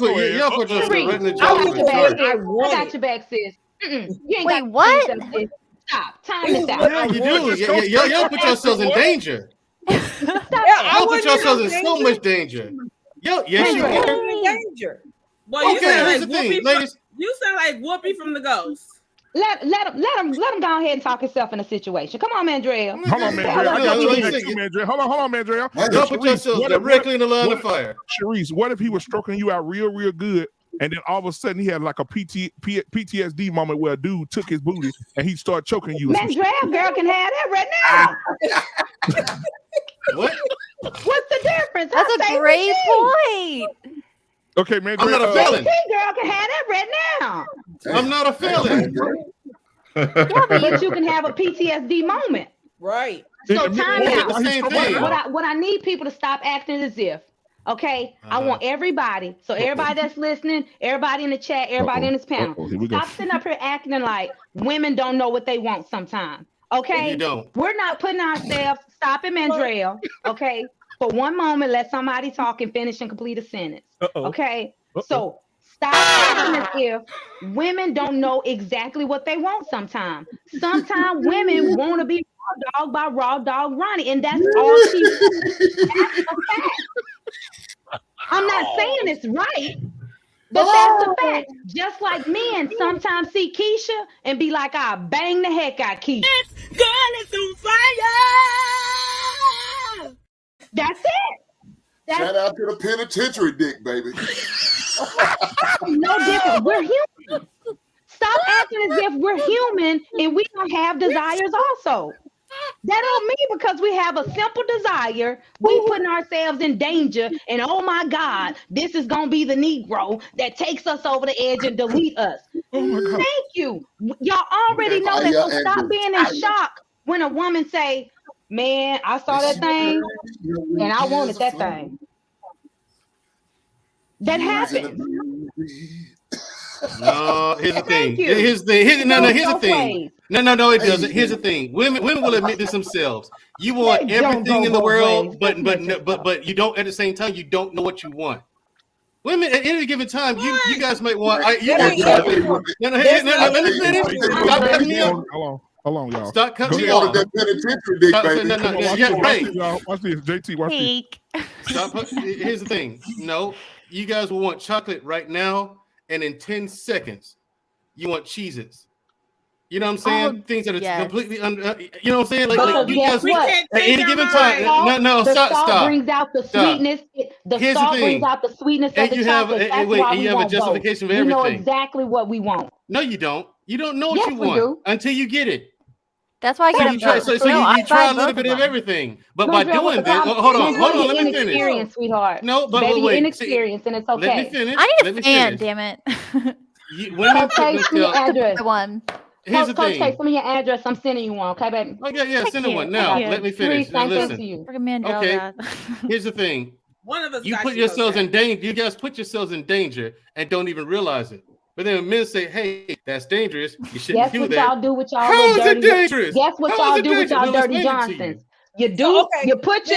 E: put yourself right in the
D: I
E: jaws of
D: got
E: a
D: your
E: shark.
D: back, sis. I got your back, sis. You ain't
C: Wait,
D: got
C: what?
D: to do yourself, sis. Stop. Time this out.
E: Yeah, you do. Y'all put yourselves in danger.
D: Stop
E: Y'all put yourselves in so much danger. Yes, you
B: I
E: are.
B: was in danger.
J: Boy, you
E: Okay,
J: sound
E: here's
J: like
E: the thing,
J: Whoopi.
E: ladies.
J: You sound like Whoopi from The Ghost.
D: Let him go ahead and talk himself in a situation. Come on, Mandrell.
A: Hold on, Mandrell. I got you next too, Mandrell. Hold on, Mandrell.
E: Y'all put yourselves directly in the line of fire.
A: Sharice, what if he was stroking you out real good, and then all of a sudden he had like a PTSD moment where a dude took his booty and he started choking you?
D: Mandrell, girl can have that right now.
E: What?
D: What's the difference?
C: That's a great point.
A: Okay, Mandrell.
E: I'm not a felon.
D: Girl can have that right now.
E: I'm not a felon.
D: But you can have a PTSD moment.
B: Right.
D: So time out.
E: The same thing.
D: What I need people to stop acting as if, okay, I want everybody, so everybody that's listening, everybody in the chat, everybody in this panel, stop sitting up here acting like women don't know what they want sometimes. Okay?
E: You don't.
D: We're not putting ourselves, stop it, Mandrell, okay? For one moment, let somebody talk and finish and complete a sentence. Okay? So stop acting as if women don't know exactly what they want sometimes. Sometimes women want to be raw dog by raw dog Ronnie, and that's all she that's a fact. I'm not saying it's right, but that's a fact. Just like men sometimes see Keisha and be like, I'll bang the heck out Keisha.
G: This girl is on fire.
D: That's it.
I: Shout out to the penitentiary dick, baby.
D: No different. We're human. Stop acting as if we're human and we don't have desires also. That don't mean because we have a simple desire, we putting ourselves in danger, and oh my God, this is gonna be the Negro that takes us over the edge and delete us. Thank you. Y'all already know that, so stop being in shock when a woman say, man, I saw that thing and I wanted that thing. That happened.
E: No, here's the thing. Here's the thing. No, it doesn't. Here's the thing. Women will admit this themselves. You want everything in the world, but you don't. At the same time, you don't know what you want. Women at any given time, you guys might want. Let me finish. Stop cutting me off.
A: Hold on, y'all.
E: Stop cutting me off.
I: That penitentiary dick, baby.
E: Yeah, right.
A: Watch this, JT. Watch this.
E: Here's the thing. No, you guys will want chocolate right now, and in 10 seconds, you want Cheez-Its. You know what I'm saying? Things that are completely under. You know what I'm saying? Like you guys at any given time. No, stop.
D: Brings out the sweetness. The salt brings out the sweetness of the chocolate. That's why we
E: have a
D: want
E: justification
D: both.
E: for everything.
D: We know exactly what we want.
E: No, you don't. You don't know what you want until you get it.
C: That's why I get
E: you try a little bit of everything, but by doing this, hold on, let me finish.
D: Inexperience, sweetheart.
E: No, but
D: baby,
E: wait,
D: inexperience, and it's okay.
E: Let me finish.
C: I need a fan, damn it.
D: Women send me your address.
E: Here's the thing.
D: Send me your address. I'm sending you one, okay, baby?
E: Oh yeah, send me one now. Let me finish. Now listen. Okay. Here's the thing.
J: One of us.
E: You put yourselves in danger. You guys put yourselves in danger and don't even realize it. But then when men say, "Hey, that's dangerous. You shouldn't do that."
D: Guess what y'all do with y'all?
E: How is it dangerous?
D: Guess what y'all do with y'all dirty Johnsons? You do. You put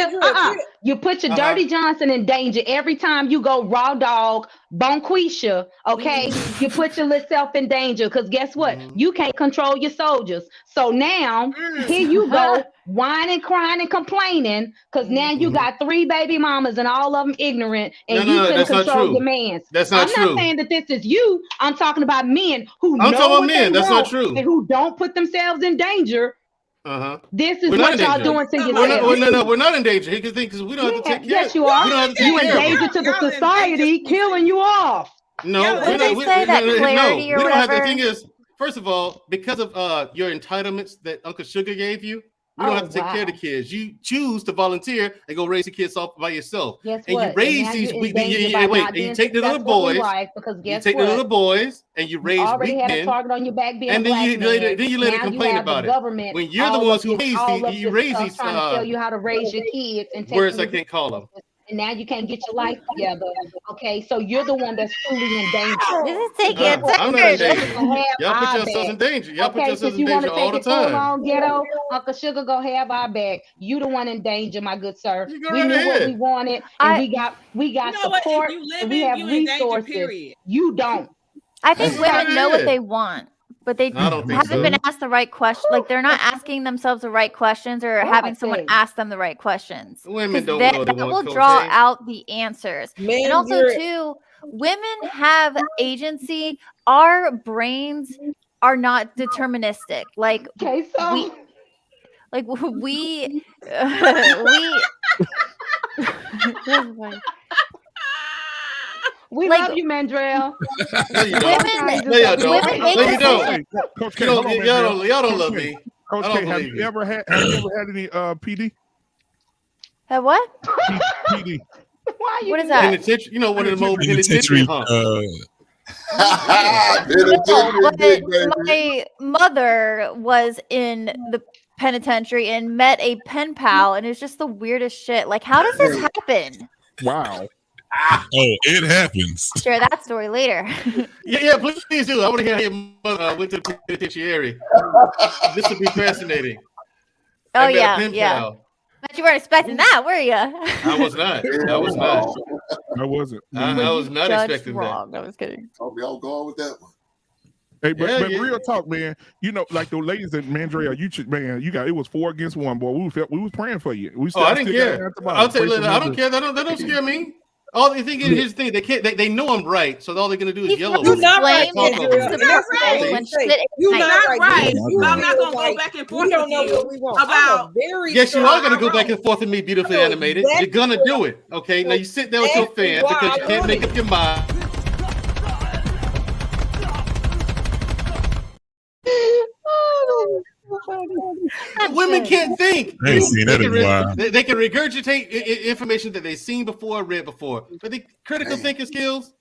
D: your dirty Johnson in danger every time you go raw dog bonquisha. Okay, you put your little self in danger because guess what? You can't control your soldiers. So now here you go whining, crying, and complaining because now you got 3 baby mamas and all of them ignorant and you couldn't control your mans.
E: That's not true.
D: I'm not saying that this is you. I'm talking about men who
E: I'm
D: know
E: talking
D: what
E: about men.
D: they
E: That's
D: want
E: not true.
D: and who don't put themselves in danger. This is what y'all doing to yourself.
E: No, we're not in danger. He can think because we don't have to take care.
D: Yes, you are. You in danger to the society, killing you off.
E: No, we don't have. The thing is, first of all, because of your entitlements that Uncle Sugar gave you, we don't have to take care of the kids. You choose to volunteer and go raise the kids off by yourself.
D: Guess
E: and
D: what?
E: you raise these. And you take the little boys. You take the little boys and you raise
D: already had a target on your back being and then
E: you later complain about it. When you're the ones who raise these,
D: trying to tell you how to raise your kids and take
E: words I can't call them.
D: and now you can't get your life together. Okay, so you're the one that's truly in danger.
C: This is taking a
E: I'm not in danger.
C: turn.
E: Y'all put yourselves in danger. Y'all put
D: Okay,
E: yourselves
D: since
E: in
D: you want
E: danger
D: to
E: all
D: take
E: the
D: it full
E: time.
D: on ghetto, Uncle Sugar go have our back. You the one in danger, my good sir.
E: You go
D: We
E: right
D: knew what
E: ahead.
D: we wanted, and we got
J: You know what? If
D: support,
J: you live
D: and we
J: in,
D: have
J: you in danger,
D: resources.
J: period.
D: You don't.
C: I think
E: That's right
C: women know what
E: there.
C: they want, but they
E: I don't think
C: haven't
E: so.
C: been asked the right question. Like they're not asking themselves the right questions or having someone
D: Okay.
C: ask them the right questions.
E: Women
C: 'Cause
E: don't
C: that,
E: know they
C: that
E: want
C: will draw
E: cocaine.
C: out the answers.
B: Man,
C: And also,
B: you're
C: too, women have agency. Our brains are not deterministic. Like
D: Okay, so
C: we, we. That's funny.
D: we
C: like-
D: love you, Mandrell.
E: No, you don't.
C: Women-
E: No, y'all don't.
C: women
E: No,
C: make
E: you
C: decisions.
E: don't.
A: Hey, Coach K,
E: You
A: hold
E: don't.
A: on,
E: Y'all don't
A: Coach
E: love
A: K.
E: me.
A: Coach
E: I don't
A: K, have
E: believe
A: you
E: you.
A: ever had any PD?
C: Have what?
A: PD.
D: Why you
C: What
D: do
C: is that?
E: Penitentiary. You know, one of the more
F: Penitentiary.
E: penitentiary,
C: No, but
I: Big baby.
C: my mother was in the penitentiary and met a pen pal, and it's just the weirdest shit. Like, how does this happen?
A: Wow.
F: Oh, it happens.
C: Share that story later.
E: Yeah, please do. I want to hear how your mother went to the penitentiary. This would be fascinating.
C: Oh
E: I met a
C: yeah,
E: pen
C: yeah.
E: pal.
C: But you weren't expecting that, were you?
E: I was not. I was not.
A: I wasn't.
E: I was not expecting
C: wrong. I was kidding.
I: I'll go on with that one.
A: Hey, but,
E: Yeah,
A: but
E: yeah.
A: real talk, man. You know, like the ladies at Mandrell, you got it was 4 against 1, boy. We was praying for you. We
E: Oh, I didn't
A: still got
E: care.
A: at the bottom.
E: I'll tell you
A: Pray for
E: later. I don't
A: Mandrell.
E: care. That don't scare me. All the thing is, here's the thing. They can't. They know I'm right, so all they're gonna do is
C: He
E: yell
C: flips
E: over
B: You're
E: me.
B: not right,
C: flames
E: Talk
C: and
E: over
B: Mandrell.
E: me.
C: puts
B: That's
C: him
B: what I
C: in
B: was
C: when
B: gonna say.
C: shit
B: You're
C: ignites.
B: not
J: Not
B: right.
J: right.
B: You
J: I'm not
B: feel
J: gonna
B: like
J: go back and
B: we
J: forth
B: don't
J: with
B: know
J: you
B: what we want. I'm
J: about.
B: a very
E: Yes, you are gonna
B: strong
E: go back
B: woman.
E: and forth with me, beautifully
B: I know
E: animated.
B: exactly
E: You're gonna do it. Okay. Now you sit there with your
B: exactly
E: fan
B: why
E: because you
B: I
E: can't
B: want
E: make
B: it.
E: up your mind. Women can't think.
F: I ain't seen that
E: They
F: in
E: can,
F: a while.
E: they can regurgitate information that they've seen before, read before, but the critical thinking skills.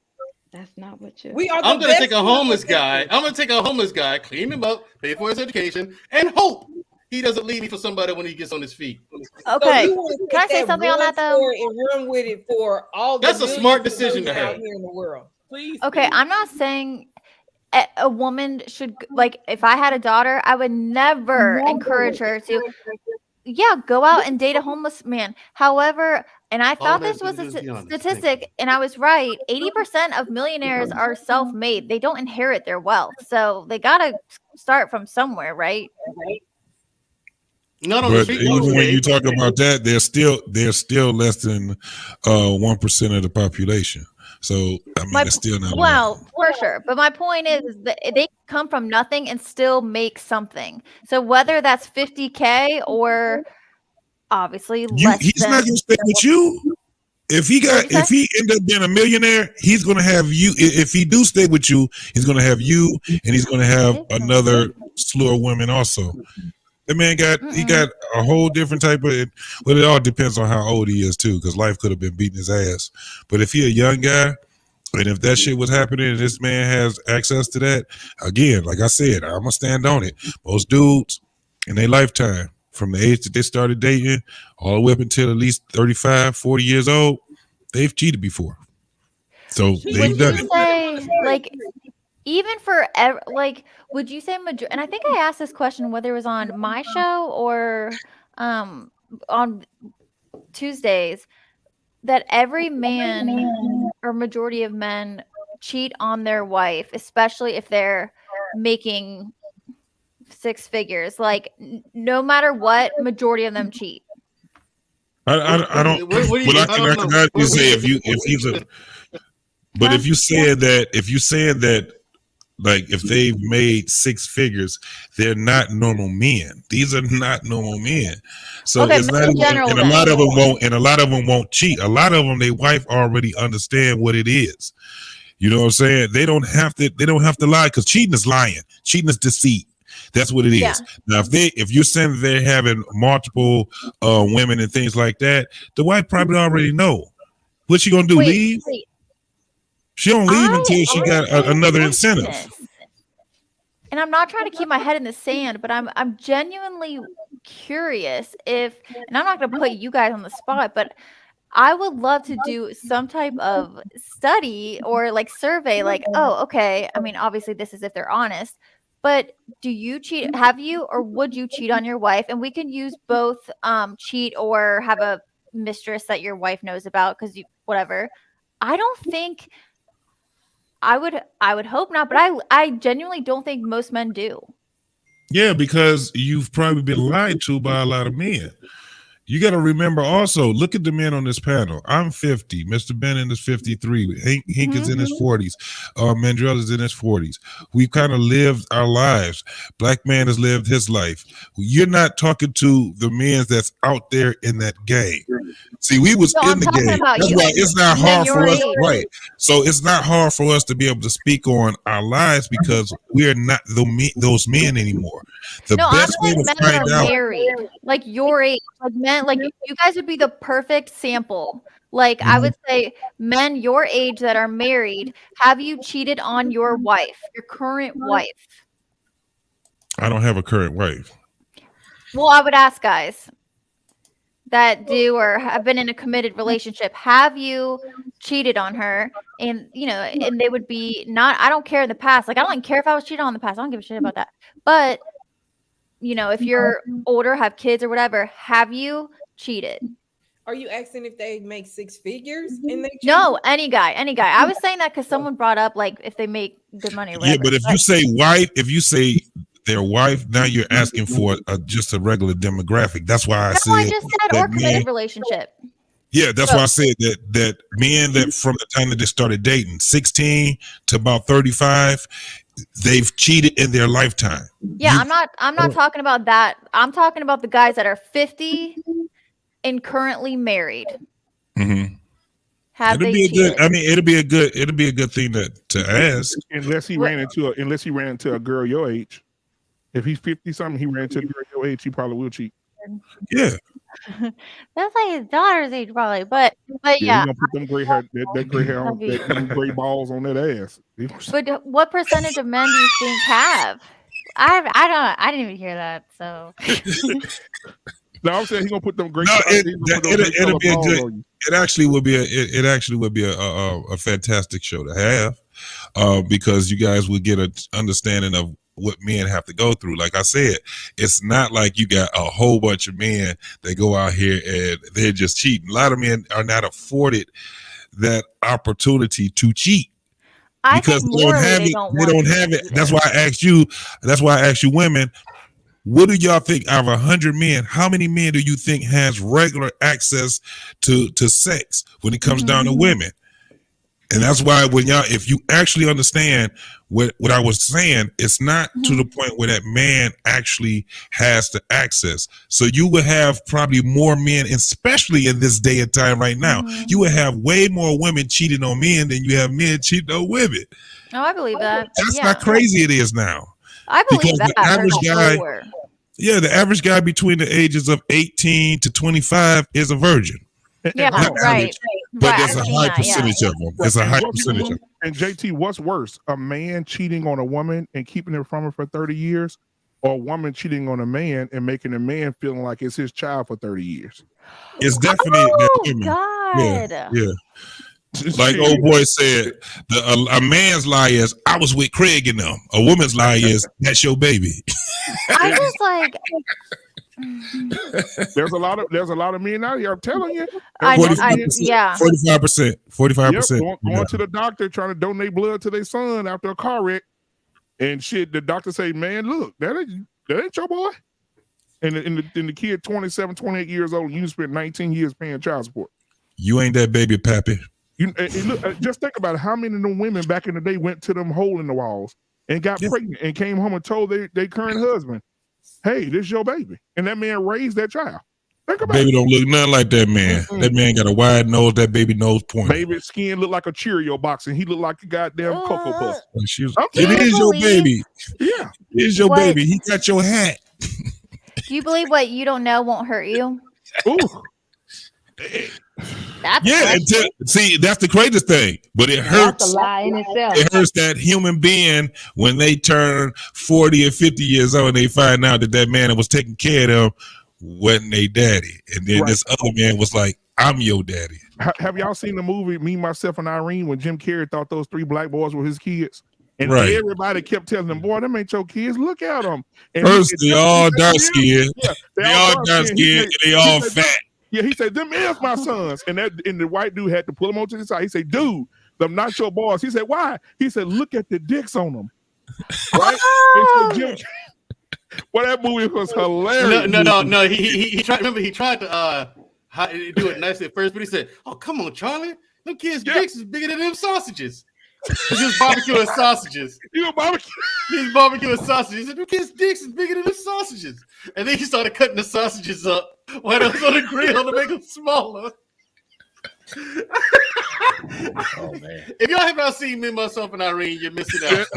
D: That's not what you.
B: We are the
E: I'm gonna
B: best
E: take a homeless
B: critical
E: guy.
B: thinkers.
E: I'm gonna take a homeless guy, clean him up, pay for his education, and hope he doesn't leave me for somebody when he gets on his feet.
B: So
C: Okay,
B: you want to
C: can I
B: take
C: say
B: that
C: something on
B: one
C: that though?
B: story and run with it for all the
E: That's a
B: millions
E: smart
B: of
E: decision to
B: women out
E: have.
B: here in the world.
J: Please.
C: Okay, I'm not saying a woman should, like, if I had a daughter, I would never encourage her to, go out and date a homeless man. However, and I thought
E: that
C: this was a
E: is be honest. Thank
C: statistic, and I was right. 80% of millionaires are self-made. They don't inherit their wealth, so they gotta start from somewhere, right?
E: Not on the
F: But
E: street.
F: even when
E: Okay.
F: you talk about that, they're still less than 1% of the population. So I mean, it's still not a lot.
C: Well, for sure. But my point is that they come from nothing and still make something. So whether that's 50K or obviously less
F: He's
C: than,
F: not gonna stay with you. If he end up being a millionaire, he's gonna have you. If he do stay with you, he's gonna have you, and he's gonna have another slew of women also. The man got a whole different type of. Well, it all depends on how old he is too, because life could have been beating his ass. But if he a young guy, and if that shit was happening, and this man has access to that, again, like I said, I'm gonna stand on it. Most dudes in their lifetime, from the age that they started dating, all the way up until at least 35, 40 years old, they've cheated before. So they've done it.
C: say, like, even for like, would you say and I think I asked this question whether it was on my show or on Tuesdays, that every man or majority of men cheat on their wife, especially if they're making 6 figures. Like, no matter what, majority of them cheat.
F: I don't.
E: What do you-
F: Well,
E: I
F: I
E: don't
F: can
E: know.
F: actually say if he's a. But if you said that, like, if they've made 6 figures, they're not normal men. These are not normal men. So
C: Okay,
F: it's
C: men
F: not
C: in
F: even,
C: general
F: and a
C: then.
F: lot of them won't. And a lot of them won't cheat. A lot of them, their wife already understand what it is. You know what I'm saying? They don't have to lie, because cheating is lying. Cheating is deceit. That's what it is.
C: Yeah.
F: Now, if you're saying they're having multiple women and things like that, the wife probably already know. What's she gonna do? Leave?
C: Wait.
F: She don't leave until she got another incentive.
C: And I'm not trying to keep my head in the sand, but I'm genuinely curious if, and I'm not going to put you guys on the spot, but I would love to do some type of study or like survey, like, oh, okay. I mean, obviously this is if they're honest, but do you cheat? Have you, or would you cheat on your wife? And we can use both cheat or have a mistress that your wife knows about, because you, whatever. I don't think I would hope not, but I genuinely don't think most men do.
F: Yeah, because you've probably been lied to by a lot of men. You got to remember also, look at the men on this panel. I'm 50. Mr. Bennett is 53. Hank is in his 40s. Mandrell is in his 40s. We've kind of lived our lives. Black man has lived his life. You're not talking to the men that's out there in that game. See, we was in the game. That's why it's not hard for us. Right. So it's not hard for us to be able to speak on our lives because we're not those men anymore. The best way to find out.
C: Married, like your age, like men, like you guys would be the perfect sample. Like I would say, men your age that are married, have you cheated on your wife, your current wife?
F: I don't have a current wife.
C: Well, I would ask guys that do or have been in a committed relationship, have you cheated on her? And you know, and they would be not, I don't care in the past. Like I don't even care if I was cheated on in the past. I don't give a shit about that. But you know, if you're older, have kids or whatever, have you cheated?
B: Are you asking if they make six figures and they cheat?
C: No, any guy. I was saying that because someone brought up like if they make good money or whatever.
F: Yeah, but if you say wife, if you say their wife, now you're asking for just a regular demographic. That's why I said.
C: I just said or committed relationship.
F: Yeah, that's why I said that men that from the time that they started dating, 16 to about 35, they've cheated in their lifetime.
C: Yeah, I'm not talking about that. I'm talking about the guys that are 50 and currently married.
F: Mm-hmm.
C: Have
F: it'll
C: they
F: be
C: cheated?
F: a good. I mean, it'll be a good thing to ask.
A: Unless he ran into a girl your age. If he's 50 something, he ran into a girl your age, he probably will cheat.
F: Yeah.
C: That's like his daughter's age, probably. But yeah.
A: You're gonna put them gray hair, that gray hair on, them gray balls on that ass.
C: But what percentage of men do you think have? I didn't even hear that. So
A: no, I'm saying he's gonna put them gray.
F: No, it'll be a good. It actually would be a fantastic show to have, because you guys would get an understanding of what men have to go through. Like I said, it's not like you got a whole bunch of men that go out here and they're just cheating. A lot of men are not afforded that opportunity to cheat because they don't have it. They don't have it. That's why I asked you. That's why I asked you, women. What do y'all think? Out of 100 men, how many men do you think has regular access to sex when it comes down to women? And that's why when y'all, if you actually understand what I was saying, it's not to the point where that man actually has the access. So you would have probably more men, especially in this day and time right now, you would have way more women cheating on men than you have men cheating on women.
C: No, I believe that.
F: That's how crazy it is now.
C: I believe that.
F: The average guy, the average guy between the ages of 18 to 25 is a virgin.
C: Yeah, right.
F: But there's a high percentage of them. There's a high percentage of them.
A: And JT, what's worse, a man cheating on a woman and keeping her from her for 30 years, or a woman cheating on a man and making a man feeling like it's his child for 30 years?
F: It's definitely
C: God.
F: Yeah. Like old boy said, a man's lie is I was with Craig and them. A woman's lie is that's your baby.
C: I just like.
A: There's a lot of men out here. I'm telling you.
F: 45%. 45%.
A: Going to the doctor trying to donate blood to their son after a car wreck, and shit. The doctor say, "Man, look, that ain't your boy." And the kid, 27, 28 years old, you spent 19 years paying child support.
F: You ain't that baby, pappy.
A: Look, just think about how many of them women back in the day went to them hole in the walls and got pregnant and came home and told their current husband, "Hey, this is your baby," and that man raised that child. Think about
F: baby
A: it.
F: Don't look nothing like that man. Mm-hmm. That man got a wide nose. That baby nose point.
A: Baby's skin looked like a Cheerio box, and he looked like a goddamn Cocoa Puff.
F: It is your baby.
A: Yeah,
F: it is your baby. He got your hat.
C: Do you believe what you don't know won't hurt you?
A: Ooh.
F: See, that's the craziest thing, but it hurts.
D: That's a lie in itself.
F: It hurts that human being when they turn 40 or 50 years old and they find out that man that was taking care of them wasn't their daddy, and then this other man was like, "I'm your daddy."
A: Have y'all seen the movie Me, Myself, and Irene when Jim Carrey thought those 3 black boys were his kids? And everybody kept telling them, boy, them ain't your kids. Look at them. And
F: first, they all dark skinned.
A: Yeah,
F: they all dark skinned and they all fat.
A: Yeah, he said, them is my sons. And the white dude had to pull them onto the side. He said, dude, them not your boys. He said, why? He said, look at the dicks on them. Right? Well, that movie was hilarious.
E: No. He tried. Remember, he tried to do it nicely at first, but he said, "Oh, come on, Charlie. Them kids' dicks is bigger than them sausages." He was barbecuing sausages. He was barbecuing sausages. He said, "Them kids' dicks is bigger than them sausages." And then he started cutting the sausages up while it was on the grill to make them smaller.
H: Oh man!
E: If y'all have not seen Me, Myself, and Irene, you're missing out.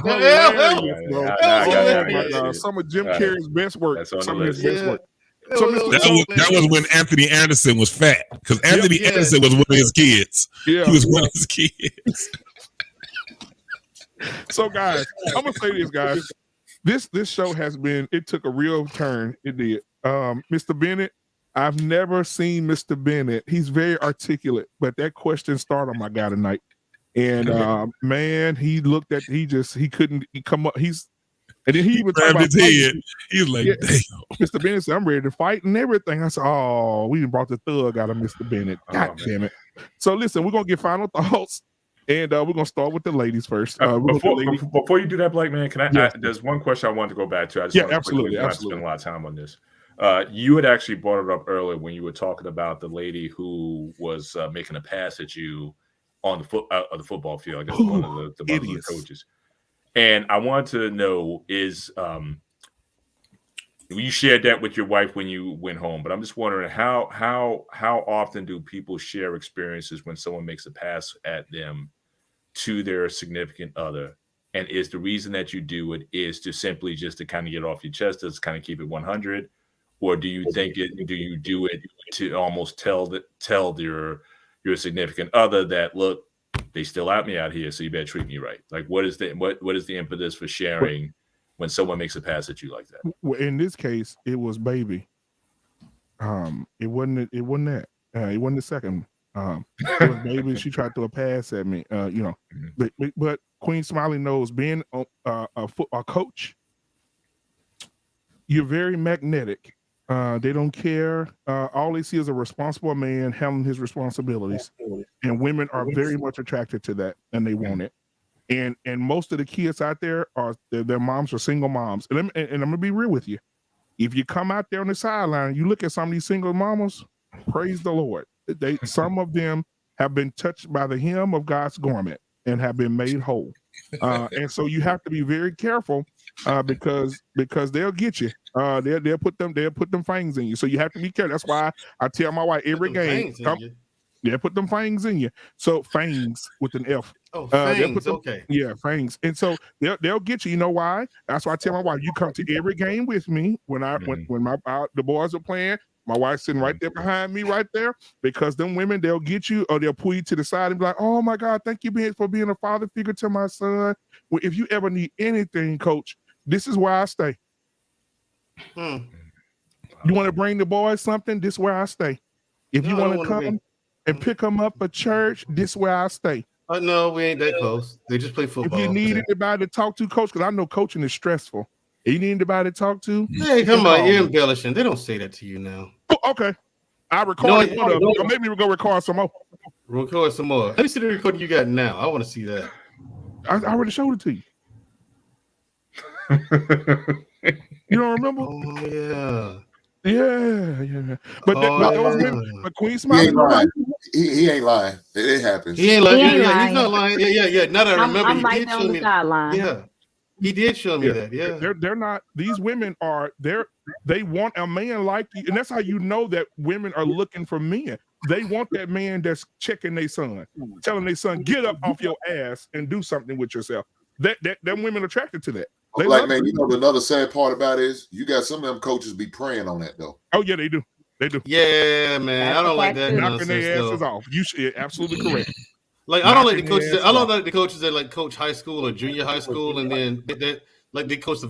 A: Some of Jim Carrey's best work. Some of his best work.
F: That was when Anthony Anderson was fat, because Anthony Anderson was one of his kids.
A: Yeah.
F: He was one of his kids.
A: So, guys, I'm gonna say this, guys. This show has been. It took a real turn. It did. Mr. Bennett. I've never seen Mr. Bennett. He's very articulate, but that question started on my guy tonight. And man, he couldn't come up. And then he even
F: grabbed his head. He was like, damn.
A: Mr. Bennett said, I'm ready to fight and everything. I said, oh, we brought the thug out of Mr. Bennett. God damn it. So listen, we're gonna get final thoughts. And we're gonna start with the ladies first.
H: Before you do that, Black Man, can I? There's one question I want to go back to. I just
A: absolutely.
H: Spend a lot of time on this. You had actually brought it up earlier when you were talking about the lady who was making a pass at you on the football field. I guess one of the coaches. And I wanted to know is you shared that with your wife when you went home, but I'm just wondering how often do people share experiences when someone makes a pass at them to their significant other? And is the reason that you do it is to simply just to kind of get off your chest, to kind of keep it 100? Or do you do it to almost tell your significant other that, look, they still at me out here, so you better treat me right? Like, what is the impetus for sharing when someone makes a pass at you like that?
A: Well, in this case, it was baby. It wasn't that. It wasn't the second. It was baby. She tried to throw a pass at me. But Queen Smiley knows, being a coach, you're very magnetic. They don't care. All they see is a responsible man handling his responsibilities, and women are very much attracted to that, and they want it. And most of the kids out there their moms are single moms. And I'm gonna be real with you. If you come out there on the sideline, you look at some of these single mamas. Praise the Lord. Some of them have been touched by the hem of God's garment and have been made whole. And so you have to be very careful because they'll get you. They'll put them fangs in you. So you have to be careful. That's why I tell my wife every game, they'll put them fangs in you. So fangs with an F.
E: Oh, fangs. Okay.
A: Yeah, fangs. And so they'll get you. You know why? That's why I tell my wife, you come to every game with me when the boys are playing. My wife's sitting right there behind me, right there, because them women, they'll get you or they'll pull you to the side and be like, oh my God, thank you for being a father figure to my son. Well, if you ever need anything, coach, this is where I stay. You want to bring the boys something? This is where I stay. If you want to come and pick them up at church, this is where I stay.
E: No, we ain't that close. They just play football.
A: If you need anybody to talk to, coach, because I know coaching is stressful. If you need anybody to talk to,
E: hey, come on, you're embellishing. They don't say that to you now.
A: Oh, okay. I recorded one of them. Or maybe we'll go record some more.
E: Record some more. Let me see the recording you got now. I want to see that.
A: I already showed it to you. You don't remember?
E: Oh yeah.
A: Yeah. But Queen Smiley,
I: he ain't lying. It happens.
E: He ain't lying. He's not lying. Yeah. Now that I remember,
D: I'm right on the sideline.
E: Yeah. He did show me that. Yeah.
A: They're not. These women are. They want a man like you, and that's how you know that women are looking for men. They want that man that's checking their son, telling their son, get up off your ass and do something with yourself. Them women attracted to that.
I: Like, man, you know, another sad part about it is you got some of them coaches be preying on that though.
A: Oh yeah, they do. They do.
E: Yeah, man. I don't like that.
A: Knocking their asses off. You should absolutely correct.
E: Like I don't like the coaches. I don't like the coaches that like coach high school or junior high school, and then they coach the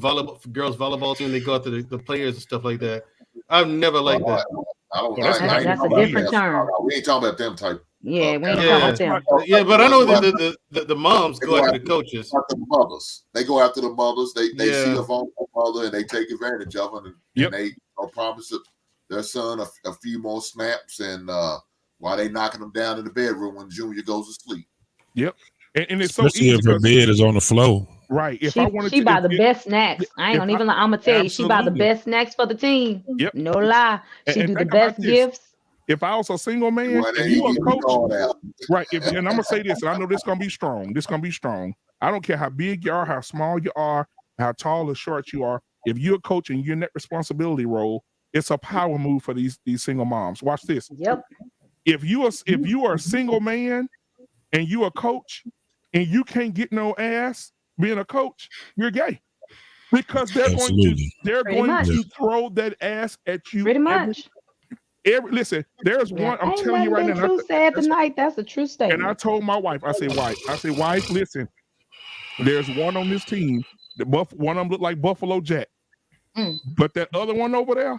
E: girls volleyball team. They go out to the players and stuff like that. I've never liked that.
D: That's a different term.
I: We ain't talking about them type.
D: Yeah, we ain't
E: Yeah.
D: talking about them.
E: Yeah, but I know the moms go after the coaches.
I: After the mothers. They go after the mothers. They
E: Yeah.
I: see a vulnerable mother and they take advantage of her, and
A: Yep.
I: they promise their son a few more snaps, and while they knocking them down in the bedroom when Junior goes to sleep.
A: Yep. And it's so
F: Especially
A: easy
F: if her
A: 'cause-
F: bed is on the floor.
A: right. If
D: She,
A: I wanted
D: she
A: to,
D: buy
A: if
D: the
A: it-
D: best snacks. I ain't
A: if
D: gonna even. I'm gonna tell you, she buy the
A: Absolutely.
D: best snacks for the team.
A: Yep.
D: No lie, she
A: And
D: do the
A: think about
D: best
A: this.
D: gifts.
A: If I was a single man,
I: Well, they
A: and you
I: ain't
A: a
I: getting called
A: coach,
I: out.
A: right? And I'm gonna say this, and I know this gonna be strong. This gonna be strong. I don't care how big you are, how small you are, how tall or short you are. If you're a coach and you're in that responsibility role, it's a power move for these single moms. Watch this.
D: Yep.
A: If you are a single man and you a coach and you can't get no ass being a coach, you're gay. Because they're
F: Absolutely.
A: going
D: Pretty much.
A: to throw that ass at you.
D: Pretty much.
A: Listen, there's one. I'm
D: Ain't
A: telling you right
D: nothing
A: now.
D: been true said tonight. That's a true
A: And
D: statement.
A: I told my wife, I said, wife, listen, there's one on this team. One of them look like Buffalo Jack. But that other one over there,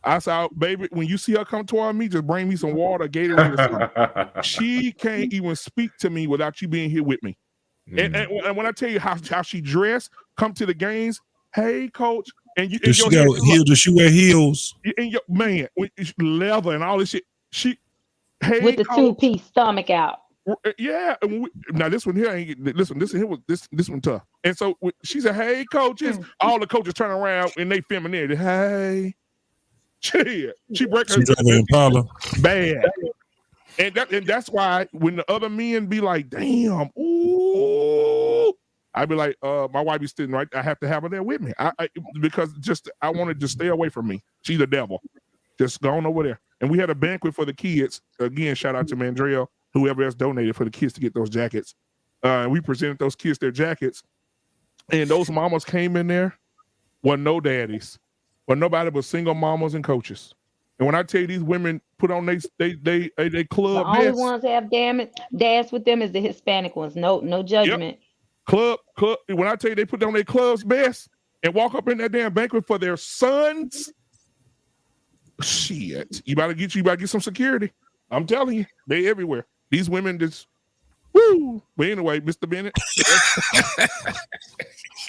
A: I said, baby, when you see her come toward me, just bring me some water, Gatorade or something. She can't even speak to me without you being here with me. And when I tell you how she dressed, come to the games, hey, coach, and you
F: Does she got heels? Does she wear heels?
A: And your man, leather and all this shit. Hey,
D: with the
A: coach,
D: 2-piece stomach out.
A: Yeah. Now this one here ain't. Listen, this one tough. And so she said, "Hey, coaches." All the coaches turn around and they femininity. Hey, she break her
F: She drive an Impala.
A: bad. And that's why when the other men be like, "Damn, ooh," I be like, my wife be sitting right. I have to have her there with me. Because I wanted to stay away from me. She's the devil. Just going over there. And we had a banquet for the kids. Again, shout out to Mandrell, whoever else donated for the kids to get those jackets. We presented those kids their jackets. And those mamas came in there, wasn't no daddies, but nobody but single mamas and coaches. And when I tell you these women put on they club
D: The only
A: best,
D: ones that have dads with them is the Hispanic ones. No judgment.
A: club. When I tell you they put on their club's best and walk up in that damn banquet for their sons, shit, you better get some security. I'm telling you, they everywhere. These women just woo. But anyway, Mr. Bennett,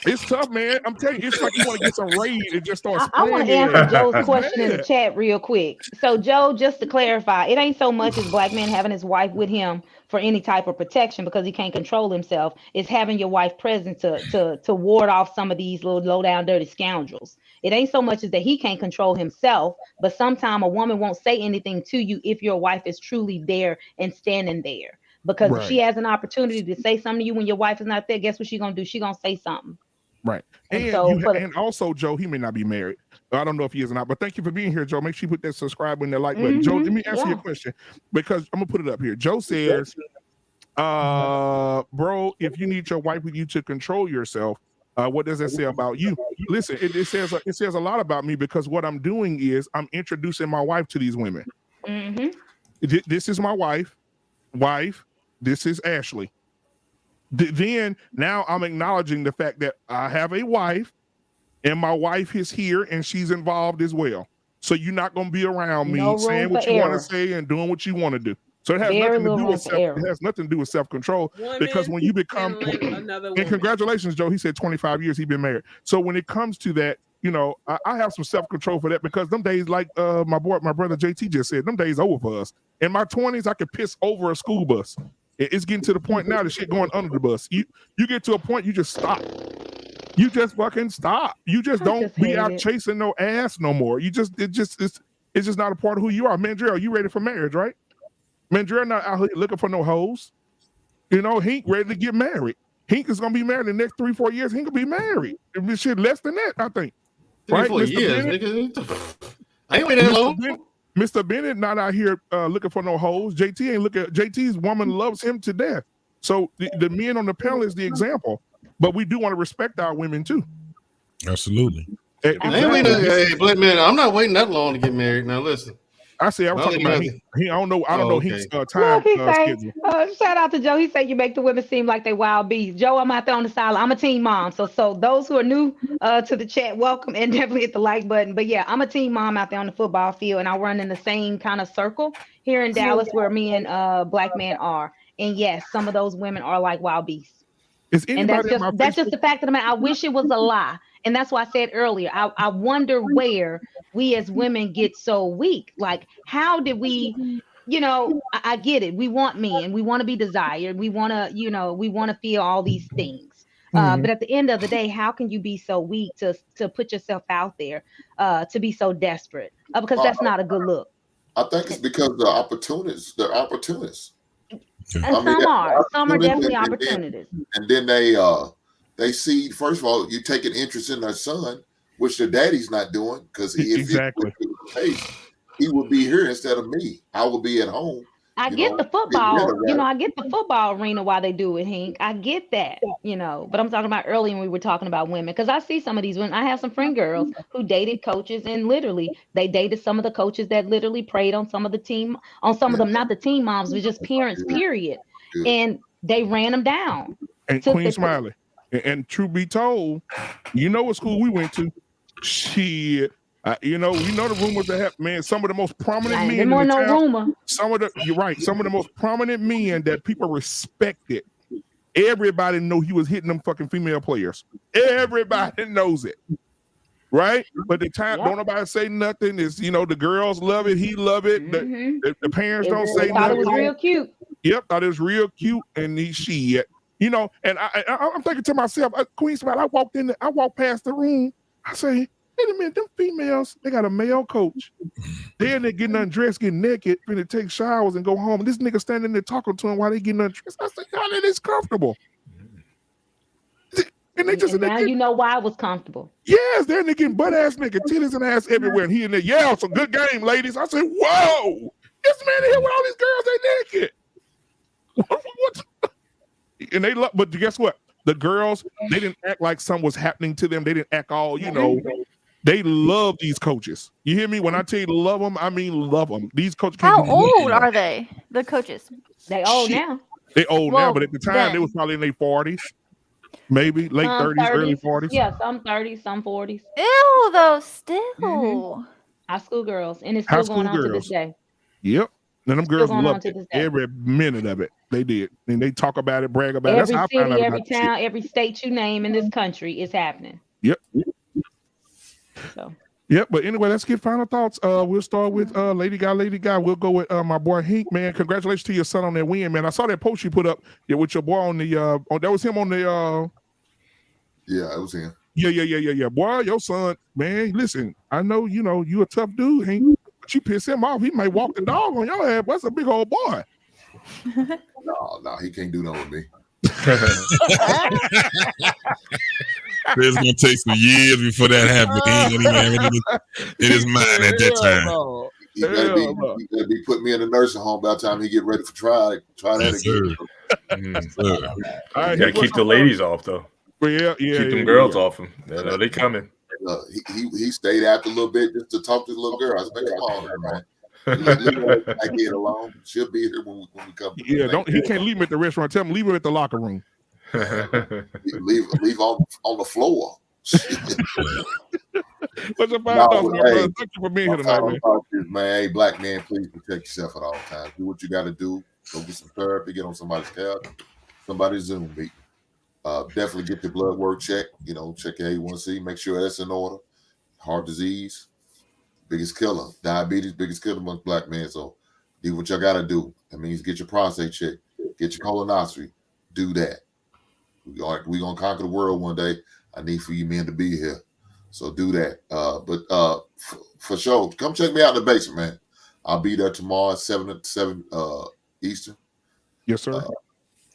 A: it's tough, man. I'm telling you, it's like you want to get some raid and just start.
D: I want to answer Joe's question in the chat real quick. So, Joe, just to clarify, it ain't so much as black man having his wife with him for any type of protection because he can't control himself. It's having your wife present to ward off some of these little low down dirty scoundrels. It ain't so much as that he can't control himself, but sometimes a woman won't say anything to you if your wife is truly there and standing there. Because if she has an opportunity to say something to you when your wife is not there, guess what she's gonna do? She's gonna say something.
A: Right. And, and also, Joe, he may not be married. I don't know if he is or not, but thank you for being here, Joe. Make sure you put that subscribe and that like button. Joe, let me answer your question because I'm gonna put it up here. Joe says, bro, if you need your wife with you to control yourself, what does that say about you? Listen, it says a lot about me because what I'm doing is I'm introducing my wife to these women. This is my wife. This is Ashley. Then now I'm acknowledging the fact that I have a wife and my wife is here and she's involved as well. So you're not going to be around me saying what you want to say and doing what you want to do. So it has nothing to do with self-control because when you become, and congratulations, Joe, he said 25 years he's been married. So when it comes to that, you know, I have some self-control for that because them days, like my brother JT just said, them days over for us. In my 20s, I could piss over a school bus. It's getting to the point now that shit going under the bus. You get to a point, you just stop. You just fucking stop. You just don't be out chasing no ass no more. It's just not a part of who you are. Mandrell, you ready for marriage, right? Mandrell not out here looking for no hoes. You know, Hink ready to get married. Hink is gonna be married in the next 3-4 years. Hink will be married. Shit less than that, I think.
E: 3-4 years, nigga. I ain't waiting that long.
A: Mr. Bennett not out here looking for no hoes. JT's woman loves him to death. So the men on the panel is the example. But we do want to respect our women too.
F: Absolutely.
E: Hey, Black man, I'm not waiting that long to get married. Now listen.
A: I said I was talking about he. I don't know. I don't know his time
D: Look, he say,
A: schedule.
D: shout out to Joe. He said you make the women seem like they wild beasts. Joe, I'm out there on the side. I'm a teen mom. So those who are new to the chat, welcome and definitely hit the like button. But yeah, I'm a teen mom out there on the football field, and I run in the same kind of circle here in Dallas where me and Black Man are. And yes, some of those women are like wild beasts. And that's just the fact of the matter. I wish it was a lie. And that's why I said earlier, I wonder where we as women get so weak. Like, how did we, I get it. We want men. We want to be desired. We want to, we want to feel all these things. But at the end of the day, how can you be so weak to put yourself out there, to be so desperate? Because that's not a good look.
I: I think it's because they're opportunists.
D: And some are definitely opportunists.
I: And then they see, first of all, you take an interest in their son, which their daddy's not doing, because
A: exactly
I: he would be here instead of me. I would be at home.
D: I get the football, I get the football arena why they do it, Hank. I get that, but I'm talking about earlier when we were talking about women, because I see some of these women. I have some friend girls who dated coaches, and literally they dated some of the coaches that literally preyed on some of the team, on some of them, not the team moms, but just parents, period. And they ran them down.
A: And Queen Smiley. And truth be told, what school we went to? Shit. You know the rumors that have, man, some of the most prominent men in the town,
D: rumor.
A: You're right, some of the most prominent men that people respected, everybody know he was hitting them fucking female players. Everybody knows it, right? But the time, don't nobody say nothing. It's, the girls love it, he love it. The parents don't say nothing.
D: Thought it was real cute.
A: Yep, thought it was real cute, and and I'm thinking to myself, Queen Smile, I walked past the room, I say, wait a minute, them females, they got a male coach. Then they getting undressed, getting naked, finna take showers and go home. And this nigga standing there talking to him while they getting undressed. I said, y'all, that is comfortable. And they just
D: now you know why it was comfortable.
A: Yes, they're getting butt ass naked, titties and ass everywhere. And he in there, yeah, it's a good game, ladies. I said, whoa, this man here with all these girls, they naked. What? And they love, but guess what? The girls, they didn't act like something was happening to them. They didn't act all, They love these coaches. You hear me? When I tell you love them, I mean love them. These coaches.
C: How old are they? The coaches.
D: They old now.
A: They old now, but at the time they was probably in their 40s, maybe late 30s, early 40s.
D: Yeah, some 30s, some 40s.
C: Ew, though, still.
D: High school girls, and it's still going on to this day.
A: Yep. And them girls loved it. Every minute of it. They did. And they talk about it, brag about it.
D: Every city, every town, every state you name in this country is happening.
A: Yep.
D: So.
A: Yep. But anyway, let's get final thoughts. We'll start with Lady Guy. We'll go with my boy Hank, man. Congratulations to your son on that win, man. I saw that post you put up with your boy on the that was him on the
I: Yeah, it was him.
A: Yeah. Boy, your son, man, listen, I know you a tough dude, Hank. But you piss him off, he might walk the dog on your head. That's a big old boy.
I: No, he can't do that with me.
F: It's gonna take some years before that happens. He ain't gonna even have it in his mind at that time.
I: He better be putting me in a nursing home by the time he get ready for try that again.
H: All right, you gotta keep the ladies off though.
A: Yeah.
H: Keep them girls off him. They coming.
I: He stayed after a little bit just to talk to the little girl. I said, come on, man. I get along. She'll be here when we come.
A: He can't leave him at the restaurant. Tell him leave him at the locker room.
I: leave on the floor.
A: What's your final thoughts, my brother? Thank you for being here tonight,
I: man. Hey, Black man, please protect yourself at all times. Do what you got to do. Go get some therapy. Get on somebody's couch, somebody's Zoom meeting. Definitely get your blood work checked. Check your A1C. Make sure that's in order. Heart disease, biggest killer. Diabetes, biggest killer amongst Black men. So do what y'all got to do. That means get your prostate checked. Get your colonoscopy. Do that. We're going to conquer the world one day. I need for you men to be here. So do that. But for sure, come check me out in the basement, man. I'll be there tomorrow at 7 Eastern.
A: Yes, sir.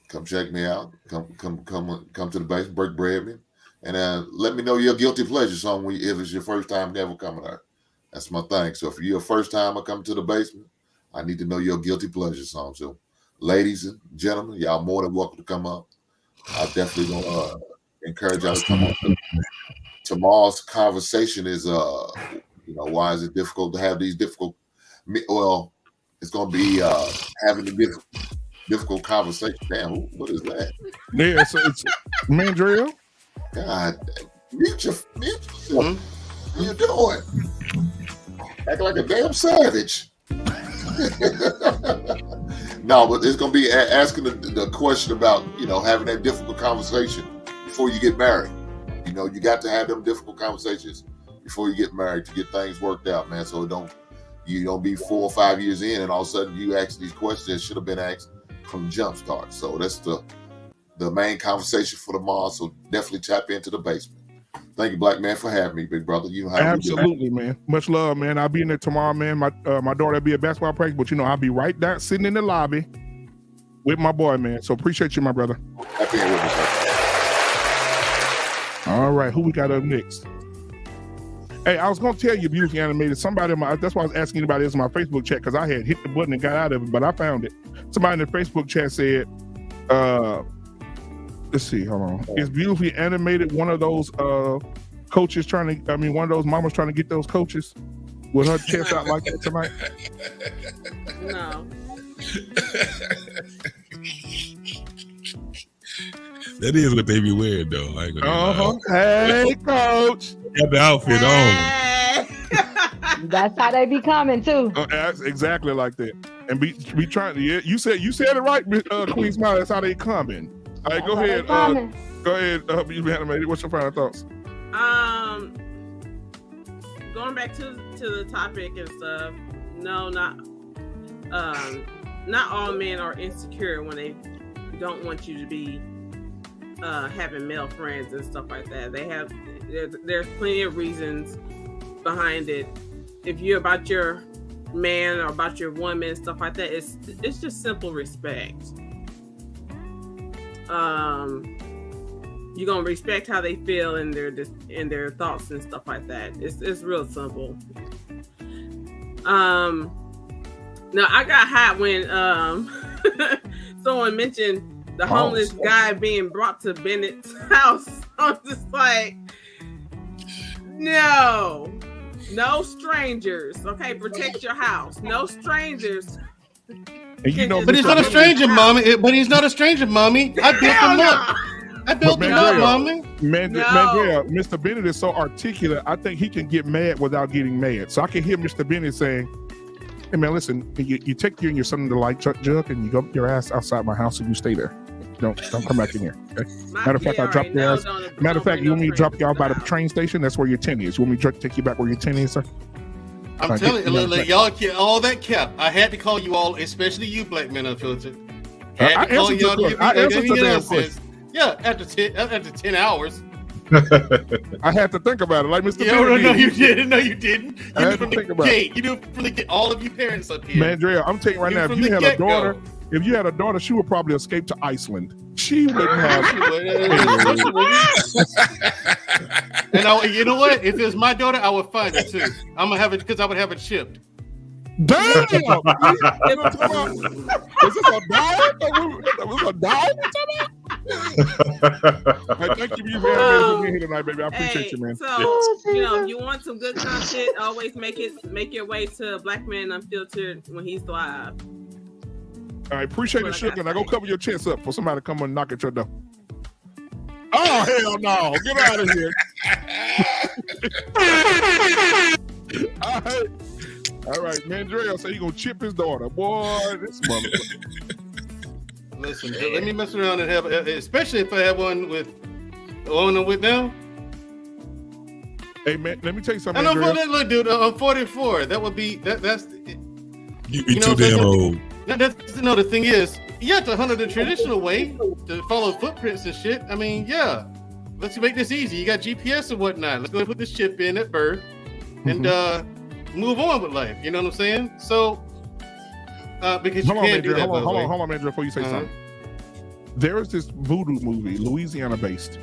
I: Come check me out. Come to the basement, break bread with me. And let me know your guilty pleasure song if it's your first time ever coming out. That's my thing. So if you're a first timer coming to the basement, I need to know your guilty pleasure song. So ladies and gentlemen, y'all more than welcome to come up. I definitely gonna encourage y'all to come up. Tomorrow's conversation is why is it difficult to have these difficult well, it's going to be having a difficult conversation. Damn, what is that?
A: Yeah, so it's Mandrell.
I: God, mute your. What are you doing? Act like a damn savage. No, but it's going to be asking the question about, having that difficult conversation before you get married. You got to have them difficult conversations before you get married to get things worked out, man. So you don't be 4 or 5 years in and all of a sudden you ask these questions that should have been asked from the jump start. So that's the main conversation for tomorrow. So definitely tap into the basement. Thank you, Black Man, for having me, big brother. You know how
A: absolutely, man. Much love, man. I'll be in there tomorrow, man. My daughter will be at basketball practice, but I'll be right there sitting in the lobby with my boy, man. So appreciate you, my brother.
I: Happy with you, sir.
A: All right, who we got up next? Hey, I was gonna tell you, beautifully animated. Somebody that's why I was asking anybody else in my Facebook chat, because I had hit the button and got out of it, but I found it. Somebody in the Facebook chat said, let's see, hold on. Is beautifully animated one of those coaches one of those mamas trying to get those coaches with her chest out like that tonight?
J: No.
F: That is what they be wearing, though.
A: Hey, coach.
F: Got the outfit on.
D: That's how they be coming too.
A: Exactly like that. And be trying to. Yeah, you said it right, Queen Smile. That's how they coming. All right, go ahead. Go ahead. You animated. What's your final thoughts?
J: Going back to the topic and stuff. No, not all men are insecure when they don't want you to be having male friends and stuff like that. There's plenty of reasons behind it. If you're about your man or about your woman, stuff like that, it's just simple respect. You're gonna respect how they feel and their thoughts and stuff like that. It's real simple. Now I got hot when someone mentioned the homeless guy being brought to Bennett's house. I'm just like, no strangers. Okay, protect your house. No strangers.
K: But he's not a stranger, mommy. But he's not a stranger, mommy. I built him up. I built him up, mommy.
A: Mandrell, Mr. Bennett is so articulate. I think he can get mad without getting mad. So I can hear Mr. Bennett saying, "Hey man, listen. You take you and your son to the light truck jug, and you go your ass outside my house, and you stay there. Don't come back in here. Okay? Matter of fact, I'll drop your ass. Matter of fact, you want me to drop y'all by the train station? That's where your tent is. You want me to take you back where your tent is, sir?"
K: I'm telling you, y'all all that cap. I had to call you all, especially you, Black Men Unfiltered. Had to call y'all to give me nonsense. Yeah, after 10 hours.
A: I had to think about it, like Mr.
K: No, you didn't. No, you didn't.
A: I had to think about it.
K: You knew from the gate. All of you parents up here.
A: Mandrell, I'm telling you right now, if you had a daughter, she would probably escape to Iceland. She wouldn't have.
K: And you know what? If it was my daughter, I would find it too. I'm gonna have it because I would have it shipped.
A: Damn! Is this a dog? Was a dog? Thank you for being here tonight, baby. I appreciate you, man.
J: So if you want some good content, always make your way to Black Man Unfiltered when he's live.
A: All right, appreciate it, sugar. Now go cover your chest up for somebody to come and knock at your door. Oh, hell no. Get out of here. All right, Mandrell said he gonna chip his daughter. Boy, this motherfucker.
K: Listen, let me mess around and have, especially if I have one with now.
A: Hey, man, let me tell you something.
K: I know, look, dude, I'm 44. That would be, that's.
F: You be too damn old.
K: The thing is, you have to hunt the traditional way to follow footprints and shit. I mean, yeah. Let's make this easy. You got GPS and whatnot. Let's go and put this chip in at birth and move on with life. You know what I'm saying? So, because you can't do that.
A: Hold on, Mandrell, before you say something. There is this voodoo movie, Louisiana based,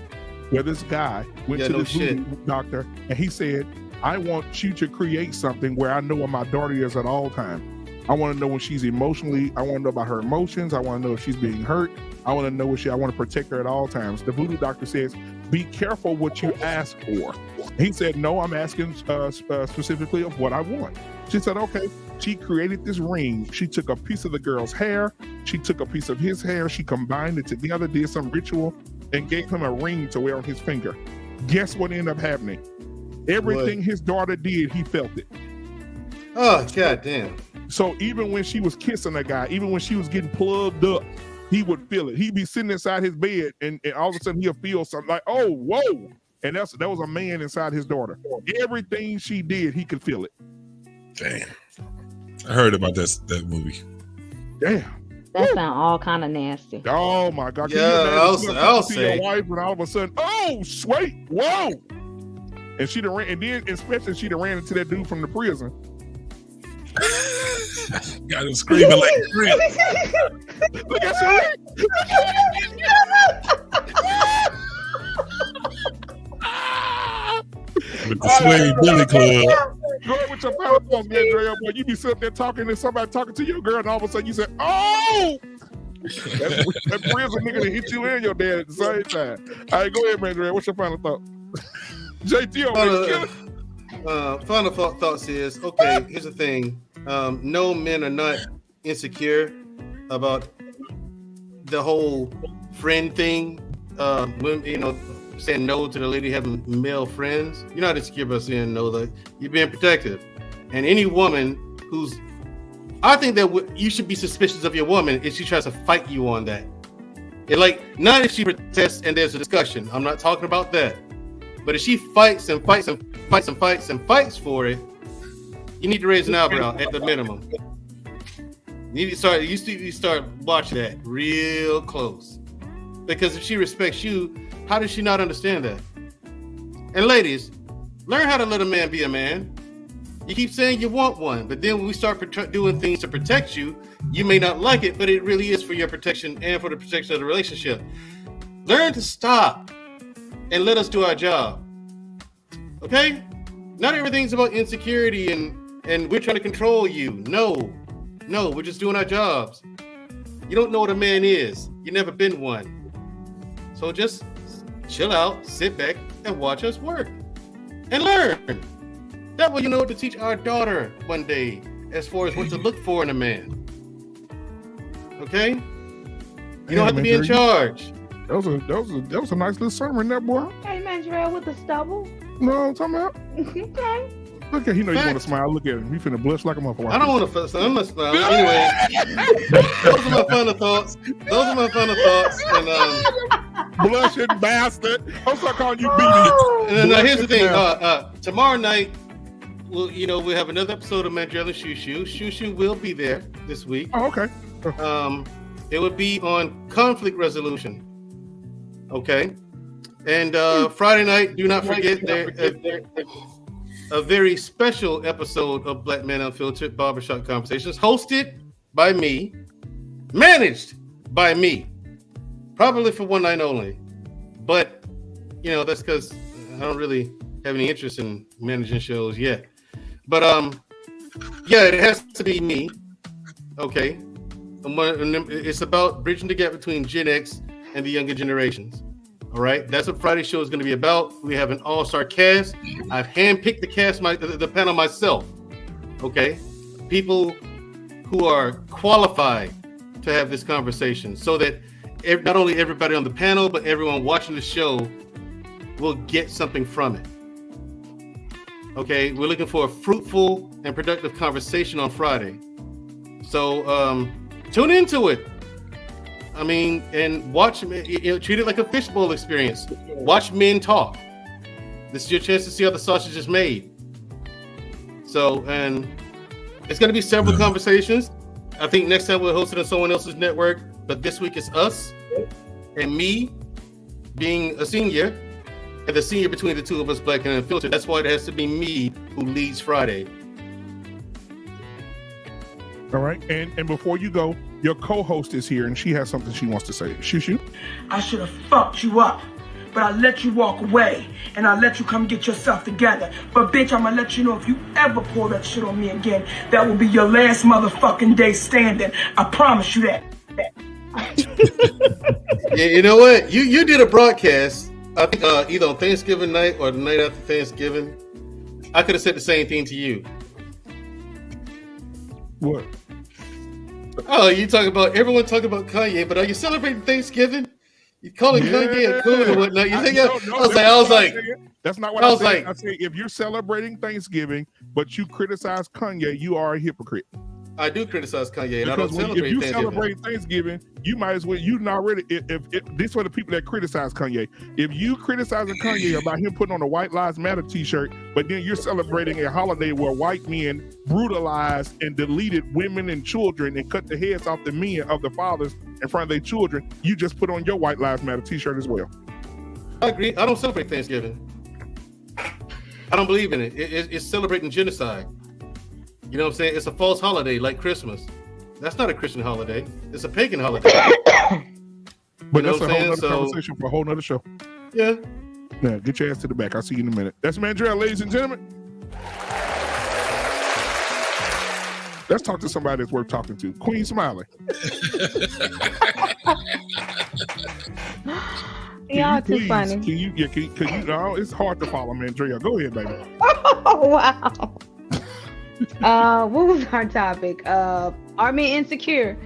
A: where this guy went to this voodoo doctor and he said, I want you to create something where I know where my daughter is at all times. I want to know when she's emotionally, I want to know about her emotions. I want to know if she's being hurt. I want to know I want to protect her at all times. The voodoo doctor says, be careful what you ask for. He said, no, I'm asking specifically of what I want. She said, okay. She created this ring. She took a piece of the girl's hair. She took a piece of his hair. She combined it together, did some ritual, and gave him a ring to wear on his finger. Guess what ended up happening? Everything his daughter did, he felt it.
K: Oh, goddamn.
A: So even when she was kissing that guy, even when she was getting plugged up, he would feel it. He'd be sitting inside his bed, and all of a sudden he'll feel something like, oh, whoa. And that was a man inside his daughter. Everything she did, he could feel it.
F: Damn. I heard about that movie.
A: Damn.
D: That sounds all kind of nasty.
A: Oh my God!
K: Yeah, I'll say.
A: Your wife, and all of a sudden, oh, sweet, whoa! And she ran, and then especially she ran into that dude from the prison.
F: Got him screaming like Chris.
A: Look at Sheree.
F: With the Sway Billy Club.
A: Go with your final thoughts, Mandrell, boy. You be sitting there talking to somebody talking to your girl, and all of a sudden you say, "Oh!" that prison nigga that hit you and your dad at the same time. All right, go ahead, Mandrell. What's your final thought? JT,
K: final thoughts is okay. Here's the thing: no, men are not insecure about the whole friend thing. When saying no to the lady having male friends, you're not insecure about saying no. Though you're being protective, and any woman I think that you should be suspicious of your woman if she tries to fight you on that. Not if she protests and there's a discussion. I'm not talking about that. But if she fights and fights and fights and fights and fights for it, you need to raise an eyebrow at the minimum. You need to start watching that real close. Because if she respects you, how does she not understand that? And ladies, learn how to let a man be a man. You keep saying you want one, but then when we start doing things to protect you, you may not like it, but it really is for your protection and for the protection of the relationship. Learn to stop and let us do our job. Okay? Not everything's about insecurity and we're trying to control you. No, we're just doing our jobs. You don't know what a man is. You've never been one. So just chill out, sit back, and watch us work. And learn. That way you know what to teach our daughter one day as far as what to look for in a man. Okay? You don't have to be in charge.
A: That was a nice little sermon there, boy.
D: Hey, Mandrell with the stubble.
A: No, I'm talking about.
D: Okay.
A: Look at you want to smile. Look at him. He finna blush like a motherfucker.
K: I don't want to. I'm not smiling. Anyway, those are my final thoughts. And
A: blushing bastard. I'm start calling you BB.
K: And here's the thing. Tomorrow night, we'll have another episode of Mandrell and Shushu. Shushu will be there this week.
A: Oh, okay.
K: It would be on conflict resolution. Okay. And Friday night, do not forget a very special episode of Black Man Unfiltered Barbershop Conversations, hosted by me, managed by me, probably for one night only. But, that's because I don't really have any interest in managing shows yet. But, it has to be me. Okay. It's about bridging the gap between Gen X and the younger generations. All right, that's what Friday's show is going to be about. We have an all-star cast. I've handpicked the cast, the panel myself. Okay, people who are qualified to have this conversation, so that not only everybody on the panel, but everyone watching the show will get something from it. Okay, we're looking for a fruitful and productive conversation on Friday. So tune into it. I mean, and watch, treat it like a fishbowl experience. Watch men talk. This is your chance to see how the sausage is made. So, and it's going to be several conversations. I think next time we'll host it on someone else's network, but this week it's us and me being a senior, and the senior between the two of us, Black and Unfiltered. That's why it has to be me who leads Friday.
A: All right, and before you go, your co-host is here, and she has something she wants to say. Shushu?
L: I should have fucked you up, but I let you walk away, and I let you come get yourself together. But bitch, I'm gonna let you know if you ever pull that shit on me again, that will be your last motherfucking day standing. I promise you that.
K: Yeah, you know what? You did a broadcast, I think either on Thanksgiving night or the night after Thanksgiving. I could have said the same thing to you.
A: What?
K: Oh, you talking about everyone talking about Kanye, but are you celebrating Thanksgiving? You calling Kanye a coon and whatnot? You think I was like,
A: that's not what I said. I said if you're celebrating Thanksgiving, but you criticize Kanye, you are a hypocrite.
K: I do criticize Kanye, and
A: because
K: I don't celebrate
A: if you
K: Thanksgiving.
A: celebrate Thanksgiving, you might as well. You not already. If this for the people that criticize Kanye, if you criticizing Kanye about him putting on a White Lives Matter T-shirt, but then you're celebrating a holiday where white men brutalized and deleted women and children and cut the heads off the men of the fathers in front of their children, you just put on your White Lives Matter T-shirt as well.
K: I agree. I don't celebrate Thanksgiving. I don't believe in it. It's celebrating genocide. You know what I'm saying? It's a false holiday like Christmas. That's not a Christian holiday. It's a pagan holiday.
A: But that's a whole other conversation for a whole nother show.
K: Yeah.
A: Now, get your ass to the back. I'll see you in a minute. That's Mandrell, ladies and gentlemen. Let's talk to somebody that's worth talking to. Queen Smiley.
D: Y'all too funny.
A: Can you, it's hard to follow, Mandrell. Go ahead, baby.
D: Oh, wow. What was our topic? Are men insecure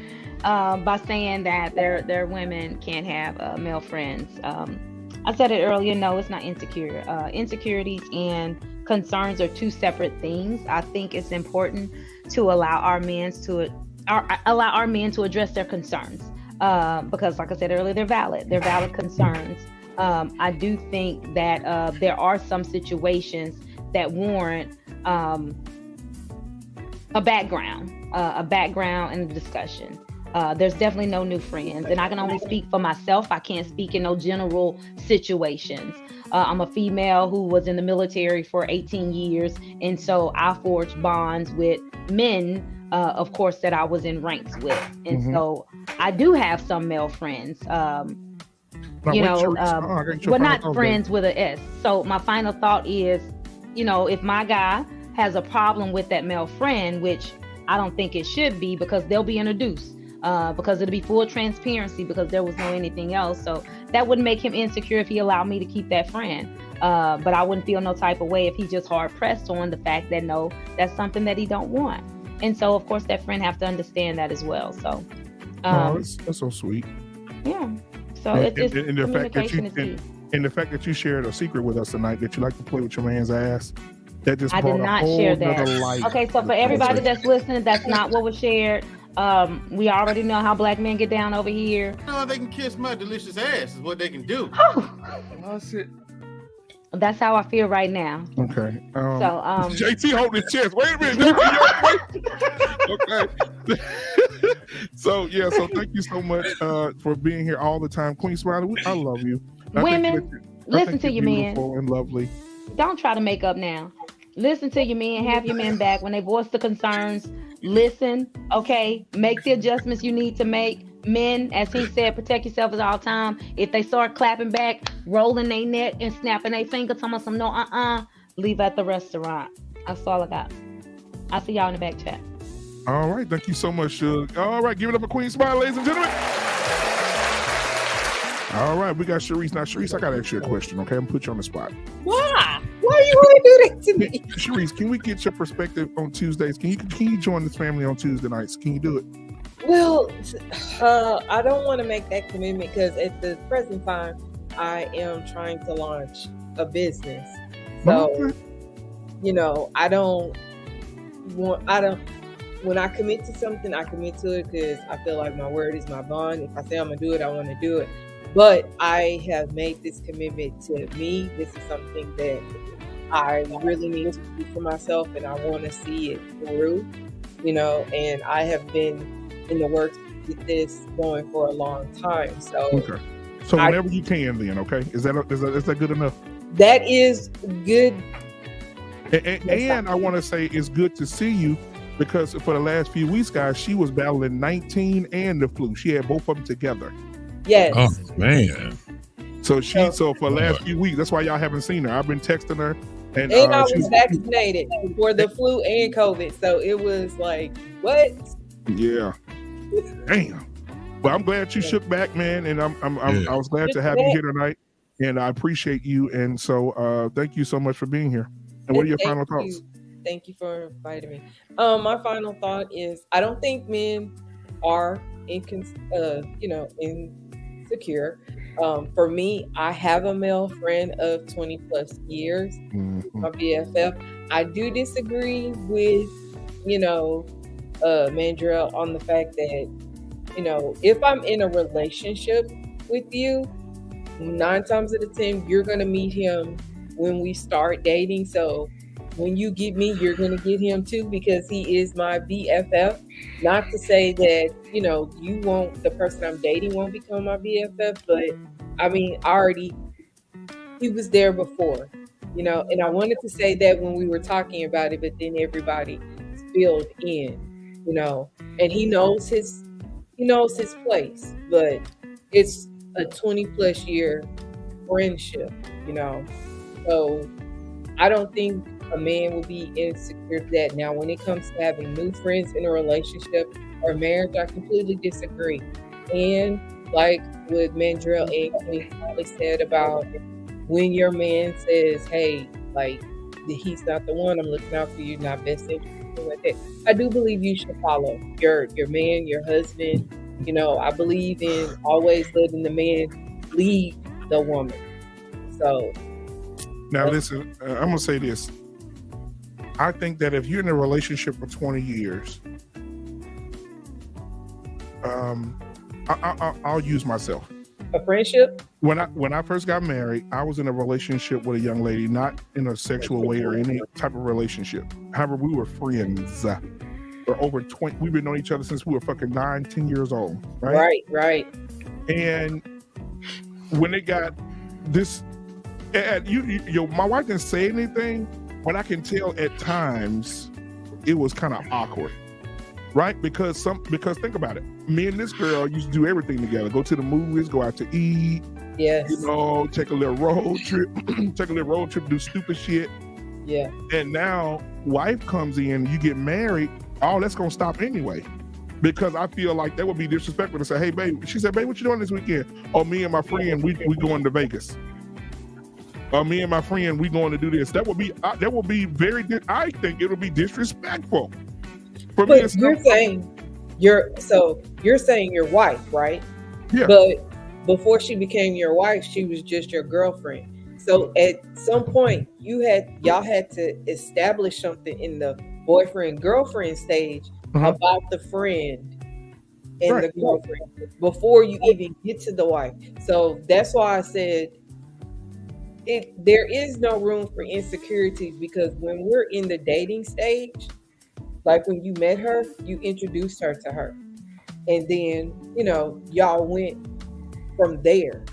D: by saying that their women can't have male friends? I said it earlier. No, it's not insecure. Insecurities and concerns are two separate things. I think it's important to allow our men to address their concerns because, like I said earlier, they're valid. They're valid concerns. I do think that there are some situations that warrant a background and a discussion. There's definitely no new friends, and I can only speak for myself. I can't speak in no general situations. I'm a female who was in the military for 18 years, and so I forged bonds with men, of course, that I was in ranks with, and so I do have some male friends. But not friends with an S. So my final thought is, if my guy has a problem with that male friend, which I don't think it should be, because they'll be introduced, because it'll be full transparency, because there was no anything else. So that wouldn't make him insecure if he allowed me to keep that friend. But I wouldn't feel no type of way if he just hard pressed on the fact that no, that's something that he don't want. And so of course that friend have to understand that as well. So
A: that's so sweet.
D: Yeah. So it's communication is key.
A: And the fact that you shared a secret with us tonight, that you like to play with your man's ass, that just
D: I did not share that. Okay, so for everybody that's listening, that's not what was shared. We already know how black men get down over here.
K: No, they can kiss my delicious ass is what they can do.
D: That's how I feel right now.
A: Okay.
D: So
A: JT holding his chest. Wait a minute. Okay. So thank you so much for being here all the time, Queen Smiley. I love you.
D: Women, listen to your man.
A: And lovely.
D: Don't try to make up now. Listen to your men, have your men back when they voice the concerns. Listen, okay, make the adjustments you need to make. Men, as he said, protect yourself at all time. If they start clapping back, rolling their neck and snapping their finger, telling them no, leave at the restaurant. That's all I got. I'll see y'all in the back chat.
A: All right, thank you so much, Suge. All right, give it up for Queen Smile, ladies and gentlemen. All right, we got Sharice. Now, Sharice, I got to ask you a question, okay? I'm going to put you on the spot.
B: Why? Why you want to do that to me?
A: Sharice, can we get your perspective on Tuesdays? Can you join this family on Tuesday nights? Can you do it?
B: Well, I don't want to make that commitment because at the present time, I am trying to launch a business. So, when I commit to something, I commit to it because I feel like my word is my bond. If I say I'm going to do it, I want to do it. But I have made this commitment to me. This is something that I really need to do for myself, and I want to see it through, and I have been in the works with this going for a long time. So,
A: okay. So whenever you can, then, okay? Is that good enough?
B: That is good.
A: And I want to say it's good to see you, because for the last few weeks, guys, she was battling 19 and the flu. She had both of them together.
B: Yes.
F: Oh man.
A: So for the last few weeks, that's why y'all haven't seen her. I've been texting her, and
B: I was vaccinated for the flu and COVID. So it was like, what?
A: Yeah. Damn. But I'm glad you shook back, man, and I was glad to have you here tonight, and I appreciate you. And so thank you so much for being here. And what are your final thoughts?
B: Thank you for inviting me. My final thought is I don't think men are insecure. For me, I have a male friend of 20 plus years, my BFF. I do disagree with, Mandrell on the fact that, if I'm in a relationship with you, 9 times out of 10, you're going to meet him when we start dating. So when you get me, you're going to get him too, because he is my BFF. Not to say that, the person I'm dating won't become my BFF, but I mean, he was there before, and I wanted to say that when we were talking about it, but then everybody spilled in, and he knows his place, but it's a 20 plus year friendship, so I don't think a man will be insecure to that. Now, when it comes to having new friends in a relationship or marriage, I completely disagree. And like what Mandrell and Queen Holly said about when your man says, hey, like, he's not the one, I'm looking out for you, not best interest, like that. I do believe you should follow your man, your husband. I believe in always letting the man lead the woman. So
A: now listen, I'm gonna say this. I think that if you're in a relationship for 20 years, I'll use myself.
B: A friendship?
A: When I first got married, I was in a relationship with a young lady, not in a sexual way or any type of relationship. However, we were friends for over 20. We've been knowing each other since we were fucking 9, 10 years old, right?
B: Right.
A: And when it got this, and my wife didn't say anything, but I can tell at times it was kind of awkward, right? Because think about it. Me and this girl used to do everything together. Go to the movies, go out to eat.
B: Yes.
A: Take a little road trip. Do stupid shit.
B: Yeah.
A: And now wife comes in, you get married, all that's gonna stop anyway. Because I feel like that would be disrespectful to say, hey babe, she said, babe, what you doing this weekend? Oh, me and my friend, we going to Vegas. Me and my friend, we going to do this. That would be very, I think it would be disrespectful. For me,
B: you're saying your wife, right?
A: Yeah.
B: But before she became your wife, she was just your girlfriend. So at some point, y'all had to establish something in the boyfriend girlfriend stage about the friend and the girlfriend before you even get to the wife. So that's why I said there is no room for insecurities, because when we're in the dating stage, like when you met her, you introduced her to her, and then y'all went from there.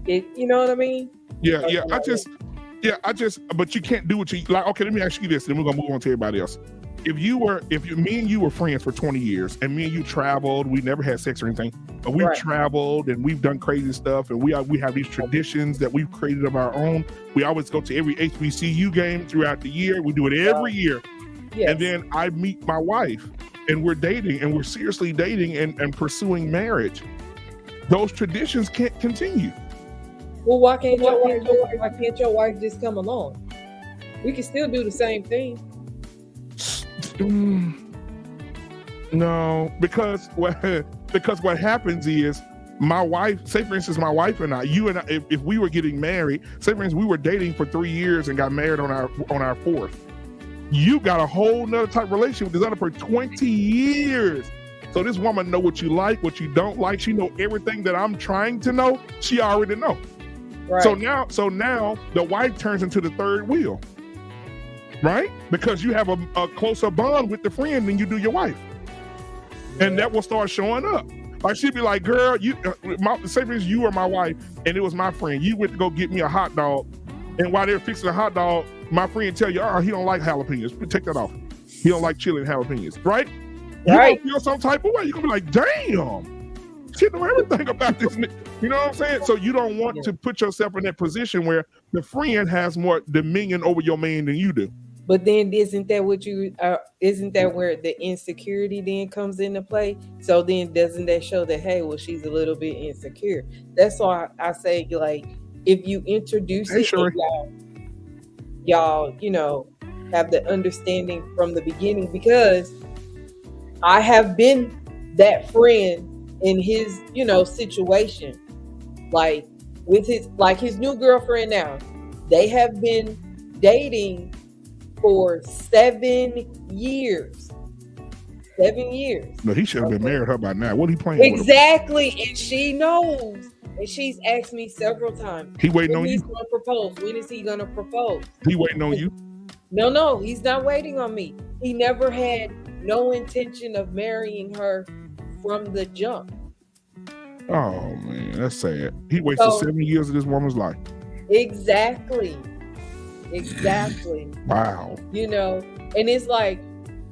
B: You know what I mean?
A: Yeah. But you can't do what you like. Okay, let me ask you this, and then we're gonna move on to everybody else. If me and you were friends for 20 years, and me and you traveled, we never had sex or anything, but we've traveled and we've done crazy stuff, and we have these traditions that we've created of our own. We always go to every HBCU game throughout the year. We do it every year. Yes. And then I meet my wife, and we're dating, and we're seriously dating and pursuing marriage. Those traditions can't continue.
B: Well, why can't your wife just come along? We can still do the same thing.
A: No, because what happens is my wife, say for instance, my wife and I, if we were getting married, say for instance, we were dating for 3 years and got married on our 4th. You got a whole nother type of relationship with this other for 20 years. So this woman know what you like, what you don't like. She know everything that I'm trying to know. She already know. Right. So now the wife turns into the third wheel, right? Because you have a closer bond with the friend than you do your wife, and that will start showing up. Like she'd be like, "Girl, say for instance, you were my wife, and it was my friend. You went to go get me a hot dog, and while they were fixing the hot dog, my friend tell you, oh, he don't like jalapenos. Take that off. He don't like chili and jalapenos, right? You gonna feel some type of way. You're gonna be like, damn, she know everything about this. You know what I'm saying? So you don't want to put yourself in that position where the friend has more dominion over your man than you do.
B: But then isn't that where the insecurity then comes into play? So then doesn't that show that, hey, well, she's a little bit insecure? That's why I say, like, if you introduce y'all, have the understanding from the beginning, because I have been that friend in his, situation. Like with his new girlfriend now, they have been dating for 7 years. 7 years.
A: No, he should have been married her by now. What he playing
B: exactly with? And she knows. And she's asked me several times.
A: He waiting on
B: you.
A: you?
B: Gonna propose? When is he gonna propose?
A: He waiting on you?
B: No, he's not waiting on me. He never had no intention of marrying her from the jump.
A: Oh man, that's sad. He wasted 7 years of this woman's life.
B: Exactly.
A: Wow.
B: And it's like,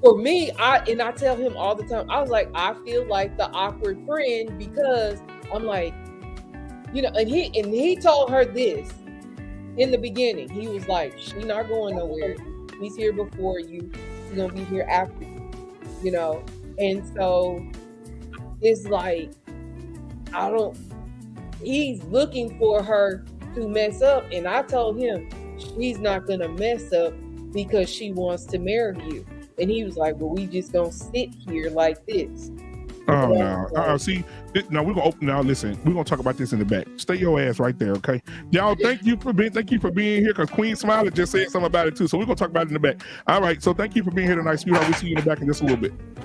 B: for me, I tell him all the time, I was like, I feel like the awkward friend, because I'm like, and he told her this in the beginning. He was like, she's not going nowhere. He's here before you. He's gonna be here after you. And so it's like, he's looking for her to mess up. And I told him, she's not gonna mess up because she wants to marry you. And he was like, well, we just gonna sit here like this.
A: Oh no! See, now we're gonna open. Now listen, we're gonna talk about this in the back. Stay your ass right there, okay? Y'all, thank you for being here, because Queen Smiley just said something about it too. So we're gonna talk about it in the back. All right. So thank you for being here tonight, sweetheart. We'll see you in the back in just a little bit. Give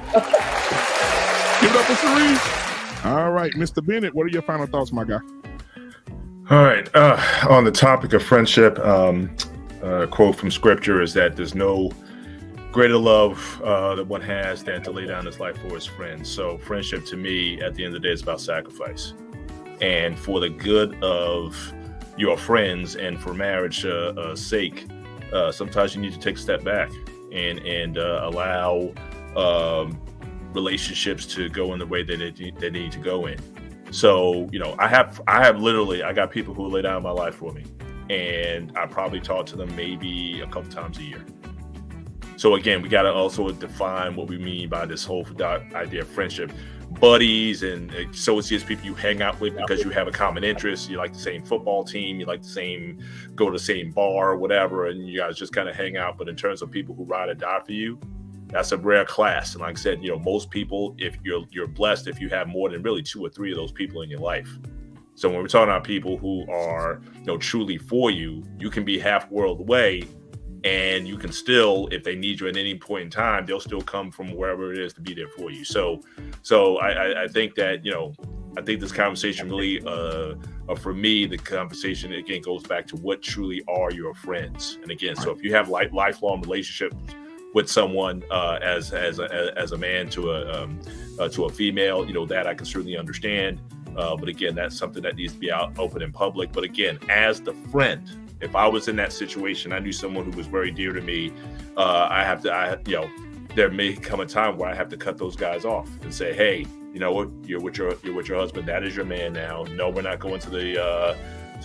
A: it up for Cherise. All right, Mr. Bennett, what are your final thoughts, my guy?
H: All right. On the topic of friendship, a quote from scripture is that there's no greater love that one has than to lay down his life for his friends. So friendship, to me, at the end of the day, is about sacrifice. And for the good of your friends and for marriage sake, sometimes you need to take a step back and allow relationships to go in the way that they need to go in. So, I got people who lay down my life for me, and I probably talk to them maybe a couple times a year. So again, we got to also define what we mean by this whole idea of friendship. Buddies and associates, people you hang out with because you have a common interest. You like the same football team, you like go to the same bar or whatever, and you guys just kind of hang out. But in terms of people who ride or die for you, that's a rare class. And like I said, most people, if you're blessed if you have more than really 2 or 3 of those people in your life. So when we're talking about people who are truly for you, you can be half world away, and you can still, if they need you at any point in time, they'll still come from wherever it is to be there for you. So I think that, I think this conversation really, for me, the conversation, again, goes back to what truly are your friends. And again, so if you have lifelong relationships with someone as a man to a female, that I can certainly understand. But again, that's something that needs to be out open in public. But again, as the friend, if I was in that situation, I knew someone who was very dear to me, there may come a time where I have to cut those guys off and say, hey, you know what, you're with your husband, that is your man now. No, we're not going to the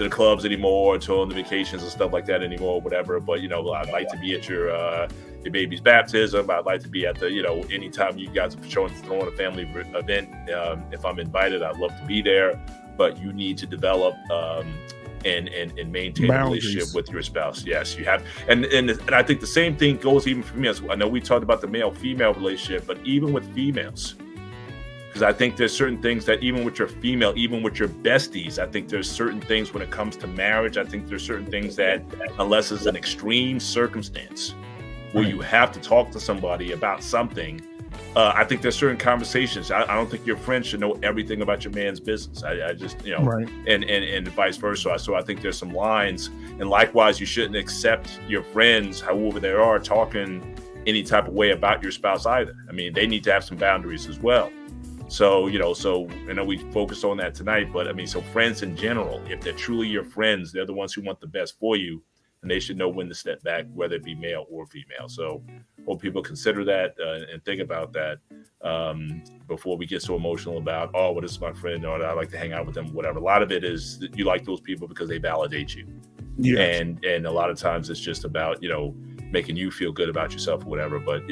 H: clubs anymore, to on the vacations and stuff like that anymore, whatever. But I'd like to be at your baby's baptism. I'd like to be at the anytime you guys are throwing a family event. If I'm invited, I'd love to be there. But you need to develop and maintain boundaries. A relationship with your spouse. Yes, you have. And I think the same thing goes even for me. I know we talked about the male-female relationship, but even with females, because I think there's certain things that even with your female, even with your besties, I think there's certain things when it comes to marriage. I think there's certain things that, unless it's an extreme circumstance where you have to talk to somebody about something, I think there's certain conversations. I don't think your friend should know everything about your man's business. I just, right. and vice versa. So I think there's some lines, and likewise, you shouldn't accept your friends, however they are, talking any type of way about your spouse either. I mean, they need to have some boundaries as well. So, so I know we focused on that tonight, but I mean, so friends in general, if they're truly your friends, they're the ones who want the best for you, and they should know when to step back, whether it be male or female. So hope people consider that and think about that before we get so emotional about, oh, well, this is my friend, or I like to hang out with them, whatever. A lot of it is that you like those people because they validate you. Yes. And a lot of times it's just about, making you feel good about yourself or whatever. But,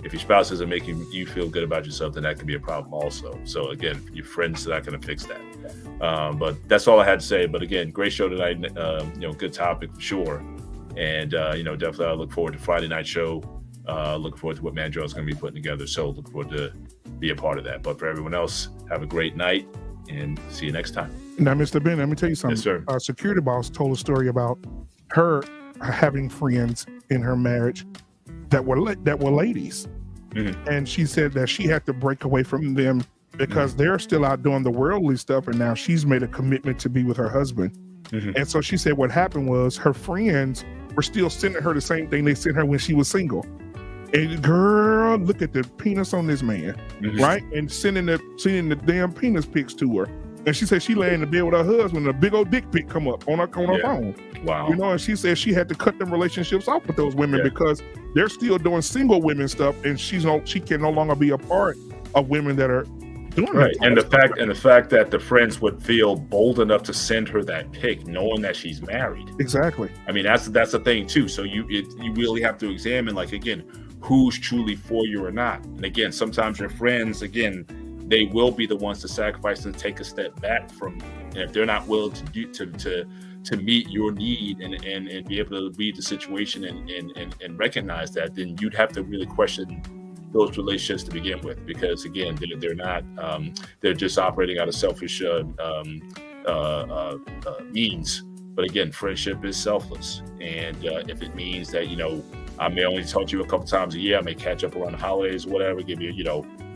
H: if your spouse isn't making you feel good about yourself, then that can be a problem also. So again, your friends are not going to fix that. But that's all I had to say. But again, great show tonight. Good topic for sure. And definitely I look forward to Friday night show. Looking forward to what Mandrell is going to be putting together. So look forward to be a part of that. But for everyone else, have a great night and see you next time.
A: Now, Mr. Ben, let me tell you something.
H: Yes, sir.
A: Our security boss told a story about her having friends in her marriage that were ladies.
H: Mm-hmm.
A: And she said that she had to break away from them because they're still out doing the worldly stuff, and now she's made a commitment to be with her husband.
H: Mm-hmm.
A: And so she said what happened was her friends were still sending her the same thing they sent her when she was single. And girl, look at the penis on this man, right? And sending the damn penis pics to her. And she said she lay in the bed with her husband and a big old dick pic come up on her phone.
H: Wow.
A: And she said she had to cut them relationships off with those women because they're still doing single women stuff, and she can no longer be a part of women that are doing
H: right.
A: that.
H: And the fact that the friends would feel bold enough to send her that pic, knowing that she's married.
A: Exactly.
H: I mean, that's the thing too. So you really have to examine, like, again, who's truly for you or not. And again, sometimes your friends, again, they will be the ones to sacrifice and take a step back from, and if they're not willing to meet your need and be able to read the situation and recognize that, then you'd have to really question those relationships to begin with, because again, they're not they're just operating out of selfish means. But again, friendship is selfless, and if it means that I may only talk to you a couple times a year, I may catch up around the holidays or whatever, give you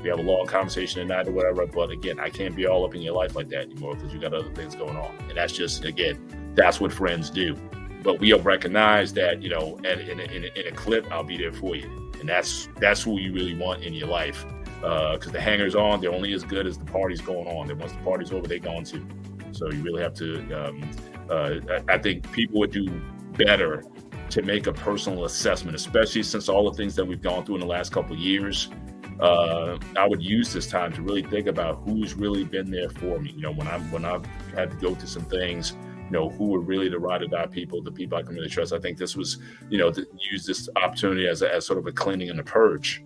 H: we have a long conversation at night or whatever, but again, I can't be all up in your life like that anymore because you got other things going on. And that's just, again, that's what friends do. But we have recognized that, in a clip, I'll be there for you. And that's who you really want in your life. Because the hangers on, they're only as good as the party's going on. And once the party's over, they're gone too. So you really have to, I think people would do better to make a personal assessment, especially since all the things that we've gone through in the last couple of years. I would use this time to really think about who's really been there for me. When I've had to go through some things, who were really the ride or die people, the people I can really trust. I think this was, to use this opportunity as sort of a cleaning and a purge,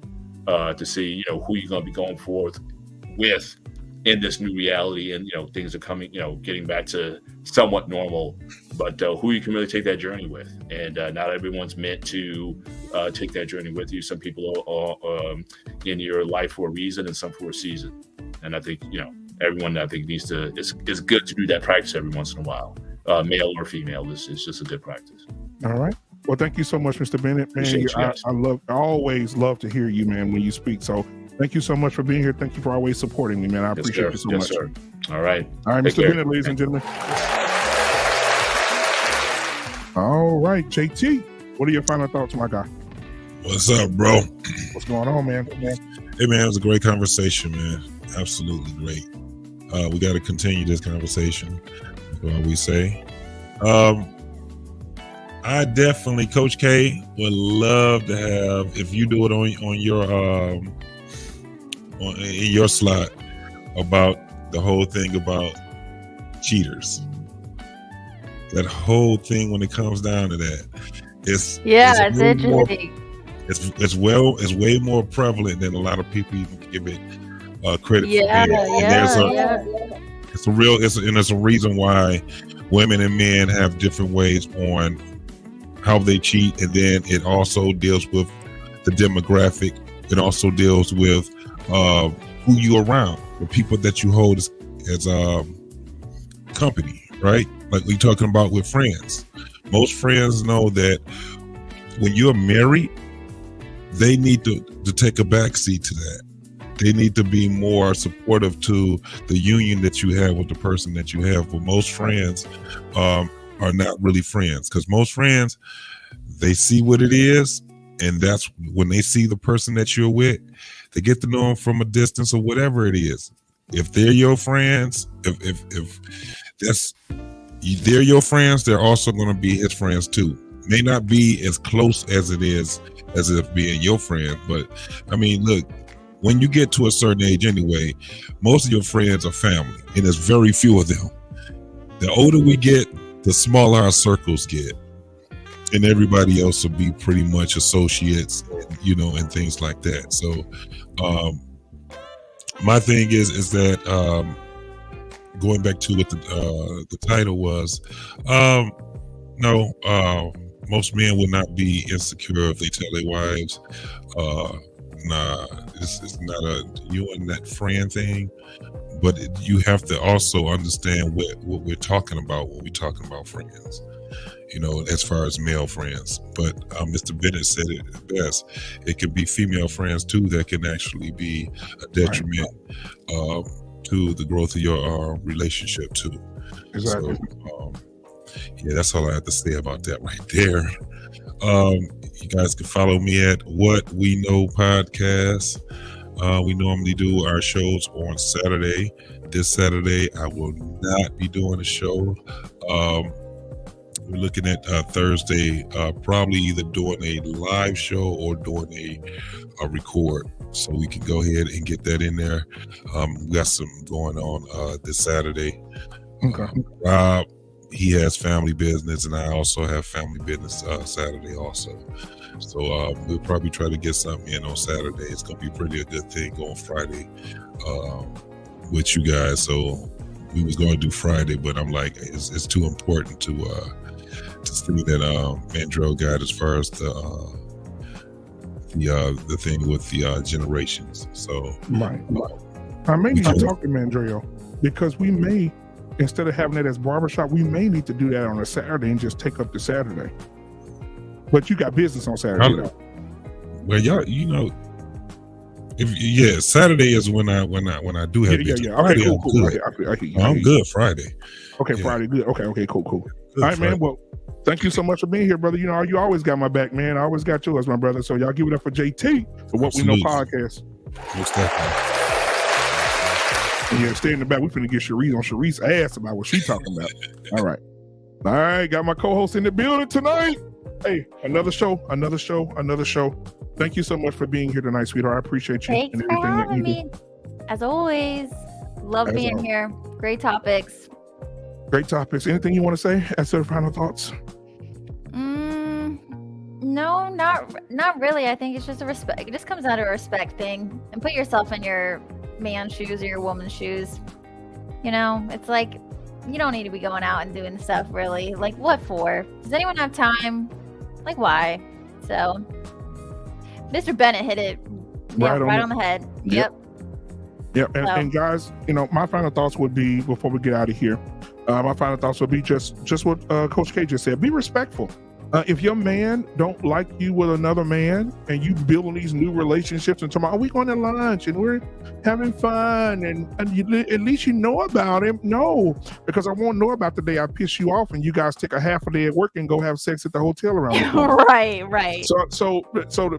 H: to see, who you're going to be going forth with in this new reality, and things are coming, getting back to somewhat normal, but who you can really take that journey with. And not everyone's meant to take that journey with you. Some people are in your life for a reason, and some for a season. And I think everyone, I think, needs to. It's good to do that practice every once in a while, male or female. It's just a good practice.
A: All right. Well, thank you so much, Mr. Bennett. Man, I always love to hear you, man, when you speak. So thank you so much for being here. Thank you for always supporting me, man. I appreciate you so much.
H: Sir. All right.
A: Mr. Bennett, ladies and gentlemen. All right, JT, what are your final thoughts, my guy?
F: What's up, bro?
A: What's going on, man?
F: Hey, man, it was a great conversation, man. Absolutely great. We got to continue this conversation. That's what we say. I definitely, Coach K, would love to have, if you do it on your in your slot, about the whole thing about cheaters. That whole thing, when it comes down to that, it's
C: interesting.
F: It's way more prevalent than a lot of people even give it credit for. It's a reason why women and men have different ways on how they cheat, and then it also deals with the demographic. It also deals with who you're around, the people that you hold as company, right? Like we talking about with friends. Most friends know that when you're married, they need to take a backseat to that. They need to be more supportive to the union that you have with the person that you have. But most friends are not really friends, because most friends, they see what it is, and that's when they see the person that you're with, they get to know them from a distance or whatever it is. If they're your friends, if they're your friends, they're also going to be his friends too. May not be as close as it is as if being your friend, but I mean, look, when you get to a certain age anyway, most of your friends are family, and there's very few of them. The older we get, the smaller our circles get, and everybody else will be pretty much associates, and things like that. So my thing is that going back to what the title was, most men will not be insecure if they tell their wives, nah, it's not a you and that friend thing. But you have to also understand what we're talking about when we're talking about friends, you know, as far as male friends. But Mr. Bennett said it best. It could be female friends too that can actually be a detriment to the growth of your relationship too.
A: Exactly.
F: So, yeah, that's all I have to say about that right there. You guys can follow me at What We Know Podcast. We normally do our shows on Saturday. This Saturday, I will not be doing a show. We're looking at Thursday, probably either doing a live show or doing a record. So we can go ahead and get that in there. We got some going on this Saturday.
A: Okay.
F: Rob, he has family business, and I also have family business Saturday also. So we'll probably try to get something in on Saturday. It's gonna be pretty a good thing on Friday with you guys. So we was going to do Friday, but I'm like, it's too important to see that Mandrell got as far as the thing with the generations. So
A: I may need to talk to Mandrell, because we may, instead of having it as barbershop, we may need to do that on a Saturday and just take up the Saturday. But you got business on Saturday, though.
F: Well, y'all, you know, Saturday is when I do have business.
A: Yeah. Okay,
F: Friday,
A: cool.
F: I hear you. I'm good Friday.
A: Okay, yeah. Friday, good. Okay, cool. Good all right, Friday. Man. Well, thank you so much for being here, brother. You know, you always got my back, man. I always got yours, my brother. So y'all give it up for JT for What We Know Podcast.
F: Most definitely.
A: Yeah, stay in the back. We finna get Sharice on Sharice's ass about what she talking about. All right. Got my co-host in the building tonight. Hey, another show. Thank you so much for being here tonight, sweetheart. I appreciate you.
C: Thanks for having me. As always, love being here. Great topics.
A: Anything you want to say as to the final thoughts?
C: No, not really. I think it's just a respect. It just comes out of a respect thing, and put yourself in your man's shoes or your woman's shoes. You know, it's like you don't need to be going out and doing stuff really. Like, what for? Does anyone have time? Like, why? So, Mr. Bennett hit it right on the head. Yep.
A: And guys, you know, my final thoughts would be, before we get out of here, my final thoughts would be just what Coach K just said. Be respectful. If your man don't like you with another man, and you building these new relationships and talking about, we going to lunch and we're having fun, and at least you know about him. No, because I won't know about the day I piss you off and you guys take a half a day at work and go have sex at the hotel around the corner.
C: Right.
A: So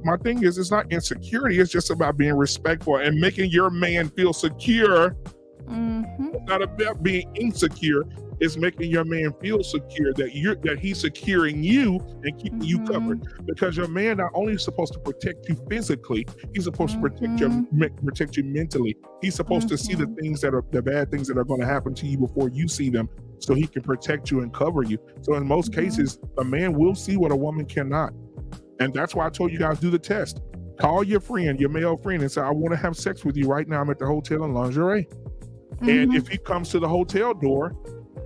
A: my thing is, it's not insecurity. It's just about being respectful and making your man feel secure. It's not about being insecure. It's making your man feel secure that he's securing you and keeping you covered, because your man not only is supposed to protect you physically, he's supposed to protect you mentally. He's supposed to see the bad things that are going to happen to you before you see them, so he can protect you and cover you. So in most cases, a man will see what a woman cannot, and that's why I told you guys, do the test. Call your friend, your male friend, and say, I want to have sex with you right now. I'm at the hotel in lingerie. And if he comes to the hotel door,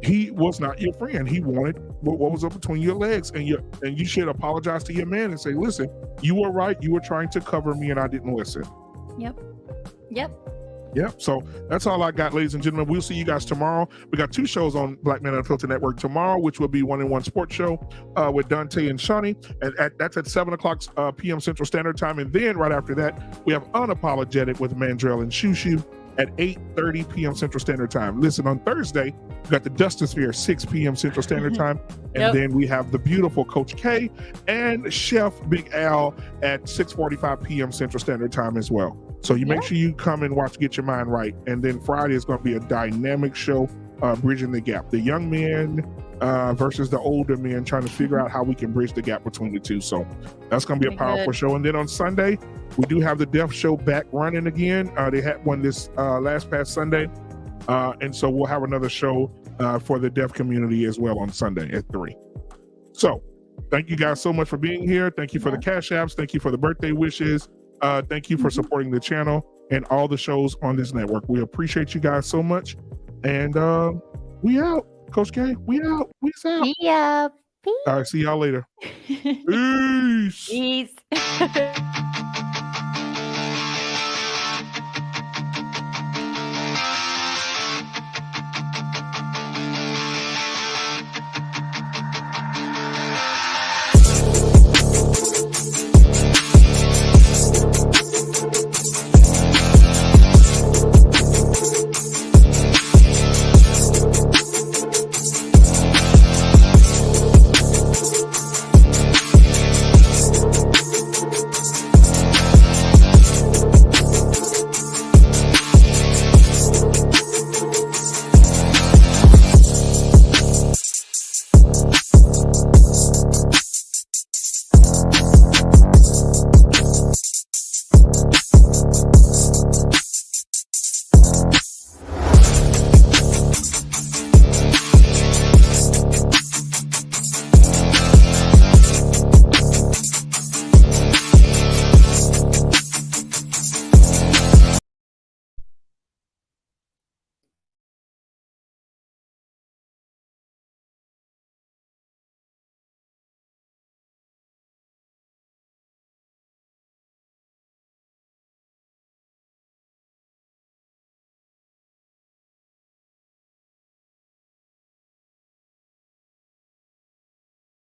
A: he was not your friend. He wanted what was up between your legs, and you should apologize to your man and say, listen, you were right. You were trying to cover me and I didn't listen. Yep. So that's all I got, ladies and gentlemen. We'll see you guys tomorrow. We got 2 shows on Black Man Unfiltered Network tomorrow, which will be 1-on-1 sports show with Dante and Shawnee. And that's at 7:00 p.m. Central Standard Time. And then right after that, we have Unapologetic with Mandrell and Shushu at 8:30 p.m. Central Standard Time. Listen, on Thursday, we got the Dustin Sphere, 6 p.m. Central Standard Time. And then we have the beautiful Coach K and Chef Big Al at 6:45 p.m. Central Standard Time as well. So you make sure you come and watch Get Your Mind Right. And then Friday is going to be a dynamic show, bridging the gap. The young men versus the older men, trying to figure out how we can bridge the gap between the two. So that's going to be a powerful show. And then on Sunday, we do have the Deaf Show back running again. They had one this past Sunday. And so we'll have another show for the deaf community as well on Sunday at 3. So thank you guys so much for being here. Thank you for the cash apps. Thank you for the birthday wishes. Thank you for supporting the channel and all the shows on this network. We appreciate you guys so much. And we out. Coach K, we out. Peace out.
C: Yeah.
A: All right, see y'all later. Peace.
C: Peace.